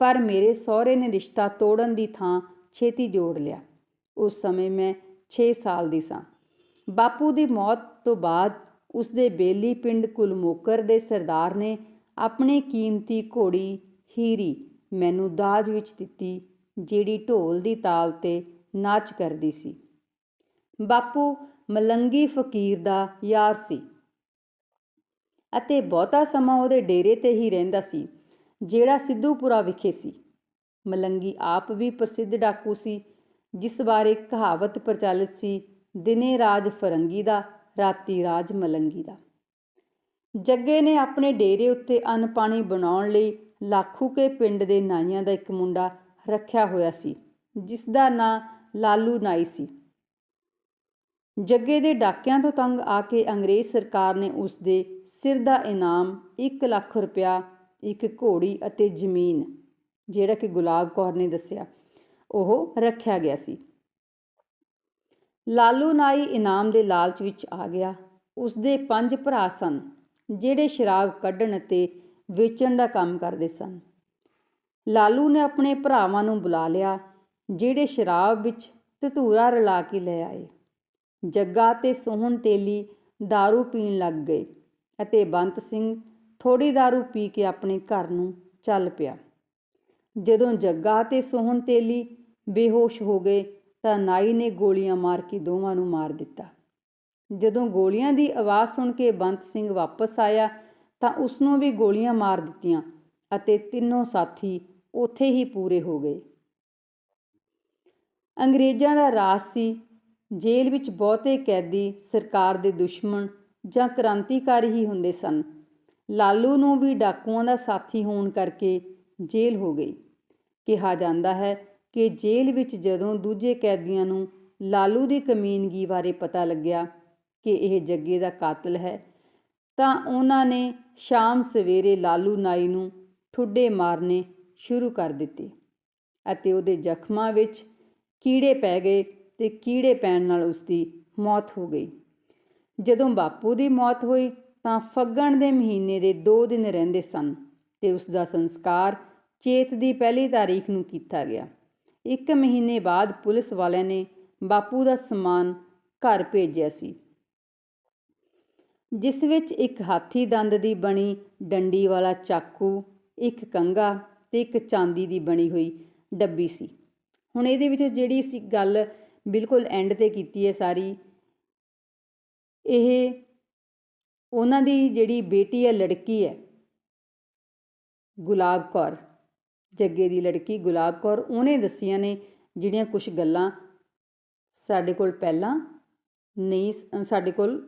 ਪਰ ਮੇਰੇ ਸਹੁਰੇ ਨੇ ਰਿਸ਼ਤਾ ਤੋੜਨ ਦੀ ਥਾਂ ਛੇਤੀ ਜੋੜ ਲਿਆ। ਉਸ ਸਮੇਂ ਮੈਂ 6 ਸਾਲ ਦੀ ਸਾਂ। ਬਾਪੂ ਦੀ ਮੌਤ ਤੋਂ ਬਾਅਦ ਉਸਦੇ ਬੇਲੀ ਪਿੰਡ ਕੁਲਮੋਕਰ ਦੇ ਸਰਦਾਰ ਨੇ ਆਪਣੀ ਕੀਮਤੀ ਘੋੜੀ ਹੀਰੀ ਮੈਨੂੰ ਦਾਜ ਵਿੱਚ ਦਿੱਤੀ, ਜਿਹੜੀ ਢੋਲ ਦੀ ਤਾਲ 'ਤੇ ਨਾਚ ਕਰਦੀ ਸੀ। ਬਾਪੂ ਮਲੰਗੀ ਫਕੀਰ ਦਾ ਯਾਰ ਸੀ ਅਤੇ ਬਹੁਤਾ ਸਮਾਂ ਉਹਦੇ ਡੇਰੇ 'ਤੇ ਹੀ ਰਹਿੰਦਾ ਸੀ, ਜਿਹੜਾ ਸਿੱਧੂਪੁਰਾ ਵਿਖੇ ਸੀ। ਮਲੰਗੀ ਆਪ ਵੀ ਪ੍ਰਸਿੱਧ ਡਾਕੂ ਸੀ, ਜਿਸ ਬਾਰੇ ਕਹਾਵਤ ਪ੍ਰਚਲਿਤ ਸੀ, ਦਿਨੇ ਰਾਜ ਫਰੰਗੀ ਦਾ, ਰਾਤੀ ਰਾਜ ਮਲੰਗੀ ਦਾ। ਜੱਗੇ ਨੇ ਆਪਣੇ ਡੇਰੇ ਉੱਤੇ ਅੰਨ ਪਾਣੀ ਬਣਾਉਣ ਲਈ ਲਾਖੂਕੇ ਪਿੰਡ ਦੇ ਨਾਈਆਂ ਦਾ ਇੱਕ ਮੁੰਡਾ ਰੱਖਿਆ ਹੋਇਆ ਸੀ, ਜਿਸ ਦਾ ਨਾਂ ਲਾਲੂ ਨਾਈ ਸੀ। ਜੱਗੇ ਦੇ ਡਾਕਿਆਂ ਤੋਂ ਤੰਗ ਆ ਕੇ ਅੰਗਰੇਜ਼ ਸਰਕਾਰ ਨੇ ਉਸਦੇ ਸਿਰ ਦਾ ਇਨਾਮ 1 ਲੱਖ ਰੁਪਇਆ, ਇੱਕ ਘੋੜੀ ਅਤੇ ਜ਼ਮੀਨ, ਜਿਹੜਾ ਕਿ ਗੁਲਾਬ ਕੌਰ ਨੇ ਦੱਸਿਆ, ਉਹ ਰੱਖਿਆ ਗਿਆ ਸੀ। ਲਾਲੂ ਨਾਈ ਇਨਾਮ ਦੇ ਲਾਲਚ ਵਿੱਚ ਆ ਗਿਆ। ਉਸਦੇ 5 ਭਰਾ ਸਨ, ਜਿਹੜੇ ਸ਼ਰਾਬ ਕੱਢਣ ਅਤੇ ਵੇਚਣ ਦਾ ਕੰਮ ਕਰਦੇ ਸਨ। ਲਾਲੂ ਨੇ ਆਪਣੇ ਭਰਾਵਾਂ ਨੂੰ ਬੁਲਾ ਲਿਆ ਜਿਹੜੇ ਸ਼ਰਾਬ ਵਿੱਚ ਧਤੂਰਾ ਰਲਾ ਕੇ ਲੈ ਆਏ। ਜੱਗਾ ਤੇ ਸੋਹਣ ਤੇਲੀ दारू ਪੀਣ ਲੱਗ ਗਏ ਅਤੇ ਬੰਤ ਸਿੰਘ ਥੋੜ੍ਹੀ दारू ਪੀ ਕੇ ਆਪਣੇ ਘਰ ਨੂੰ ਚੱਲ ਪਿਆ। ਜਦੋਂ ਜੱਗਾ ਤੇ ਸੋਹਣ ਤੇਲੀ ਬੇਹੋਸ਼ ਹੋ ਗਏ ਤਾਂ ਨਾਈ ਨੇ ਗੋਲੀਆਂ ਮਾਰ ਕੇ ਦੋਵਾਂ ਨੂੰ ਮਾਰ ਦਿੱਤਾ। ਜਦੋਂ ਗੋਲੀਆਂ ਦੀ ਆਵਾਜ਼ ਸੁਣ ਕੇ ਬੰਤ ਸਿੰਘ ਵਾਪਸ ਆਇਆ ਤਾਂ ਉਸਨੂੰ ਵੀ ਗੋਲੀਆਂ ਮਾਰ ਦਿੱਤੀਆਂ ਅਤੇ ਤਿੰਨੋਂ ਸਾਥੀ ਉੱਥੇ ਹੀ ਪੂਰੇ ਹੋ ਗਏ। ਅੰਗਰੇਜ਼ਾਂ ਦਾ ਰਾਜ ਸੀ। ਜੇਲ੍ਹ ਵਿੱਚ ਬਹੁਤੇ ਕੈਦੀ ਸਰਕਾਰ ਦੇ ਦੁਸ਼ਮਣ ਜਾਂ ਕ੍ਰਾਂਤੀਕਾਰੀ ਹੀ ਹੁੰਦੇ ਸਨ। ਲਾਲੂ ਨੂੰ ਵੀ ਡਾਕੂਆਂ ਦਾ ਸਾਥੀ ਹੋਣ ਕਰਕੇ ਜੇਲ੍ਹ ਹੋ ਗਈ। ਕਿਹਾ ਜਾਂਦਾ ਹੈ ਕਿ ਜੇਲ੍ਹ ਵਿੱਚ ਜਦੋਂ ਦੂਜੇ ਕੈਦੀਆਂ ਨੂੰ ਲਾਲੂ ਦੀ ਕਮੀਨਗੀ ਬਾਰੇ ਪਤਾ ਲੱਗਿਆ ਕਿ ਇਹ ਜੱਗੇ ਦਾ ਕਾਤਲ ਹੈ ਤਾਂ ਉਹਨਾਂ ਨੇ ਸ਼ਾਮ ਸਵੇਰੇ ਲਾਲੂ ਨਾਈ ਨੂੰ ਠੁੱਡੇ ਮਾਰਨੇ ਸ਼ੁਰੂ ਕਰ ਦਿੱਤੇ ਅਤੇ ਉਹਦੇ ਜ਼ਖਮਾਂ ਵਿੱਚ ਕੀੜੇ ਪੈ ਗਏ ਤੇ ਕੀੜੇ ਪੈਣ ਨਾਲ ਉਸਦੀ ਮੌਤ ਹੋ ਗਈ। ਜਦੋਂ ਬਾਪੂ ਦੀ ਮੌਤ ਹੋਈ ਤਾਂ ਫੱਗਣ ਦੇ ਮਹੀਨੇ ਦੇ 2 ਦਿਨ ਰਹਿੰਦੇ ਸਨ ਤੇ ਉਸ ਦਾ ਸੰਸਕਾਰ ਚੇਤ ਦੀ ਪਹਿਲੀ ਤਾਰੀਖ ਨੂੰ ਕੀਤਾ ਗਿਆ। 1 ਮਹੀਨੇ ਬਾਅਦ ਪੁਲਿਸ ਵਾਲਿਆਂ ਨੇ ਬਾਪੂ ਦਾ ਸਮਾਨ ਘਰ ਭੇਜਿਆ ਸੀ, ਜਿਸ ਵਿੱਚ ਇੱਕ ਹਾਥੀ ਦੰਦ ਦੀ ਬਣੀ ਡੰਡੀ ਵਾਲਾ ਚਾਕੂ, ਇੱਕ ਕੰਘਾ ਤੇ ਇੱਕ ਚਾਂਦੀ ਦੀ ਬਣੀ ਹੋਈ ਡੱਬੀ ਸੀ। ਹੁਣ ਇਹਦੇ ਵਿੱਚ ਜਿਹੜੀ ਸੀ ਗੱਲ ਬਿਲਕੁਲ ਐਂਡ 'ਤੇ ਕੀਤੀ ਹੈ ਸਾਰੀ, ਇਹ ਉਹਨਾਂ ਦੀ ਜਿਹੜੀ ਬੇਟੀ ਹੈ, ਲੜਕੀ ਹੈ ਗੁਲਾਬ ਕੌਰ, ਜੱਗੇ ਦੀ ਲੜਕੀ ਗੁਲਾਬ ਕੌਰ, ਉਹਨੇ ਦੱਸੀਆਂ ਨੇ ਜਿਹੜੀਆਂ ਕੁਛ ਗੱਲਾਂ ਸਾਡੇ ਕੋਲ ਪਹਿਲਾਂ ਨਹੀਂ, ਸਾਡੇ ਕੋਲ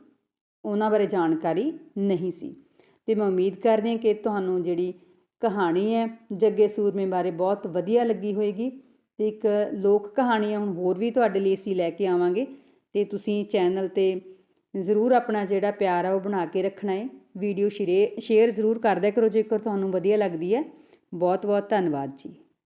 ਉਹਨਾਂ ਬਾਰੇ ਜਾਣਕਾਰੀ ਨਹੀਂ ਸੀ। ਅਤੇ ਮੈਂ ਉਮੀਦ ਕਰਦੀ ਹਾਂ ਕਿ ਤੁਹਾਨੂੰ ਜਿਹੜੀ ਕਹਾਣੀ ਹੈ ਜੱਗੇ ਸੂਰਮੇ ਬਾਰੇ ਬਹੁਤ ਵਧੀਆ ਲੱਗੀ ਹੋਏਗੀ। ਅਤੇ ਇੱਕ ਲੋਕ ਕਹਾਣੀਆਂ ਹੁਣ ਹੋਰ ਵੀ ਤੁਹਾਡੇ ਲਈ ਅਸੀਂ ਲੈ ਕੇ ਆਵਾਂਗੇ ਅਤੇ ਤੁਸੀਂ ਚੈਨਲ 'ਤੇ ਜ਼ਰੂਰ ਆਪਣਾ ਜਿਹੜਾ ਪਿਆਰ ਆ ਉਹ ਬਣਾ ਕੇ ਰੱਖਣਾ ਹੈ। ਵੀਡੀਓ ਸ਼ੇਅਰ ਜ਼ਰੂਰ ਕਰਦਿਆ ਕਰੋ ਜੇਕਰ ਤੁਹਾਨੂੰ ਵਧੀਆ ਲੱਗਦੀ ਹੈ। ਬਹੁਤ ਬਹੁਤ ਧੰਨਵਾਦ ਜੀ।